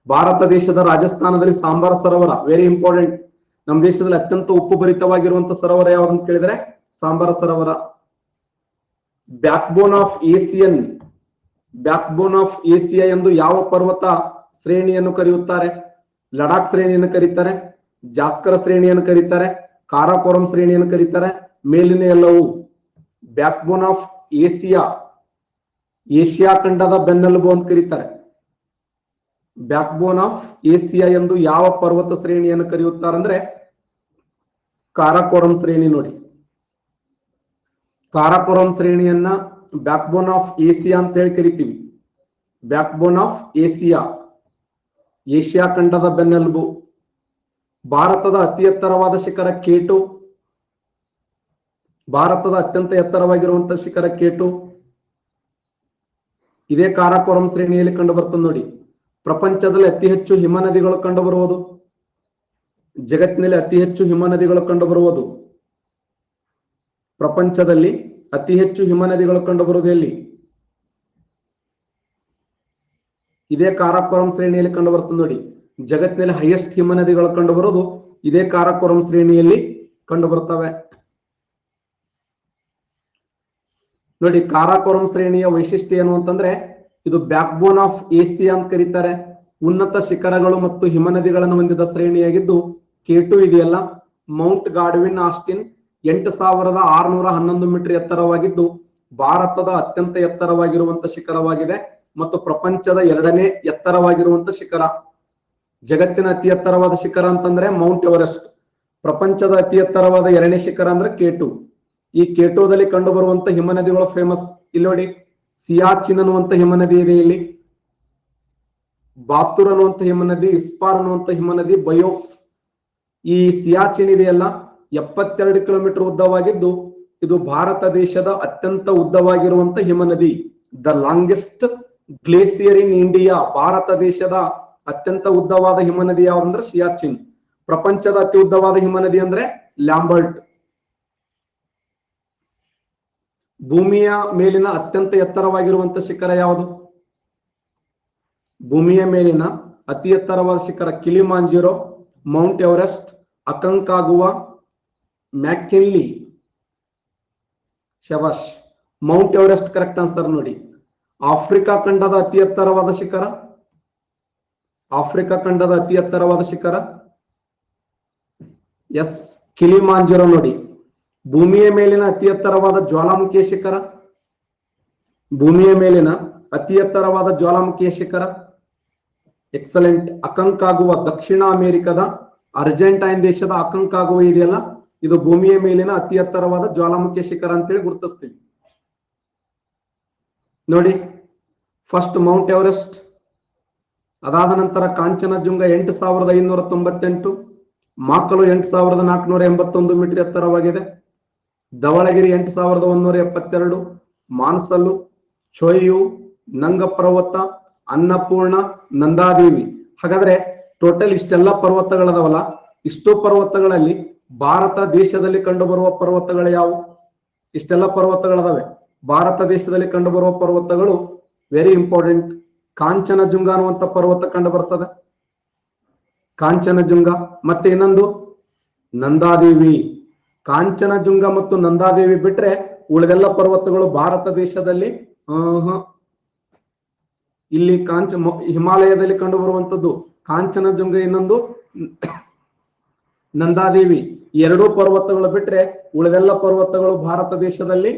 ಭಾರತ ದೇಶದ ರಾಜಸ್ಥಾನದಲ್ಲಿ ಸಾಂಬಾರ ಸರೋವರ, ವೆರಿ ಇಂಪಾರ್ಟೆಂಟ್. ನಮ್ಮ ದೇಶದಲ್ಲಿ ಅತ್ಯಂತ ಉಪ್ಪು ಭರಿತವಾಗಿರುವಂತಹ ಸರೋವರ ಯಾವುದು ಅಂತ ಕೇಳಿದ್ರೆ ಸಾಂಬಾರ ಸರೋವರ. ಬ್ಯಾಕ್ ಬೋನ್ ಆಫ್ ಏಸಿಯಾ ಎಂದು ಯಾವ ಪರ್ವತ ಶ್ರೇಣಿಯನ್ನು ಕರೆಯುತ್ತಾರೆ? ಲಡಾಖ್ ಶ್ರೇಣಿಯನ್ನು ಕರೀತಾರೆ, ಜಾಸ್ಕರ ಶ್ರೇಣಿಯನ್ನು ಕರೀತಾರೆ, ಕಾರಾಕೋರಂ ಶ್ರೇಣಿಯನ್ನು ಕರೀತಾರೆ, ಮೇಲಿನ ಎಲ್ಲವೂ. Back bone of Asia, Asia ಖಂಡದ ಬೆನ್ನೆಲುಬು ಅಂತ ಕರೀತಾರೆ. ಬ್ಯಾಕ್ ಬೋನ್ ಆಫ್ ಏಸಿಯಾ ಎಂದು ಯಾವ ಪರ್ವತ ಶ್ರೇಣಿಯನ್ನು ಕರೆಯುತ್ತಾರೆ ಅಂದ್ರೆ ಕಾರಾಕೋರಂ ಶ್ರೇಣಿ ನೋಡಿ. ಕಾರಾಕೋರಂ ಶ್ರೇಣಿಯನ್ನ ಬ್ಯಾಕ್ ಬೋನ್ ಆಫ್ ಏಸಿಯಾ ಅಂತ ಹೇಳಿ ಕರಿತೀವಿ. Backbone of Asia, Asia ಖಂಡದ ಬೆನ್ನೆಲುಬು. ಭಾರತದ ಅತಿ ಎತ್ತರವಾದ ಶಿಖರ ಕೇಟು. ಭಾರತದ ಅತ್ಯಂತ ಎತ್ತರವಾಗಿರುವಂತಹ ಶಿಖರ ಕೇಟು ಇದೇ ಕಾರಾಕೋರಂ ಶ್ರೇಣಿಯಲ್ಲಿ ಕಂಡು ಬರ್ತದೆ ನೋಡಿ. ಪ್ರಪಂಚದಲ್ಲಿ ಅತಿ ಹೆಚ್ಚು ಹಿಮನದಿಗಳು ಕಂಡು ಬರುವುದು, ಜಗತ್ತಿನಲ್ಲಿ ಅತಿ ಹೆಚ್ಚು ಹಿಮನದಿಗಳು ಕಂಡು ಬರುವುದು, ಪ್ರಪಂಚದಲ್ಲಿ ಅತಿ ಹೆಚ್ಚು ಹಿಮನದಿಗಳು ಕಂಡು ಬರುವುದು ಎಲ್ಲಿ? ಇದೇ ಕಾರಾಕೋರಂ ಶ್ರೇಣಿಯಲ್ಲಿ ಕಂಡು ಬರ್ತದೆ ನೋಡಿ. ಜಗತ್ತಿನಲ್ಲಿ ಹೈಯೆಸ್ಟ್ ಹಿಮನದಿಗಳು ಕಂಡು ಬರುವುದು ಇದೇ ಕಾರಾಕೋರಂ ಶ್ರೇಣಿಯಲ್ಲಿ ಕಂಡು ಬರ್ತವೆ ನೋಡಿ. ಕಾರಾಕೋರಂ ಶ್ರೇಣಿಯ ವೈಶಿಷ್ಟ್ಯ ಏನು ಅಂತಂದ್ರೆ ಇದು ಬ್ಯಾಕ್ ಬೋನ್ ಆಫ್ ಏಸಿಯಾ ಅಂತ ಕರೀತಾರೆ. ಉನ್ನತ ಶಿಖರಗಳು ಮತ್ತು ಹಿಮನದಿಗಳನ್ನು ಹೊಂದಿದ ಶ್ರೇಣಿಯಾಗಿದ್ದು ಕೇಟು ಇದೆಯಲ್ಲ, ಮೌಂಟ್ ಗಾಡ್ವಿನ್ ಆಸ್ಟಿನ್ 8611 ಮೀಟರ್ ಎತ್ತರವಾಗಿದ್ದು ಭಾರತದ ಅತ್ಯಂತ ಎತ್ತರವಾಗಿರುವಂತಹ ಶಿಖರವಾಗಿದೆ ಮತ್ತು ಪ್ರಪಂಚದ 2ನೇ ಎತ್ತರವಾಗಿರುವಂತಹ ಶಿಖರ. ಜಗತ್ತಿನ ಅತಿ ಎತ್ತರವಾದ ಶಿಖರ ಅಂತಂದ್ರೆ ಮೌಂಟ್ ಎವರೆಸ್ಟ್. ಪ್ರಪಂಚದ ಅತಿ ಎತ್ತರವಾದ 2ನೇ ಶಿಖರ ಅಂದ್ರೆ ಕೇಟು. ಈ ಕೇಟೋದಲ್ಲಿ ಕಂಡು ಬರುವಂತ ಹಿಮನದಿಗಳು ಫೇಮಸ್. ಇಲ್ಲಿ ನೋಡಿ, ಸಿಯಾಚಿನ್ ಅನ್ನುವಂತ ಹಿಮನದಿ ಇದೆ ಇಲ್ಲಿ, ಬಾತುರ್ ಅನ್ನುವಂತ ಹಿಮನದಿ, ಇಸ್ಪಾರ್ ಅನ್ನುವಂತ ಹಿಮನದಿ, ಬಯೋಫ್. ಈ ಸಿಯಾಚಿನ್ ಇದೆಯಲ್ಲ 72 ಕಿಲೋಮೀಟರ್ ಉದ್ದವಾಗಿದ್ದು ಇದು ಭಾರತ ದೇಶದ ಅತ್ಯಂತ ಉದ್ದವಾಗಿರುವಂತ ಹಿಮನದಿ. The longest glacier in India. ಭಾರತ ದೇಶದ ಅತ್ಯಂತ ಉದ್ದವಾದ ಹಿಮನದಿ ಯಾವ್ದಂದ್ರೆ ಸಿಯಾಚಿನ್. ಪ್ರಪಂಚದ ಅತಿ ಉದ್ದವಾದ ಹಿಮನದಿ ಅಂದ್ರೆ ಲ್ಯಾಂಬರ್ಟ್. ಭೂಮಿಯ ಮೇಲಿನ ಅತ್ಯಂತ ಎತ್ತರವಾಗಿರುವಂತ ಶಿಖರ ಯಾವುದು? ಭೂಮಿಯ ಮೇಲಿನ ಅತಿ ಎತ್ತರವಾದ ಶಿಖರ Kilimanjaro, Mount Everest, Aconcagua, McKinley. ಶಬಾಷ್, ಮೌಂಟ್ ಎವರೆಸ್ಟ್ ಕರೆಕ್ಟ್ ಆನ್ಸರ್ ನೋಡಿ. ಆಫ್ರಿಕಾ ಖಂಡದ ಅತಿ ಎತ್ತರವಾದ ಶಿಖರ ಆಫ್ರಿಕಾ ಖಂಡದ ಅತಿ ಎತ್ತರವಾದ ಶಿಖರ ಎಸ್ ಕಿಲಿಮಾಂಜರೋ ನೋಡಿ. ಭೂಮಿಯ ಮೇಲಿನ ಅತಿ ಎತ್ತರವಾದ ಜ್ವಾಲಾಮುಖಿಯ ಶಿಖರ, ಭೂಮಿಯ ಮೇಲಿನ ಅತಿ ಎತ್ತರವಾದ ಜ್ವಾಲಾಮುಖಿಯ ಶಿಖರ ಎಕ್ಸಲೆಂಟ್. ಅಕಂಕಾಗುವ ದಕ್ಷಿಣ ಅಮೆರಿಕದ ಅರ್ಜೆಂಟೈನ್ ದೇಶದ ಅಕಂಕಾಗುವ ಇದೆಯಲ್ಲ, ಇದು ಭೂಮಿಯ ಮೇಲಿನ ಅತಿ ಎತ್ತರವಾದ ಜ್ವಾಲಾಮುಖಿಯ ಶಿಖರ ಅಂತೇಳಿ ಗುರುತಿಸ್ತೀವಿ ನೋಡಿ. ಫಸ್ಟ್ ಮೌಂಟ್ ಎವರೆಸ್ಟ್, ಅದಾದ ನಂತರ ಕಾಂಚನಜುಂಗ 8598, ಮಾಕಲು 8481 ಮೀಟರ್ ಎತ್ತರವಾಗಿದೆ, ಧವಳಗಿರಿ 8172, ಮಾನಸಲ್ಲು, ಚೋಯು, ನಂಗ ಪರ್ವತ, ಅನ್ನಪೂರ್ಣ, ನಂದಾದೇವಿ. ಹಾಗಾದ್ರೆ ಟೋಟಲ್ ಇಷ್ಟೆಲ್ಲ ಪರ್ವತಗಳದವಲ್ಲ, ಇಷ್ಟು ಪರ್ವತಗಳಲ್ಲಿ ಭಾರತ ದೇಶದಲ್ಲಿ ಕಂಡುಬರುವ ಪರ್ವತಗಳು ಯಾವುವು? ಇಷ್ಟೆಲ್ಲ ಪರ್ವತಗಳದಾವೆ. ಭಾರತ ದೇಶದಲ್ಲಿ ಕಂಡುಬರುವ ಪರ್ವತಗಳು ವೆರಿ ಇಂಪಾರ್ಟೆಂಟ್. ಕಾಂಚನಜುಂಗ ಅನ್ನುವಂತ ಪರ್ವತ ಕಂಡು ಬರ್ತದೆ, ಕಾಂಚನಜುಂಗ. ಮತ್ತೆ ಇನ್ನೊಂದು ನಂದಾದೇವಿ. ಕಾಂಚನಜುಂಗ ಮತ್ತು ನಂದಾದೇವಿ ಬಿಟ್ರೆ ಉಳಿದೆಲ್ಲ ಪರ್ವತಗಳು ಭಾರತ ದೇಶದಲ್ಲಿ ಇಲ್ಲಿ ಹಿಮಾಲಯದಲ್ಲಿ ಕಂಡು ಬರುವಂತದ್ದು ಕಾಂಚನಜುಂಗ, ಇನ್ನೊಂದು ನಂದಾದೇವಿ. ಎರಡೂ ಪರ್ವತಗಳು ಬಿಟ್ರೆ ಉಳಿದೆಲ್ಲ ಪರ್ವತಗಳು ಭಾರತ ದೇಶದಲ್ಲಿ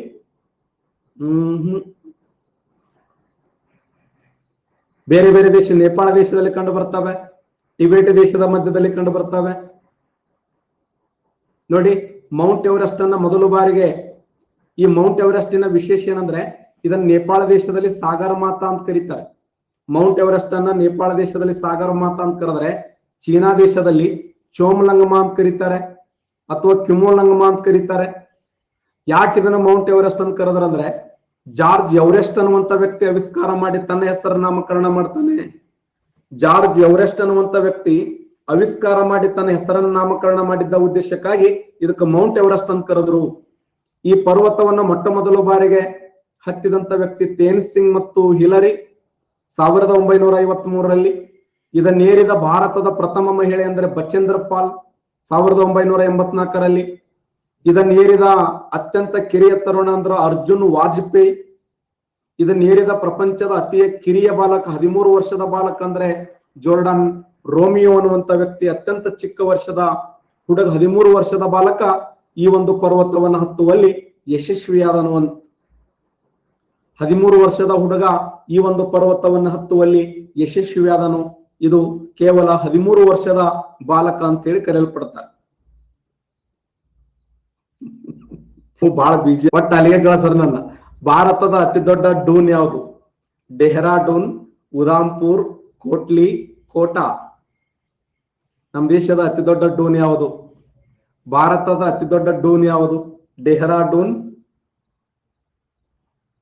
ಬೇರೆ ಬೇರೆ ದೇಶ, ನೇಪಾಳ ದೇಶದಲ್ಲಿ ಕಂಡು ಬರ್ತವೆ, ಟಿಬೇಟ್ ದೇಶದ ಮಧ್ಯದಲ್ಲಿ ಕಂಡು ಬರ್ತವೆ ನೋಡಿ. ಮೌಂಟ್ ಎವರೆಸ್ಟ್ ಅನ್ನ ಮೊದಲು ಬಾರಿಗೆ, ಈ ಮೌಂಟ್ ಎವರೆಸ್ಟಿನ ವಿಶೇಷ ಏನಂದ್ರೆ ಇದನ್ನ ನೇಪಾಳ ದೇಶದಲ್ಲಿ ಸಾಗರ ಮಾತಾ ಅಂತ ಕರೀತಾರೆ. ಮೌಂಟ್ ಎವರೆಸ್ಟ್ ಅನ್ನ ನೇಪಾಳ ದೇಶದಲ್ಲಿ ಸಾಗರ ಮಾತಾ ಅಂತ ಕರೆದ್ರೆ, ಚೀನಾ ದೇಶದಲ್ಲಿ ಚೋಮಲಂಗಮಾ ಅಂತ ಕರೀತಾರೆ ಅಥವಾ ಕ್ಯುಮೋಲಂಗಮಾ ಅಂತ ಕರೀತಾರೆ. ಯಾಕೆ ಇದನ್ನ ಮೌಂಟ್ ಎವರೆಸ್ಟ್ ಅಂತ ಕರೆದ್ರಂದ್ರೆ, ಜಾರ್ಜ್ ಎವರೆಸ್ಟ್ ಅನ್ನುವಂತ ವ್ಯಕ್ತಿ ಆವಿಷ್ಕಾರ ಮಾಡಿ ತನ್ನ ಹೆಸರು ನಾಮಕರಣ ಮಾಡ್ತಾನೆ. ಜಾರ್ಜ್ ಎವರೆಸ್ಟ್ ಅನ್ನುವಂತ ವ್ಯಕ್ತಿ ಆವಿಷ್ಕಾರ ಮಾಡಿ ತನ್ನ ಹೆಸರನ್ನು ನಾಮಕರಣ ಮಾಡಿದ್ದ ಉದ್ದೇಶಕ್ಕಾಗಿ ಇದಕ್ಕೆ ಮೌಂಟ್ ಎವರೆಸ್ಟ್ ಅಂತ ಕರೆದ್ರು. ಈ ಪರ್ವತವನ್ನ ಮೊಟ್ಟ ಮೊದಲು ಬಾರಿಗೆ ಹತ್ತಿದಂತ ವ್ಯಕ್ತಿ ತೇನ್ ಸಿಂಗ್ ಮತ್ತು ಹಿಲರಿ 1953ರಲ್ಲಿ. ಇದನ್ನೇರಿದ ಭಾರತದ ಪ್ರಥಮ ಮಹಿಳೆ ಅಂದರೆ ಬಚೇಂದ್ರ ಪಾಲ್ 1984ರಲ್ಲಿ. ಇದನ್ನೇರಿದ ಅತ್ಯಂತ ಕಿರಿಯ ತರುಣ ಅಂದ್ರೆ ಅರ್ಜುನ್ ವಾಜಪೇಯಿ. ಇದನ್ನೇರಿದ ಪ್ರಪಂಚದ ಅತಿ ಕಿರಿಯ ಬಾಲಕ 13 ವರ್ಷದ ಬಾಲಕ ಅಂದ್ರೆ ಜೋರ್ಡನ್ ರೋಮಿಯೋ ಅನ್ನುವಂತ ವ್ಯಕ್ತಿ. ಅತ್ಯಂತ ಚಿಕ್ಕ ವರ್ಷದ ಹುಡುಗ 13 ವರ್ಷದ ಬಾಲಕ ಈ ಒಂದು ಪರ್ವತವನ್ನು ಹತ್ತುವಲ್ಲಿ ಯಶಸ್ವಿಯಾದನು. 13 ವರ್ಷದ ಹುಡುಗ ಈ ಒಂದು ಪರ್ವತವನ್ನು ಹತ್ತುವಲ್ಲಿ ಯಶಸ್ವಿಯಾದನು. ಇದು ಕೇವಲ 13 ವರ್ಷದ ಬಾಲಕ ಅಂತ ಹೇಳಿ ಕರೆಯಲ್ಪಡ್ತಾರೆ. ಬಹಳ ಬೀಜ ಬಟ್ ಅಲ್ಲಿಗೆ ಕಳಿಸ್ರ ನನ್ನ. ಭಾರತದ ಅತಿ ದೊಡ್ಡ ಡೂನ್ ಯಾವುದು? ಡೆಹ್ರಾಡೂನ್, ಉದಾಂಪುರ್, ಕೋಟ್ಲಿ, ಕೋಟಾ. ನಮ್ಮ ದೇಶದ ಅತಿ ದೊಡ್ಡ ಡೂನ್ ಯಾವುದು? ಭಾರತದ ಅತಿ ದೊಡ್ಡ ಡೂನ್ ಯಾವುದು? ಡೆಹ್ರಾಡೂನ್.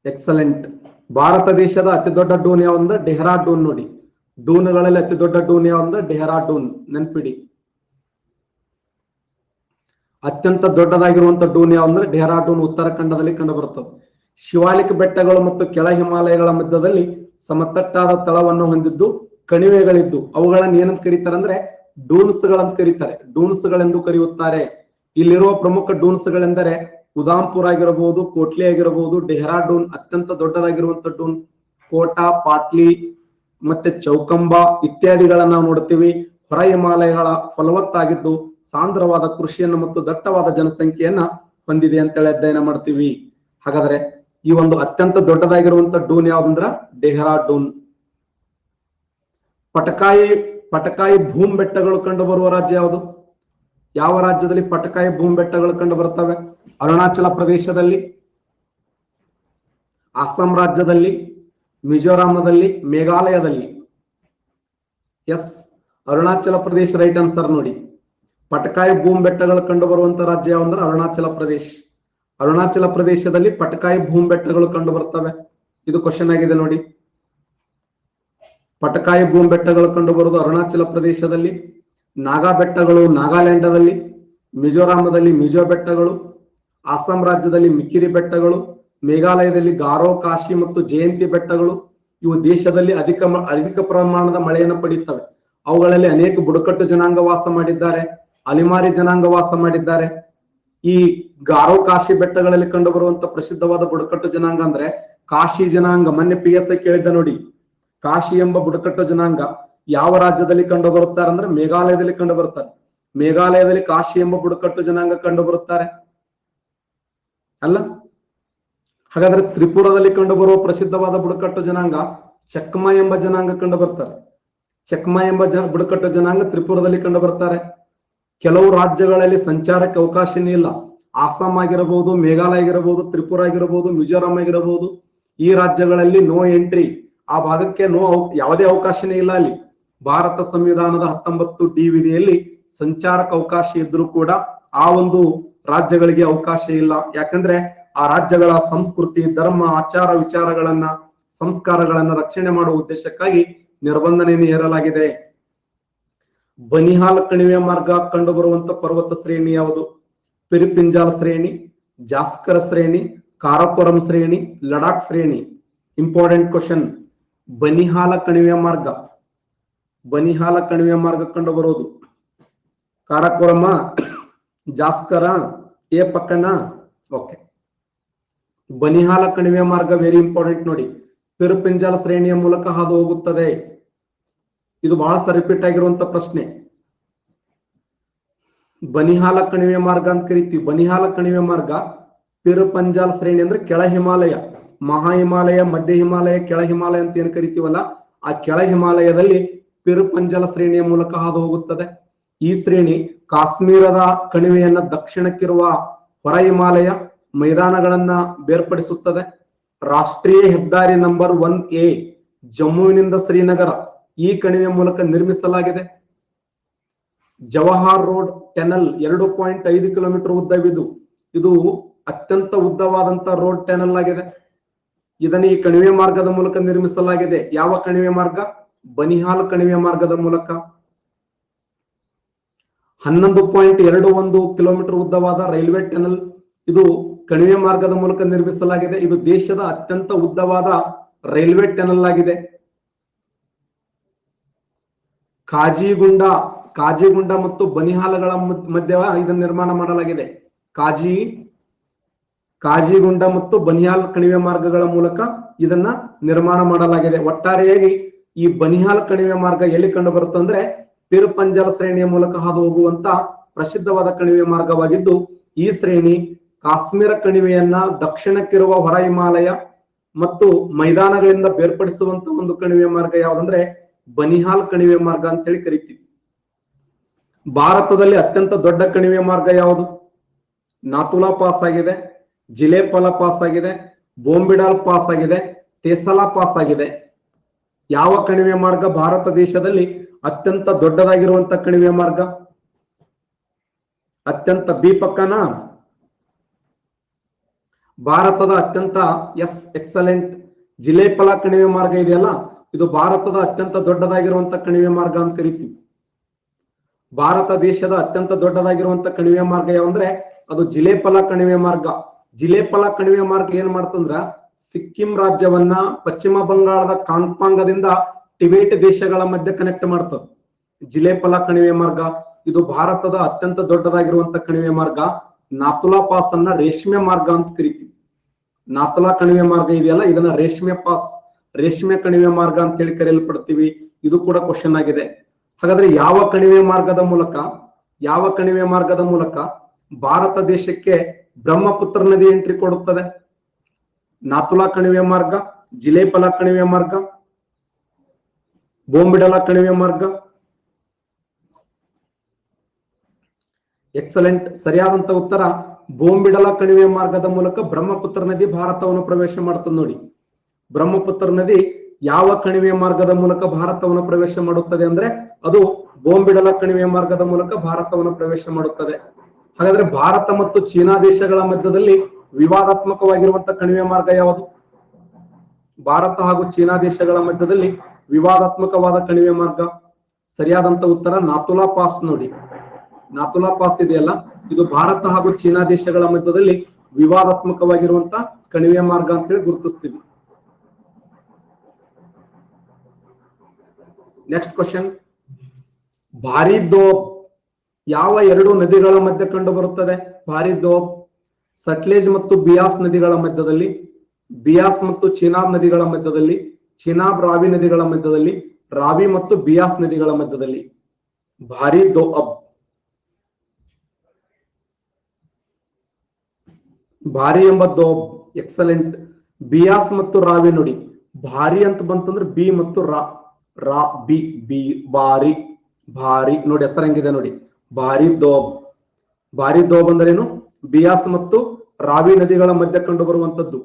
ಎಕ್ಸಲೆಂಟ್. ಭಾರತ ದೇಶದ ಅತಿ ದೊಡ್ಡ ಡೂನ್ ಯಾವಂದ್ರೆ ಡೆಹ್ರಾಡೂನ್ ನೋಡಿ. ಡೂನ್ಗಳಲ್ಲಿ ಅತಿ ದೊಡ್ಡ ಡೂನ್ ಯಾವಂದ್ರೆ ಡೆಹ್ರಾಡೂನ್, ನೆನ್ಪಿಡಿ. ಅತ್ಯಂತ ದೊಡ್ಡದಾಗಿರುವಂತ ಡೂನ್ ಯಾವಂದ್ರೆ ಡೆಹ್ರಾಡೂನ್, ಉತ್ತರಾಖಂಡದಲ್ಲಿ ಕಂಡು ಬರುತ್ತದೆ. ಶಿವಾಲಿಕ್ ಬೆಟ್ಟಗಳು ಮತ್ತು ಕೆಳ ಹಿಮಾಲಯಗಳ ಮಧ್ಯದಲ್ಲಿ ಸಮತಟ್ಟಾದ ತಳವನ್ನು ಹೊಂದಿದ್ದು ಕಣಿವೆಗಳಿದ್ದು ಅವುಗಳನ್ನ ಏನಂತ ಕರೀತಾರೆ ಅಂದ್ರೆ ಡೂನ್ಸ್ ಗಳಂತ ಕರೀತಾರೆ. ಡೂನ್ಸ್ ಗಳೆಂದು ಕರೆಯುತ್ತಾರೆ. ಇಲ್ಲಿರುವ ಪ್ರಮುಖ ಡೂನ್ಸ್ ಗಳೆಂದರೆ ಉದಾಂಪುರ್ ಆಗಿರಬಹುದು, ಕೋಟ್ಲಿ ಆಗಿರಬಹುದು, ಡೆಹ್ರಾಡೂನ್ ಅತ್ಯಂತ ದೊಡ್ಡದಾಗಿರುವಂತ ಡೂನ್, ಕೋಟಾ, ಪಾಟ್ಲಿ ಮತ್ತೆ ಚೌಕಂಬಾ ಇತ್ಯಾದಿಗಳನ್ನ ನಾವು ನೋಡ್ತೀವಿ. ಹೊರ ಹಿಮಾಲಯಗಳ ಫಲವತ್ತಾಗಿದ್ದು ಸಾಂದ್ರವಾದ ಕೃಷಿಯನ್ನು ಮತ್ತು ದಟ್ಟವಾದ ಜನಸಂಖ್ಯೆಯನ್ನ ಹೊಂದಿದೆ ಅಂತೇಳಿ ಅಧ್ಯಯನ ಮಾಡ್ತೀವಿ. ಹಾಗಾದ್ರೆ ಈ ಒಂದು ಅತ್ಯಂತ ದೊಡ್ಡದಾಗಿರುವಂತ ಡೂನ್ ಯಾವ್ದಂದ್ರ ಡೆಹ್ರಾಡೂನ್. ಪಟಕಾಯಿ ಭೂಮ್ ಬೆಟ್ಟಗಳು ಕಂಡು ಬರುವ ರಾಜ್ಯ ಯಾವುದು? ಯಾವ ರಾಜ್ಯದಲ್ಲಿ ಪಟಕಾಯಿ ಭೂಮ್ ಬೆಟ್ಟಗಳು ಕಂಡು ಬರ್ತವೆ? ಅರುಣಾಚಲ ಪ್ರದೇಶದಲ್ಲಿ, ಅಸ್ಸಾಂ ರಾಜ್ಯದಲ್ಲಿ, ಮಿಜೋರಾಂನಲ್ಲಿ, ಮೇಘಾಲಯದಲ್ಲಿ. S, Arunachal Pradesh right answer ನೋಡಿ. ಪಟಕಾಯಿ ಭೂಮ್ ಬೆಟ್ಟಗಳು ಕಂಡು ಬರುವಂತ ರಾಜ್ಯ ಯಾವಂದ್ರೆ ಅರುಣಾಚಲ ಪ್ರದೇಶ್. ಅರುಣಾಚಲ ಪ್ರದೇಶದಲ್ಲಿ ಪಟಕಾಯಿ ಭೂಮ್ ಬೆಟ್ಟಗಳು ಕಂಡು ಬರ್ತವೆ. ಇದು ಕ್ವಶನ್ ಆಗಿದೆ ನೋಡಿ. ಪಟಕಾಯಿ ಭೂಮ್ ಬೆಟ್ಟಗಳು ಕಂಡು ಬರುವುದು ಅರುಣಾಚಲ ಪ್ರದೇಶದಲ್ಲಿ, ನಾಗಾ ಬೆಟ್ಟಗಳು ನಾಗಾಲ್ಯಾಂಡದಲ್ಲಿ, ಮಿಜೋರಾಂದಲ್ಲಿ ಮಿಜೋ ಬೆಟ್ಟಗಳು, ಅಸ್ಸಾಂ ರಾಜ್ಯದಲ್ಲಿ ಮಿಕಿರಿ ಬೆಟ್ಟಗಳು, ಮೇಘಾಲಯದಲ್ಲಿ ಗಾರೋ, ಕಾಶಿ ಮತ್ತು ಜಯಂತಿ ಬೆಟ್ಟಗಳು. ಇವು ದೇಶದಲ್ಲಿ ಅಧಿಕ ಪ್ರಮಾಣದ ಮಳೆಯನ್ನು ಪಡೆಯುತ್ತವೆ. ಅವುಗಳಲ್ಲಿ ಅನೇಕ ಬುಡಕಟ್ಟು ಜನಾಂಗ ವಾಸ ಮಾಡಿದ್ದಾರೆ, ಅಲಿಮಾರಿ ಜನಾಂಗ ವಾಸ ಮಾಡಿದ್ದಾರೆ. ಈ ಗಾರೋ ಕಾಶಿ ಬೆಟ್ಟಗಳಲ್ಲಿ ಕಂಡು ಬರುವಂತ ಪ್ರಸಿದ್ಧವಾದ ಬುಡಕಟ್ಟು ಜನಾಂಗ ಅಂದ್ರೆ ಕಾಶಿ ಜನಾಂಗ. ಮೊನ್ನೆ PSI ಕೇಳಿದ್ದ ನೋಡಿ, ಕಾಶಿ ಎಂಬ ಬುಡಕಟ್ಟು ಜನಾಂಗ ಯಾವ ರಾಜ್ಯದಲ್ಲಿ ಕಂಡು ಬರುತ್ತಾರೆ ಅಂದ್ರೆ ಮೇಘಾಲಯದಲ್ಲಿ ಕಂಡು ಬರುತ್ತಾರೆ. ಮೇಘಾಲಯದಲ್ಲಿ ಕಾಶಿ ಎಂಬ ಬುಡಕಟ್ಟು ಜನಾಂಗ ಕಂಡು ಬರುತ್ತಾರೆ ಅಲ್ಲ. ಹಾಗಾದ್ರೆ ತ್ರಿಪುರದಲ್ಲಿ ಕಂಡು ಬರುವ ಪ್ರಸಿದ್ಧವಾದ ಬುಡಕಟ್ಟು ಜನಾಂಗ ಚಕ್ಮ ಎಂಬ ಜನಾಂಗ ಕಂಡು ಬರ್ತಾರೆ. ಚಕ್ಮ ಎಂಬ ಬುಡಕಟ್ಟು ಜನಾಂಗ ತ್ರಿಪುರದಲ್ಲಿ ಕಂಡು ಬರ್ತಾರೆ. ಕೆಲವು ರಾಜ್ಯಗಳಲ್ಲಿ ಸಂಚಾರಕ್ಕೆ ಅವಕಾಶನೇ ಇಲ್ಲ. ಆಸಾಂ ಆಗಿರಬಹುದು, ಮೇಘಾಲಯ ಆಗಿರಬಹುದು, ತ್ರಿಪುರ ಆಗಿರಬಹುದು, ಮಿಜೋರಾಂ ಆಗಿರಬಹುದು. ಈ ರಾಜ್ಯಗಳಲ್ಲಿ ನೋ ಎಂಟ್ರಿ, ಆ ಭಾಗಕ್ಕೆ ಯಾವುದೇ ಅವಕಾಶನೇ ಇಲ್ಲ. ಅಲ್ಲಿ ಭಾರತ ಸಂವಿಧಾನದ 19D ವಿಧಿಯಲ್ಲಿ ಸಂಚಾರಕ್ಕೆ ಅವಕಾಶ ಇದ್ರೂ ಕೂಡ ಆ ಒಂದು ರಾಜ್ಯಗಳಿಗೆ ಅವಕಾಶ ಇಲ್ಲ. ಯಾಕಂದ್ರೆ ಆ ರಾಜ್ಯಗಳ ಸಂಸ್ಕೃತಿ, ಧರ್ಮ, ಆಚಾರ ವಿಚಾರಗಳನ್ನ, ಸಂಸ್ಕಾರಗಳನ್ನ ರಕ್ಷಣೆ ಮಾಡುವ ಉದ್ದೇಶಕ್ಕಾಗಿ ನಿರ್ಬಂಧನೆಯನ್ನು ಹೇರಲಾಗಿದೆ. ಬನಿಹಾಲ್ ಕಣಿವೆ ಮಾರ್ಗ ಕಂಡು ಬರುವಂತ ಪರ್ವತ ಶ್ರೇಣಿ ಯಾವುದು? ಪಿರಿಪಿಂಜಾಲ್ ಶ್ರೇಣಿ, ಜಾಸ್ಕರ ಶ್ರೇಣಿ, ಕಾರಾಕೋರಂ ಶ್ರೇಣಿ, ಲಡಾಖ್ ಶ್ರೇಣಿ. Important question. ಬನಿಹಾಲ ಕಣಿವೆ ಮಾರ್ಗ, ಬನಿಹಾಲ ಕಣಿವೆ ಮಾರ್ಗ ಕಂಡು ಬರೋದು ಕಾರಾಕೋರಮ, ಜಾಸ್ಕರ, ಎ ಪಕ್ಕನ. ಓಕೆ, ಬನಿಹಾಲ ಕಣಿವೆ ಮಾರ್ಗ ವೆರಿ ಇಂಪಾರ್ಟೆಂಟ್ ನೋಡಿ. ಪಿರುಪಿಂಜಾಲ ಶ್ರೇಣಿಯ ಮೂಲಕ ಹಾದು ಹೋಗುತ್ತದೆ. ಇದು ಬಹಳ ರಿಪೀಟ್ ಆಗಿರುವಂತ ಪ್ರಶ್ನೆ. ಬನಿಹಾಲ ಕಣಿವೆ ಮಾರ್ಗ ಅಂತ ಕರಿತೀವಿ. ಬನಿಹಾಲ ಕಣಿವೆ ಮಾರ್ಗ ಪಿರುಪಂಜಾಲ್ ಶ್ರೇಣಿ ಅಂದ್ರೆ ಕೆಳ ಹಿಮಾಲಯ, ಮಹಾ ಹಿಮಾಲಯ, ಮಧ್ಯ ಹಿಮಾಲಯ, ಕೆಳ ಹಿಮಾಲಯ ಅಂತ ಏನ್ ಕರಿತೀವಲ್ಲ, ಆ ಕೆಳ ಹಿಮಾಲಯದಲ್ಲಿ ಪಿರುಪಂಜಾಲ ಶ್ರೇಣಿಯ ಮೂಲಕ ಹಾದು ಹೋಗುತ್ತದೆ. ಈ ಶ್ರೇಣಿ ಕಾಶ್ಮೀರದ ಕಣಿವೆಯನ್ನ ದಕ್ಷಿಣಕ್ಕಿರುವ ಹೊರ ಹಿಮಾಲಯ ಮೈದಾನಗಳನ್ನ ಬೇರ್ಪಡಿಸುತ್ತದೆ. ರಾಷ್ಟ್ರೀಯ ಹೆದ್ದಾರಿ ನಂಬರ್ 1A ಜಮ್ಮುವಿನಿಂದ ಶ್ರೀನಗರ ಈ ಕಣಿವೆ ಮೂಲಕ ನಿರ್ಮಿಸಲಾಗಿದೆ. ಜವಾಹರ್ ರೋಡ್ ಟೆನಲ್ 2.5 ಕಿಲೋಮೀಟರ್ ಉದ್ದವಿದು. ಇದು ಅತ್ಯಂತ ಉದ್ದವಾದಂತ ರೋಡ್ ಟೆನಲ್ ಆಗಿದೆ. ಇದನ್ನು ಈ ಕಣಿವೆ ಮಾರ್ಗದ ಮೂಲಕ ನಿರ್ಮಿಸಲಾಗಿದೆ. ಯಾವ ಕಣಿವೆ ಮಾರ್ಗ? ಬನಿಹಾಲ್ ಕಣಿವೆ ಮಾರ್ಗದ ಮೂಲಕ. 11.21 ಕಿಲೋಮೀಟರ್ ಉದ್ದವಾದ ರೈಲ್ವೆ ಟೆನಲ್ ಇದು ಕಣಿವೆ ಮಾರ್ಗದ ಮೂಲಕ ನಿರ್ಮಿಸಲಾಗಿದೆ. ಇದು ದೇಶದ ಅತ್ಯಂತ ಉದ್ದವಾದ ರೈಲ್ವೆ ಟೆನಲ್ ಆಗಿದೆ. ಕಾಜಿಗುಂಡ ಮತ್ತು ಬನಿಹಾಲಗಳ ಮಧ್ಯ ಇದನ್ನು ನಿರ್ಮಾಣ ಮಾಡಲಾಗಿದೆ. ಕಾಜಿಗುಂಡ ಮತ್ತು ಬನಿಹಾಲ್ ಕಣಿವೆ ಮಾರ್ಗಗಳ ಮೂಲಕ ಇದನ್ನ ನಿರ್ಮಾಣ ಮಾಡಲಾಗಿದೆ. ಒಟ್ಟಾರೆಯಾಗಿ ಈ ಬನಿಹಾಲ್ ಕಣಿವೆ ಮಾರ್ಗ ಎಲ್ಲಿ ಕಂಡು ಬರುತ್ತೆ ಅಂದ್ರೆ ಪಿರುಪಂಜಾಲ ಶ್ರೇಣಿಯ ಮೂಲಕ ಹಾದು ಹೋಗುವಂತ ಪ್ರಸಿದ್ಧವಾದ ಕಣಿವೆ ಮಾರ್ಗವಾಗಿದ್ದು, ಈ ಶ್ರೇಣಿ ಕಾಶ್ಮೀರ ಕಣಿವೆಯನ್ನ ದಕ್ಷಿಣಕ್ಕಿರುವ ಹೊರ ಹಿಮಾಲಯ ಮತ್ತು ಮೈದಾನಗಳಿಂದ ಬೇರ್ಪಡಿಸುವಂತ ಒಂದು ಕಣಿವೆ ಮಾರ್ಗ ಯಾವ್ದಂದ್ರೆ ಬನಿಹಾಲ್ ಕಣಿವೆ ಮಾರ್ಗ ಅಂತ ಹೇಳಿ ಕರಿತೀವಿ. ಭಾರತದಲ್ಲಿ ಅತ್ಯಂತ ದೊಡ್ಡ ಕಣಿವೆ ಮಾರ್ಗ ಯಾವುದು? ನಾಥುಲಾ ಪಾಸ್ ಆಗಿದೆ, ಜಿಲೇಪಲ ಪಾಸ್ ಆಗಿದೆ, ಬೋಂಬಿಡಾಲ್ ಪಾಸ್ ಆಗಿದೆ, ತೇಸಲಾ ಪಾಸ್ ಆಗಿದೆ. ಯಾವ ಕಣಿವೆ ಮಾರ್ಗ ಭಾರತ ದೇಶದಲ್ಲಿ ಅತ್ಯಂತ ದೊಡ್ಡದಾಗಿರುವಂತ ಕಣಿವೆ ಮಾರ್ಗ? ಅತ್ಯಂತ ಬಿ ಪಕ್ಕನ ಭಾರತದ ಅತ್ಯಂತ ಎಕ್ಸಲೆಂಟ್ ಜಿಲೇಪಲ ಕಣಿವೆ ಮಾರ್ಗ ಇದೆಯಲ್ಲ, ಇದು ಭಾರತದ ಅತ್ಯಂತ ದೊಡ್ಡದಾಗಿರುವಂತ ಕಣಿವೆ ಮಾರ್ಗ ಅಂತ ಕರಿತೀವಿ. ಭಾರತ ದೇಶದ ಅತ್ಯಂತ ದೊಡ್ಡದಾಗಿರುವಂತ ಕಣಿವೆ ಮಾರ್ಗ ಯಾವಂದ್ರೆ ಅದು ಜಿಲೇಪಲ ಕಣಿವೆ ಮಾರ್ಗ. ಜಿಲೇಪಲ ಕಣಿವೆ ಮಾರ್ಗ ಏನ್ ಮಾಡ್ತಂದ್ರ ಸಿಕ್ಕಿಂ ರಾಜ್ಯವನ್ನ ಪಶ್ಚಿಮ ಬಂಗಾಳದ ಕಾಂಗ್ಪಾಂಗದಿಂದ ಟಿಬೇಟ್ ದೇಶಗಳ ಮಧ್ಯೆ ಕನೆಕ್ಟ್ ಮಾಡ್ತದೆ. ಜಿಲೇಪಲ ಕಣಿವೆ ಮಾರ್ಗ ಇದು ಭಾರತದ ಅತ್ಯಂತ ದೊಡ್ಡದಾಗಿರುವಂತ ಕಣಿವೆ ಮಾರ್ಗ. ನಾಥುಲಾ ಪಾಸ್ ಅನ್ನ ರೇಷ್ಮೆ ಮಾರ್ಗ ಅಂತ ಕರಿತೀವಿ. ನಾಥುಲಾ ಕಣಿವೆ ಮಾರ್ಗ ಇದೆಯಲ್ಲ, ಇದನ್ನ ರೇಷ್ಮೆ ಕಣಿವೆ ಮಾರ್ಗ ಅಂತ ಹೇಳಿ ಕರೆಯಲ್ಪಡ್ತೀವಿ. ಇದು ಕೂಡ ಕ್ವಶನ್ ಆಗಿದೆ. ಹಾಗಾದ್ರೆ ಯಾವ ಕಣಿವೆ ಮಾರ್ಗದ ಮೂಲಕ ಭಾರತ ದೇಶಕ್ಕೆ ಬ್ರಹ್ಮಪುತ್ರ ನದಿ ಎಂಟ್ರಿ ಕೊಡುತ್ತದೆ? ನಾಥುಲಾ ಕಣಿವೆ ಮಾರ್ಗ, ಜಿಲೇಪಲ ಕಣಿವೆ ಮಾರ್ಗ, ಬೋಂಬಿಡಲ ಕಣಿವೆ ಮಾರ್ಗ? ಎಕ್ಸಲೆಂಟ್. ಸರಿಯಾದಂತ ಉತ್ತರ ಬೋಂಬಿಡಲ ಕಣಿವೆ ಮಾರ್ಗದ ಮೂಲಕ ಬ್ರಹ್ಮಪುತ್ರ ನದಿ ಭಾರತವನ್ನು ಪ್ರವೇಶ ಮಾಡ್ತದೆ. ನೋಡಿ, ಬ್ರಹ್ಮಪುತ್ರ ನದಿ ಯಾವ ಕಣಿವೆ ಮಾರ್ಗದ ಮೂಲಕ ಭಾರತವನ್ನು ಪ್ರವೇಶ ಮಾಡುತ್ತದೆ ಅಂದ್ರೆ ಅದು ಬೋಂಬಿಡಲ ಕಣಿವೆ ಮಾರ್ಗದ ಮೂಲಕ ಭಾರತವನ್ನು ಪ್ರವೇಶ ಮಾಡುತ್ತದೆ. ಹಾಗಾದ್ರೆ ಭಾರತ ಮತ್ತು ಚೀನಾ ದೇಶಗಳ ಮಧ್ಯದಲ್ಲಿ ವಿವಾದಾತ್ಮಕವಾಗಿರುವಂತ ಕಣಿವೆ ಮಾರ್ಗ ಯಾವುದು? ಭಾರತ ಹಾಗೂ ಚೀನಾ ದೇಶಗಳ ಮಧ್ಯದಲ್ಲಿ ವಿವಾದಾತ್ಮಕವಾದ ಕಣಿವೆ ಮಾರ್ಗ. ಸರಿಯಾದಂತ ಉತ್ತರ ನಾಥುಲಾ ಪಾಸ್. ನೋಡಿ, ನಾಥುಲಾ ಪಾಸ್ ಇದೆಯಲ್ಲ, ಇದು ಭಾರತ ಹಾಗೂ ಚೀನಾ ದೇಶಗಳ ಮಧ್ಯದಲ್ಲಿ ವಿವಾದಾತ್ಮಕವಾಗಿರುವಂತ ಕಣಿವೆ ಮಾರ್ಗ ಅಂತ ಹೇಳಿ ಗುರುತಿಸ್ತೀವಿ. Next question. ಭಾರಿ ದೋಪ್ ಯಾವ ಎರಡು ನದಿಗಳ ಮಧ್ಯೆ ಕಂಡು ಬರುತ್ತದೆ? ಭಾರಿ ದೋಪ್ ಸಟ್ಲೇಜ್ ಮತ್ತು ಬಿಯಾಸ್ ನದಿಗಳ ಮಧ್ಯದಲ್ಲಿ, ಬಿಯಾಸ್ ಮತ್ತು ಚಿನಾಬ್ ನದಿಗಳ ಮಧ್ಯದಲ್ಲಿ, ಚಿನಾಬ್ ರಾವಿ ನದಿಗಳ ಮಧ್ಯದಲ್ಲಿ, ರಾವಿ ಮತ್ತು ಬಿಯಾಸ್ ನದಿಗಳ ಮಧ್ಯದಲ್ಲಿ. ಭಾರಿ ದೋಅಬ್, ಭಾರಿ ಎಂಬ ದೋಬ್, ಎಕ್ಸಲೆಂಟ್. ಬಿಯಾಸ್ ಮತ್ತು ರಾವಿ ನೋಡಿ, ಭಾರಿ ಅಂತ ಬಂತಂದ್ರೆ ಬಿ ಮತ್ತು ರಾ, ರಾ ಬಿ, ಬಿ ಬಾರಿ, ಭಾರಿ ನೋಡಿ ಹೆಸರು ಹೆಂಗಿದೆ ನೋಡಿ, ಭಾರಿ ದೋಬ್. ಭಾರಿ ದೋಬ್ ಅಂದ್ರೆ ಏನು? ಬಿಯಾಸ್ ಮತ್ತು ರಾವಿ ನದಿಗಳ ಮಧ್ಯೆ ಕಂಡು ಬರುವಂತದ್ದು.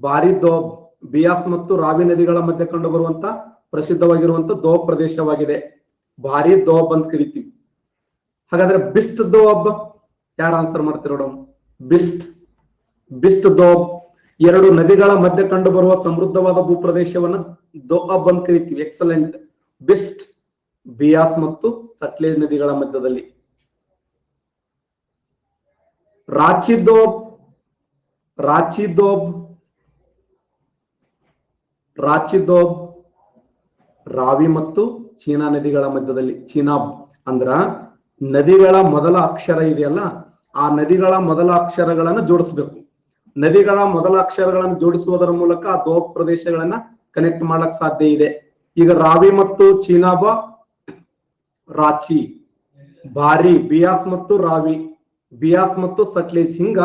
ಭಾರಿ ದೋಬ್ ಬಿಯಾಸ್ ಮತ್ತು ರಾವಿ ನದಿಗಳ ಮಧ್ಯೆ ಕಂಡು ಬರುವಂತ ಪ್ರಸಿದ್ಧವಾಗಿರುವಂತ ದೋಬ್ ಪ್ರದೇಶವಾಗಿದೆ. ಭಾರಿ ದೋಬ್ ಅಂತ ಕರಿತೀವಿ. ಹಾಗಾದ್ರೆ ಬಿಸ್ಟ್ ದೋಬ್ ಯಾರು ಆನ್ಸರ್ ಮಾಡ್ತೀರ ನೋಡೋಣ? ಬಿಸ್ಟ್, ಬಿಸ್ಟ್ ದೋಬ್ ಎರಡು ನದಿಗಳ ಮಧ್ಯೆ ಕಂಡು ಬರುವ ಸಮೃದ್ಧವಾದ ಭೂಪ್ರದೇಶವನ್ನ ದೋಅಬ್ ಅಂತ ಕರಿತೀವಿ. ಎಕ್ಸಲೆಂಟ್. ಬಿಸ್ಟ್ ಬಿಯಾಸ್ ಮತ್ತು ಸಟ್ಲೇಜ್ ನದಿಗಳ ಮಧ್ಯದಲ್ಲಿ. ರಾಂಚಿ ದೋಬ್, ರಾಂಚಿ ದೋಬ್, ರಾಂಚಿ ದೋಬ್ ರಾವಿ ಮತ್ತು ಚೀನಾ ನದಿಗಳ ಮಧ್ಯದಲ್ಲಿ. ಚೀನಾಬ್ ಅಂದ್ರ ನದಿಗಳ ಮೊದಲ ಅಕ್ಷರ ಇದೆಯಲ್ಲ, ಆ ನದಿಗಳ ಮೊದಲ ಅಕ್ಷರಗಳನ್ನು ಜೋಡಿಸ್ಬೇಕು. ನದಿಗಳ ಮೊದಲ ಅಕ್ಷರಗಳನ್ನು ಜೋಡಿಸುವುದರ ಮೂಲಕ ಆ ದೋಬ್ ಪ್ರದೇಶಗಳನ್ನ ಕನೆಕ್ಟ್ ಮಾಡಕ್ ಸಾಧ್ಯ ಇದೆ. ಈಗ ರಾವಿ ಮತ್ತು ಚೀನಾಬ, ರಾಂಚಿ, ಭಾರಿ ಬಿಯಾಸ್ ಮತ್ತು ರಾವಿ, ಬಿಯಾಸ್ ಮತ್ತು ಸಟ್ಲೇಜ್, ಹಿಂಗ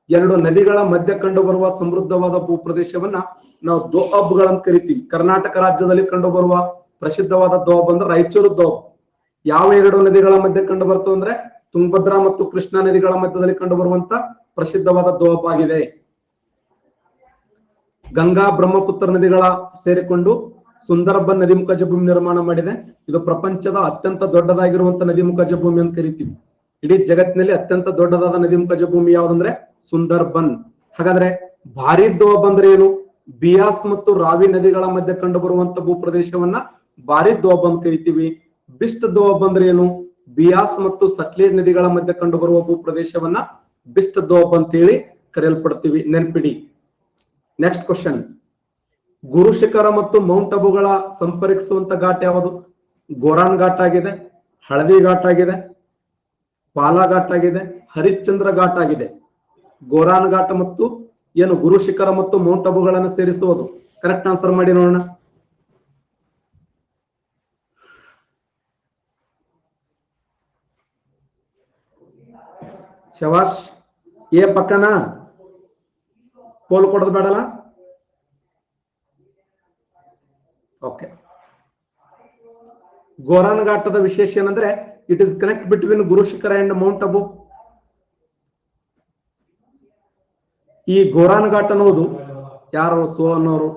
ಎರಡು ನದಿಗಳ ಮಧ್ಯೆ ಕಂಡು ಬರುವ ಸಮೃದ್ಧವಾದ ಭೂಪ್ರದೇಶವನ್ನ ನಾವು ದೋಅಬ್ಗಳಂತ ಕರಿತೀವಿ. ಕರ್ನಾಟಕ ರಾಜ್ಯದಲ್ಲಿ ಕಂಡು ಬರುವ ಪ್ರಸಿದ್ಧವಾದ ದೋಬ್ ಅಂದ್ರೆ ರಾಯಚೂರು ದೋಬ್. ಯಾವ ಎರಡು ನದಿಗಳ ಮಧ್ಯೆ ಕಂಡು ಬರ್ತವೆ ಅಂದ್ರೆ ತುಂಗಭದ್ರಾ ಮತ್ತು ಕೃಷ್ಣಾ ನದಿಗಳ ಮಧ್ಯದಲ್ಲಿ ಕಂಡು ಬರುವಂತ ಪ್ರಸಿದ್ಧವಾದ ದೋಬ್ ಆಗಿದೆ. ಗಂಗಾ ಬ್ರಹ್ಮಪುತ್ರ ನದಿಗಳ ಸೇರಿಕೊಂಡು ಸುಂದರಬನ್ ನದಿಮುಖ ಜಲಭೂಮಿ ನಿರ್ಮಾಣ ಮಾಡಿದೆ. ಇದು ಪ್ರಪಂಚದ ಅತ್ಯಂತ ದೊಡ್ಡದಾಗಿರುವಂತ ನದಿಮುಖ ಜಲಭೂಮಿ ಅಂತ ಕರಿತೀವಿ. ಇಡೀ ಜಗತ್ತಿನಲ್ಲಿ ಅತ್ಯಂತ ದೊಡ್ಡದಾದ ನದಿಮುಖ ಜಲಭೂಮಿ ಯಾವ್ದಂದ್ರೆ ಸುಂದರ್ಬನ್. ಹಾಗಾದ್ರೆ ಭಾರಿ ದೋಬ್ ಅಂದ್ರೆ ಏನು? ಬಿಯಾಸ್ ಮತ್ತು ರಾವಿ ನದಿಗಳ ಮಧ್ಯೆ ಕಂಡು ಬರುವಂತ ಭೂಪ್ರದೇಶವನ್ನ ಭಾರಿ ದೋಬ್ ಅಂತ ಕರಿತೀವಿ. ಬಿಸ್ಟ್ ದೋಬ್ ಅಂದ್ರೆ ಏನು? ಬಿಯಾಸ್ ಮತ್ತು ಸಟ್ಲೇಜ್ ನದಿಗಳ ಮಧ್ಯೆ ಕಂಡು ಬರುವ ಭೂಪ್ರದೇಶವನ್ನ ಬಿಸ್ಟ್ ದೋಬ್ ಅಂತ ಹೇಳಿ ಕರೆಯಲ್ಪಡ್ತೀವಿ. ನೆನ್ಪಿಡಿ. Next question. ಗುರು ಶಿಖರ ಮತ್ತು ಮೌಂಟ್ ಅಬುಗಳ ಸಂಪರ್ಕಿಸುವಂತ ಘಾಟ್ ಯಾವುದು? ಗೋರಾನ್ ಘಾಟ್ ಆಗಿದೆ, ಹಳದಿ ಘಾಟ್ ಆಗಿದೆ, ಪಾಲಾ ಘಾಟ್ ಆಗಿದೆ, ಹರಿಶ್ಚಂದ್ರ ಘಾಟ್ ಆಗಿದೆ. ಗೋರಾನ್ ಘಾಟ್ ಮತ್ತು ಏನು ಗುರು ಶಿಖರ ಮತ್ತು ಮೌಂಟ್ ಅಬುಗಳನ್ನು ಸೇರಿಸುವುದು. ಕರೆಕ್ಟ್ ಆನ್ಸರ್ ಮಾಡಿ ನೋಡೋಣ. ಶವಾಶ್. ಏ ಪಕ್ಕನ ಪೋಲ್ ಕೊಡೋದು ಬೇಡಲ್ಲ. ಓಕೆ. ಗೋರಾನ್ ಘಾಟದ ವಿಶೇಷ ಏನಂದ್ರೆ ಇಟ್ ಇಸ್ ಕನೆಕ್ಟ್ ಬಿಟ್ವೀನ್ ಗುರು ಶಿಖರ ಅಂಡ್ ಮೌಂಟ್ ಅಬು. ಈ ಗೋರಾನ್ ಘಾಟ್ ಅನ್ನೋದು ಯಾರು? ಸೋ ಅನ್ನೋರು.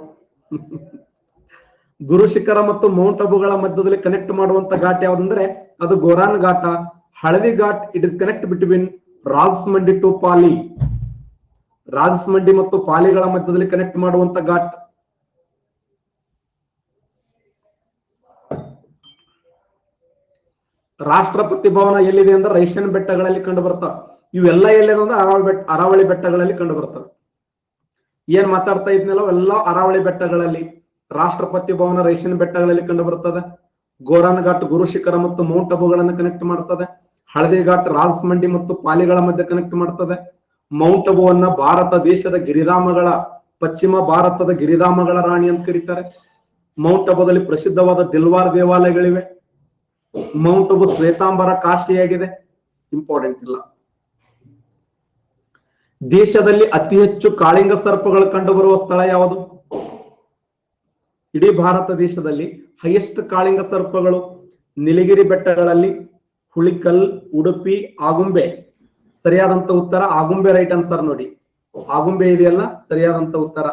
ಗುರು ಶಿಖರ ಮತ್ತು ಮೌಂಟ್ ಅಬುಗಳ ಮಧ್ಯದಲ್ಲಿ ಕನೆಕ್ಟ್ ಮಾಡುವಂತ ಘಾಟ್ ಯಾವ್ದಂದ್ರೆ ಅದು Goran Ghat. Haldi Ghat it is connect between Rajsamand to Pali. Rajsamand ಮತ್ತು ಪಾಲಿಗಳ ಮಧ್ಯದಲ್ಲಿ ಕನೆಕ್ಟ್ ಮಾಡುವಂತ ಘಾಟ್. ರಾಷ್ಟ್ರಪತಿ ಭವನ ಎಲ್ಲಿದೆ ಅಂದ್ರೆ ರೈಶನ್ ಬೆಟ್ಟಗಳಲ್ಲಿ ಕಂಡು ಬರ್ತಾವೆ. ಇವೆಲ್ಲ ಎಲ್ಲಿದೆ ಅಂದ್ರೆ ಅರಾವಳಿ ಬೆಟ್ಟಗಳಲ್ಲಿ ಕಂಡು ಬರ್ತವೆ. ಏನ್ ಮಾತಾಡ್ತಾ ಇದ್ನಲ್ಲ ಎಲ್ಲ ಅರಾವಳಿ ಬೆಟ್ಟಗಳಲ್ಲಿ. ರಾಷ್ಟ್ರಪತಿ ಭವನ ರೈಶನ್ ಬೆಟ್ಟಗಳಲ್ಲಿ ಕಂಡು ಬರ್ತದೆ. ಗೋರಾನ್ ಘಾಟ್ ಗುರು ಶಿಖರ ಮತ್ತು ಮೌಂಟ್ ಅಬುಗಳನ್ನು ಕನೆಕ್ಟ್ ಮಾಡ್ತದೆ. ಹಳದಿ ಘಾಟ್ ರಾಜಸ್ಮಂಡಿ ಮತ್ತು ಪಾಲಿಗಳ ಮಧ್ಯೆ ಕನೆಕ್ಟ್ ಮಾಡ್ತದೆ. ಮೌಂಟ್ ಅಬುವನ್ನ ಭಾರತ ದೇಶದ ಗಿರಿಧಾಮಗಳ, ಪಶ್ಚಿಮ ಭಾರತದ ಗಿರಿಧಾಮಗಳ ರಾಣಿ ಅಂತ ಕರೀತಾರೆ. ಮೌಂಟ್ ಅಬುದಲ್ಲಿ ಪ್ರಸಿದ್ಧವಾದ ದಿಲ್ವಾರ್ ದೇವಾಲಯಗಳಿವೆ. ಮೌಂಟ್ ಅಬು ಶ್ವೇತಾಂಬರ ಕಾಶಿಯಾಗಿದೆ. ಇಂಪಾರ್ಟೆಂಟ್ ಇಲ್ಲ. ದೇಶದಲ್ಲಿ ಅತಿ ಹೆಚ್ಚು ಕಾಳಿಂಗ ಸರ್ಪಗಳು ಕಂಡುಬರುವ ಸ್ಥಳ ಯಾವುದು? ಇಡೀ ಭಾರತ ದೇಶದಲ್ಲಿ ಹೈಯೆಸ್ಟ್ ಕಾಳಿಂಗ ಸರ್ಪಗಳು ನೀಲಗಿರಿ ಬೆಟ್ಟಗಳಲ್ಲಿ, ಹುಳಿಕಲ್, ಉಡುಪಿ, ಆಗುಂಬೆ. ಸರಿಯಾದಂತ ಉತ್ತರ ಆಗುಂಬೆ. ರೈಟ್ ಆನ್ಸರ್ ನೋಡಿ. ಆಗುಂಬೆ ಇದೆಯಲ್ಲ ಸರಿಯಾದಂತ ಉತ್ತರ.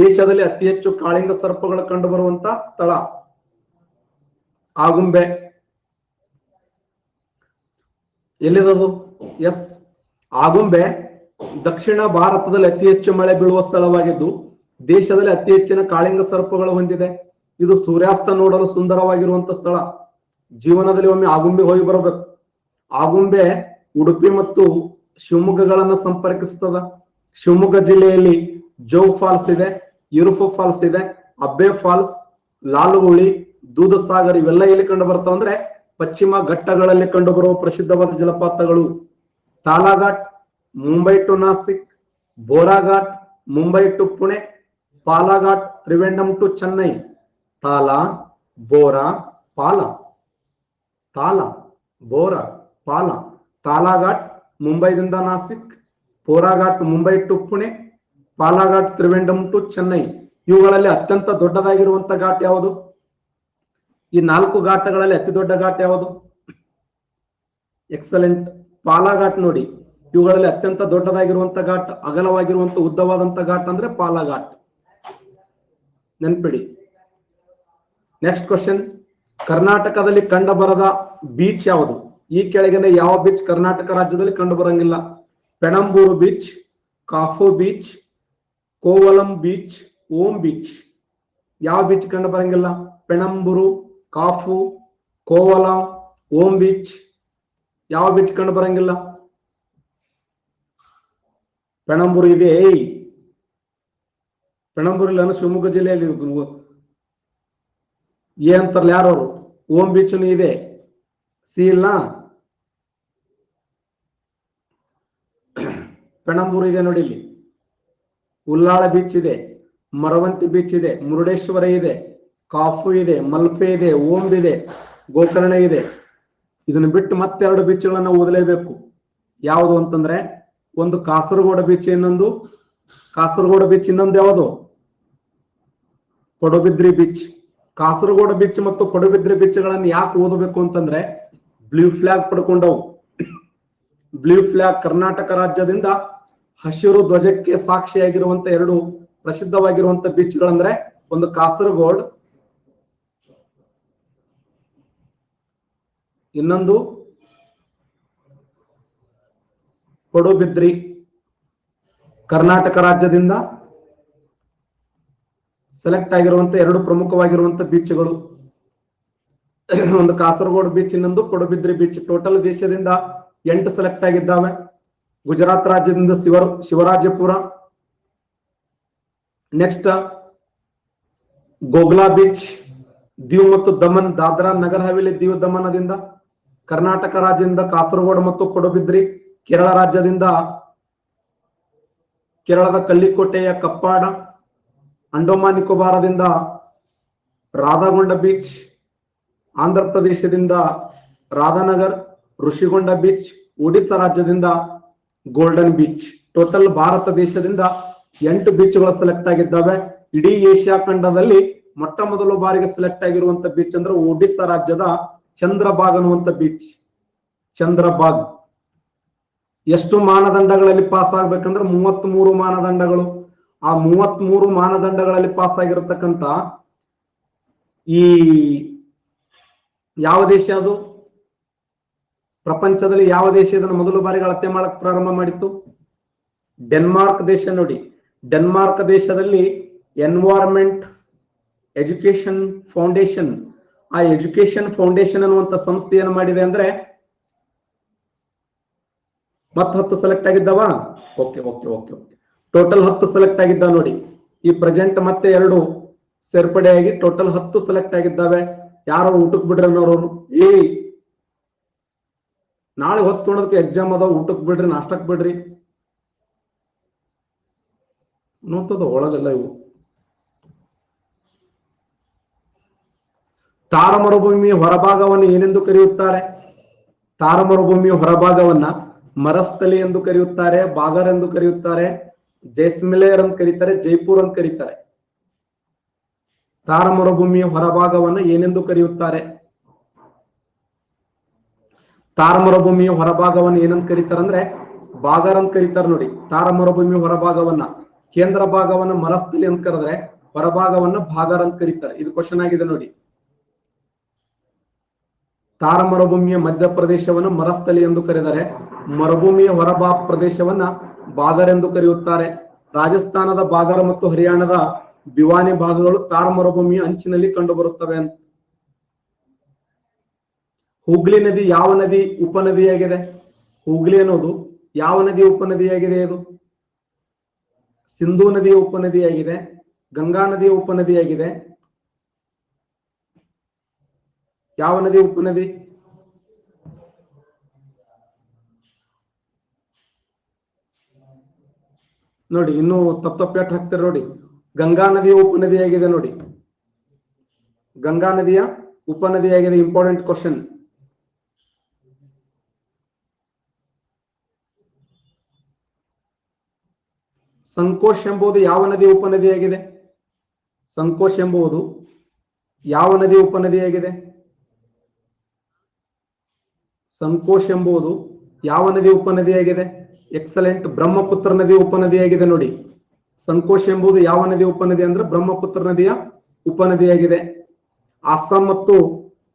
ದೇಶದಲ್ಲಿ ಅತಿ ಹೆಚ್ಚು ಕಾಳಿಂಗ ಸರ್ಪಗಳು ಕಂಡು ಬರುವಂತ ಸ್ಥಳ ಆಗುಂಬೆ. ಎಲ್ಲಿರೋದು? ಎಸ್, ಆಗುಂಬೆ ದಕ್ಷಿಣ ಭಾರತದಲ್ಲಿ ಅತಿ ಹೆಚ್ಚು ಮಳೆ ಬೀಳುವ ಸ್ಥಳವಾಗಿದ್ದು ದೇಶದಲ್ಲಿ ಅತಿ ಹೆಚ್ಚಿನ ಕಾಳಿಂಗ ಸರ್ಪಗಳು ಹೊಂದಿದೆ. ಇದು ಸೂರ್ಯಾಸ್ತ ನೋಡಲು ಸುಂದರವಾಗಿರುವಂತ ಸ್ಥಳ. ಜೀವನದಲ್ಲಿ ಒಮ್ಮೆ ಆಗುಂಬೆ ಹೋಗಿ ಬರಬೇಕು. ಆಗುಂಬೆ ಉಡುಪಿ ಮತ್ತು ಶಿವಮೊಗ್ಗಗಳನ್ನ ಸಂಪರ್ಕಿಸ್ತದ. ಶಿವಮೊಗ್ಗ ಜಿಲ್ಲೆಯಲ್ಲಿ ಜೋಗ್ ಫಾಲ್ಸ್ ಇದೆ, ಇರುಫು ಫಾಲ್ಸ್ ಇದೆ, ಅಬ್ಬೆ ಫಾಲ್ಸ್, ಲಾಲುಗುಳಿ, ದೂಧಸಾಗರ್ ಇವೆಲ್ಲ ಎಲ್ಲಿ ಕಂಡು ಬರ್ತಾವ ಅಂದ್ರೆ ಪಶ್ಚಿಮ ಘಟ್ಟಗಳಲ್ಲಿ ಕಂಡು ಬರುವ ಪ್ರಸಿದ್ಧವಾದ ಜಲಪಾತಗಳು. Thalghat Mumbai to Nashik, Bhorghat Mumbai to Pune, Palghat Trivandrum to Chennai, Thal, Bhor, Pal, Thal, Bhor, Pal. Thalghat ಮುಂಬೈದಿಂದ ನಾಸಿಕ್, ಬೋರಾಘಾಟ್ ಮುಂಬೈ ಟು ಪುಣೆ, ಪಾಲಾಘಾಟ್ ತ್ರಿವೇಂಡಂ ಟು ಚೆನ್ನೈ. ಇವುಗಳಲ್ಲಿ ಅತ್ಯಂತ ದೊಡ್ಡದಾಗಿರುವಂತ ಘಾಟ್ ಯಾವುದು? ಈ 4 ಘಾಟಗಳಲ್ಲಿ ಅತಿ ದೊಡ್ಡ ಘಾಟ್ ಯಾವುದು? ಎಕ್ಸಲೆಂಟ್, ಪಾಲಾಘಾಟ್. ನೋಡಿ, ಇವುಗಳಲ್ಲಿ ಅತ್ಯಂತ ದೊಡ್ಡದಾಗಿರುವಂತ ಘಾಟ್, ಅಗಲವಾಗಿರುವಂತ ಉದ್ದವಾದಂತ ಘಾಟ್ ಅಂದ್ರೆ ಪಾಲಾಘಾಟ್. ನೆನ್ಪಿಡಿ. ನೆಕ್ಸ್ಟ್ ಕ್ವಶನ್, ಕರ್ನಾಟಕದಲ್ಲಿ ಕಂಡುಬರದ ಬೀಚ್ ಯಾವುದು? ಈ ಕೆಳಗಿನ ಯಾವ ಬೀಚ್ ಕರ್ನಾಟಕ ರಾಜ್ಯದಲ್ಲಿ ಕಂಡು ಬರಂಗಿಲ್ಲ? ಪೆಣಂಬೂರು ಬೀಚ್, ಕಾಫು ಬೀಚ್, ಕೋವಲಂ ಬೀಚ್, ಓಂ ಬೀಚ್. ಯಾವ ಬೀಚ್ ಕಂಡು ಬರಂಗಿಲ್ಲ? ಪೆಣಂಬೂರು, ಕಾಫು, ಕೋವಲ, ಓಂ ಬೀಚ್. ಯಾವ ಬೀಚ್ ಕಂಡು ಬರಂಗಿಲ್ಲ? ಪೆಣಂಬೂರು ಇದೆ. ಪೆಣಂಬೂರು ಇಲ್ಲ, ಶಿವಮೊಗ್ಗ ಜಿಲ್ಲೆಯಲ್ಲಿ ಏ ಅಂತಾರಲ್ಲ ಯಾರವರು? ಓಂ ಬೀಚ್ ಇದೆ. ಸಿ ಇಲ್ಲ, ಪೆಣಂಬೂರು ಇದೆ ನೋಡಿ. ಇಲ್ಲಿ ಉಲ್ಲಾಳ ಬೀಚ್ ಇದೆ, ಮರವಂತಿ ಬೀಚ್ ಇದೆ, ಮುರುಡೇಶ್ವರ ಇದೆ, ಕಾಫು ಇದೆ, ಮಲ್ಪೆ ಇದೆ, ಓಂ ಇದೆ, ಗೋಕರ್ಣ ಇದೆ. ಇದನ್ನು ಬಿಟ್ಟು ಮತ್ತೆ 2 ಬೀಚ್ಗಳನ್ನ ಓದಲೇಬೇಕು. ಯಾವುದು ಅಂತಂದ್ರೆ, ಒಂದು ಕಾಸರಗೋಡ ಬೀಚ್, ಇನ್ನೊಂದು ಕಾಸರಗೋಡ ಬೀಚ್, ಇನ್ನೊಂದು ಯಾವುದು? ಪಡುಬಿದ್ರಿ ಬೀಚ್. ಕಾಸರಗೋಡ ಬೀಚ್ ಮತ್ತು ಪಡುಬಿದ್ರಿ ಬೀಚ್ಗಳನ್ನು ಯಾಕೆ ಓದಬೇಕು ಅಂತಂದ್ರೆ, ಬ್ಲೂ ಫ್ಲಾಗ್ ಪಡ್ಕೊಂಡವು. ಬ್ಲೂ ಫ್ಲಾಗ್ ಕರ್ನಾಟಕ ರಾಜ್ಯದಿಂದ ಹಸಿರು ಧ್ವಜಕ್ಕೆ ಸಾಕ್ಷಿಯಾಗಿರುವಂತ 2 ಪ್ರಸಿದ್ಧವಾಗಿರುವಂತ ಬೀಚ್ಗಳಂದ್ರೆ, ಒಂದು ಕಾಸರಗೋಡ್, ಇನ್ನೊಂದು ಪಡುಬಿದ್ರಿ. ಕರ್ನಾಟಕ ರಾಜ್ಯದಿಂದ ಸೆಲೆಕ್ಟ್ ಆಗಿರುವಂತ 2 ಪ್ರಮುಖವಾಗಿರುವಂತ ಬೀಚ್ಗಳು, ಒಂದು ಕಾಸರಗೋಡ್ ಬೀಚ್, ಇನ್ನೊಂದು ಪಡುಬಿದ್ರಿ ಬೀಚ್. ಟೋಟಲ್ ದೇಶದಿಂದ 8 ಸೆಲೆಕ್ಟ್ ಆಗಿದ್ದಾವೆ. ಗುಜರಾತ್ ರಾಜ್ಯದಿಂದ ಶಿವರಾಜಪುರ. ನೆಕ್ಸ್ಟ್ ಗೋಗ್ಲಾ ಬೀಚ್, ದೀವ್ ಮತ್ತು ದಮನ್, ದಾದ್ರಾ ನಗರ್ ಹವೇಲಿ, ದೀವ್ ದಮನದಿಂದ. ಕರ್ನಾಟಕ ರಾಜ್ಯದಿಂದ ಕಾಸರಗೋಡು ಮತ್ತು ಪಡುಬಿದ್ರಿ. ಕೇರಳ ರಾಜ್ಯದಿಂದ ಕೇರಳದ ಕಲ್ಲಿಕೋಟೆಯ ಕಪ್ಪಾಡ. ಅಂಡಮಾನ್ ನಿಕೋಬಾರದಿಂದ ರಾಧಾಗೊಂಡ ಬೀಚ್. ಆಂಧ್ರ ಪ್ರದೇಶದಿಂದ ರಾಧಾನಗರ್, ಋಷಿಗೊಂಡ ಬೀಚ್. ಒಡಿಶಾ ರಾಜ್ಯದಿಂದ ಗೋಲ್ಡನ್ ಬೀಚ್. ಟೋಟಲ್ ಭಾರತ ದೇಶದಿಂದ 8 ಬೀಚ್ಗಳು ಸೆಲೆಕ್ಟ್ ಆಗಿದ್ದಾವೆ. ಇಡೀ ಏಷ್ಯಾ ಖಂಡದಲ್ಲಿ ಮೊಟ್ಟ ಮೊದಲ ಬಾರಿಗೆ ಸೆಲೆಕ್ಟ್ ಆಗಿರುವಂತ ಬೀಚ್ ಅಂದ್ರೆ ಒಡಿಶಾ ರಾಜ್ಯದ ಚಂದ್ರಬಾಗ್ ಅನ್ನುವಂತ ಬೀಚ್. ಚಂದ್ರಬಾಗ್. ಎಷ್ಟು ಮಾನದಂಡಗಳಲ್ಲಿ ಪಾಸ್ ಆಗ್ಬೇಕಂದ್ರೆ 33 ಮಾನದಂಡಗಳು. ಆ 33 ಮಾನದಂಡಗಳಲ್ಲಿ ಪಾಸ್ ಆಗಿರತಕ್ಕಂತ ಈ ಯಾವ ದೇಶ ಅದು? ಪ್ರಪಂಚದಲ್ಲಿ ಯಾವ ದೇಶ ಇದನ್ನು ಮೊದಲ ಬಾರಿಗೆ ಅಳತೆ ಮಾಡಕ್ ಪ್ರಾರಂಭ ಮಾಡಿತ್ತು? ಡೆನ್ಮಾರ್ಕ್ ದೇಶ. ನೋಡಿ, ಡೆನ್ಮಾರ್ಕ್ ದೇಶದಲ್ಲಿ ಎನ್ವೈರನ್ಮೆಂಟ್ ಎಜುಕೇಶನ್ ಫೌಂಡೇಶನ್, ಆ ಎಜುಕೇಶನ್ ಫೌಂಡೇಶನ್ ಅನ್ನುವಂತ ಸಂಸ್ಥೆ ಏನು ಮಾಡಿದೆ ಅಂದ್ರೆ, ಮತ್ತೆ 10 ಸೆಲೆಕ್ಟ್ ಆಗಿದ್ದಾವ. Okay okay okay okay total 10 select ಆಗಿದ್ದಾವೆ ನೋಡಿ. ಈ ಪ್ರೆಸೆಂಟ್ ಮತ್ತೆ 2 ಸೇರ್ಪಡೆಯಾಗಿ ಟೋಟಲ್ 10 ಸೆಲೆಕ್ಟ್ ಆಗಿದ್ದಾವೆ. ಯಾರೋ ಊಟಕ್ಕೆ ಬಿಡ್ರಿ ಅನ್ನೋರು, ನಾಳೆ ಹೊತ್ತು ನೋಡೋದಕ್ಕೆ ಎಕ್ಸಾಮ್ ಅದಾವ, ಊಟಕ್ಕೆ ಬಿಡ್ರಿ, ನಾಷ್ಟಕ್ಕೆ ಬಿಡ್ರಿ ನೋಡ್ತದ ಒಳಗೆಲ್ಲ ಇವು. ತಾರ ಮರುಭೂಮಿಯ ಹೊರಭಾಗವನ್ನು ಏನೆಂದು ಕರೆಯುತ್ತಾರೆ? ತಾರ ಮರುಭೂಮಿಯ ಹೊರಭಾಗವನ್ನ ಮರಸ್ಥಲಿ ಎಂದು ಕರೆಯುತ್ತಾರೆ, ಬಾಗರ್ ಎಂದು ಕರೆಯುತ್ತಾರೆ, ಜೈಸ್ಮಿಲೇರ್ ಅಂತ ಕರೀತಾರೆ, ಜೈಪುರ್ ಅಂತ ಕರೀತಾರೆ. ತಾರ ಮರುಭೂಮಿಯ ಹೊರಭಾಗವನ್ನು ಏನೆಂದು ಕರೆಯುತ್ತಾರೆ? ತಾರ ಮರುಭೂಮಿಯ ಹೊರಭಾಗವನ್ನು ಏನಂತ ಕರೀತಾರೆ ಅಂದ್ರೆ ಬಾಗರ್ ಅಂತ ಕರೀತಾರೆ ನೋಡಿ. ತಾರ ಮರುಭೂಮಿಯ ಹೊರಭಾಗವನ್ನ, ಕೇಂದ್ರ ಭಾಗವನ್ನ ಮರಸ್ಥಲಿ ಅಂತ ಕರೆದ್ರೆ ಹೊರಭಾಗವನ್ನ ಬಾಗರ್ ಅಂತ ಕರೀತಾರೆ. ಇದು ಕ್ವಶನ್ ಆಗಿದೆ ನೋಡಿ. ತಾರ ಮರುಭೂಮಿಯ ಮಧ್ಯಪ್ರದೇಶವನ್ನು ಮರಸ್ಥಲಿ ಎಂದು ಕರೆದರೆ, ಮರುಭೂಮಿಯ ಹೊರಭಾಗ ಪ್ರದೇಶವನ್ನ ಬಾಗರ್ ಎಂದು ಕರೆಯುತ್ತಾರೆ. ರಾಜಸ್ಥಾನದ ಬಾಗರ್ ಮತ್ತು ಹರಿಯಾಣದ ಬಿವಾನಿ ಭಾಗಗಳು ತಾರ ಮರುಭೂಮಿಯ ಅಂಚಿನಲ್ಲಿ ಕಂಡು ಬರುತ್ತವೆ ಅಂತ. ಹುಗ್ಲಿ ನದಿ ಯಾವ ನದಿ ಉಪನದಿಯಾಗಿದೆ? ಹುಗ್ಲಿ ಅನ್ನೋದು ಯಾವ ನದಿಯ ಉಪನದಿಯಾಗಿದೆ? ಇದು ಸಿಂಧೂ ನದಿಯ ಉಪನದಿಯಾಗಿದೆ, ಗಂಗಾ ನದಿಯ ಉಪನದಿಯಾಗಿದೆ. ಯಾವ ನದಿ ಉಪನದಿ? ನೋಡಿ, ಇನ್ನೂ ತಪ್ಪೇಟ್ ಹಾಕ್ತಾರೆ ನೋಡಿ. ಗಂಗಾ ನದಿಯ ಉಪನದಿಯಾಗಿದೆ ನೋಡಿ. ಗಂಗಾ ನದಿಯ ಉಪನದಿಯಾಗಿದೆ. Important question. ಸಂಕೋಷ್ ಎಂಬುದು ಯಾವ ನದಿಯ ಉಪನದಿಯಾಗಿದೆ? ಸಂಕೋಷ್ ಎಂಬುದು ಯಾವ ನದಿಯ ಉಪನದಿಯಾಗಿದೆ? ಸಂಕೋಷ್ ಎಂಬುದು ಯಾವ ನದಿಯ ಉಪನದಿಯಾಗಿದೆ? ಎಕ್ಸಲೆಂಟ್, ಬ್ರಹ್ಮಪುತ್ರ ನದಿಯ ಉಪನದಿಯಾಗಿದೆ ನೋಡಿ. ಸಂಕೋಷ್ ಎಂಬುದು ಯಾವ ನದಿಯ ಉಪನದಿ ಅಂದ್ರೆ ಬ್ರಹ್ಮಪುತ್ರ ನದಿಯ ಉಪನದಿಯಾಗಿದೆ. ಅಸ್ಸಾಂ ಮತ್ತು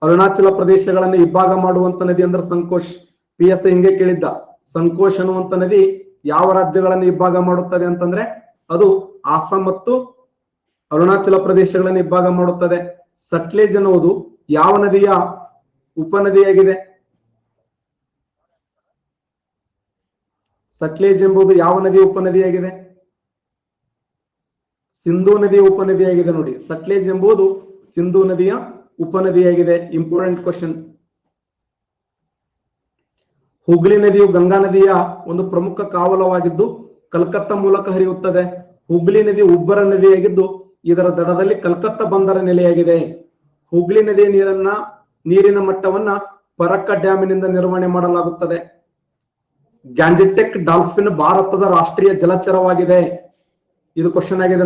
ಅರುಣಾಚಲ ಪ್ರದೇಶಗಳನ್ನು ಇಬ್ಬಾಗ ಮಾಡುವಂತ ನದಿ ಅಂದ್ರೆ ಸಂಕೋಷ್. PSI ಹಿಂಗೆ ಕೇಳಿದ್ದ, ಸಂಕೋಷ್ ಅನ್ನುವಂತ ನದಿ ಯಾವ ರಾಜ್ಯಗಳನ್ನು ಇಬ್ಬಾಗ ಮಾಡುತ್ತದೆ ಅಂತಂದ್ರೆ ಅದು ಅಸ್ಸಾಂ ಮತ್ತು ಅರುಣಾಚಲ ಪ್ರದೇಶಗಳನ್ನು ಇಬ್ಬಾಗ ಮಾಡುತ್ತದೆ. ಸಟ್ಲೇಜ್ ಅನ್ನುವುದು ಯಾವ ನದಿಯ ಉಪನದಿಯಾಗಿದೆ? ಸಟ್ಲೇಜ್ ಎಂಬುದು ಯಾವ ನದಿಯ ಉಪನದಿಯಾಗಿದೆ? ಸಿಂಧೂ ನದಿಯ ಉಪನದಿಯಾಗಿದೆ ನೋಡಿ. ಸಟ್ಲೇಜ್ ಎಂಬುದು ಸಿಂಧೂ ನದಿಯ ಉಪನದಿಯಾಗಿದೆ. Important question. ಹುಗ್ಲಿ ನದಿಯು ಗಂಗಾ ನದಿಯ ಒಂದು ಪ್ರಮುಖ ಕಾವಲವಾಗಿದ್ದು ಕಲ್ಕತ್ತಾ ಮೂಲಕ ಹರಿಯುತ್ತದೆ. ಹುಗ್ಲಿ ನದಿ ಉಬ್ಬರ ನದಿಯಾಗಿದ್ದು ಇದರ ದಡದಲ್ಲಿ ಕಲ್ಕತ್ತಾ ಬಂದರ ನೆಲೆಯಾಗಿದೆ. ಹುಗ್ಲಿ ನದಿಯ ನೀರಿನ ಮಟ್ಟವನ್ನ ಪರಕ್ಕ ಡ್ಯಾಮಿನಿಂದ ನಿರ್ವಹಣೆ ಮಾಡಲಾಗುತ್ತದೆ. ಗ್ಯಾಂಜೆಟೆಕ್ ಡಾಲ್ಫಿನ್ ಭಾರತದ ರಾಷ್ಟ್ರೀಯ ಜಲಚರವಾಗಿದೆ. ಇದು ಕ್ವಶನ್ ಆಗಿದೆ.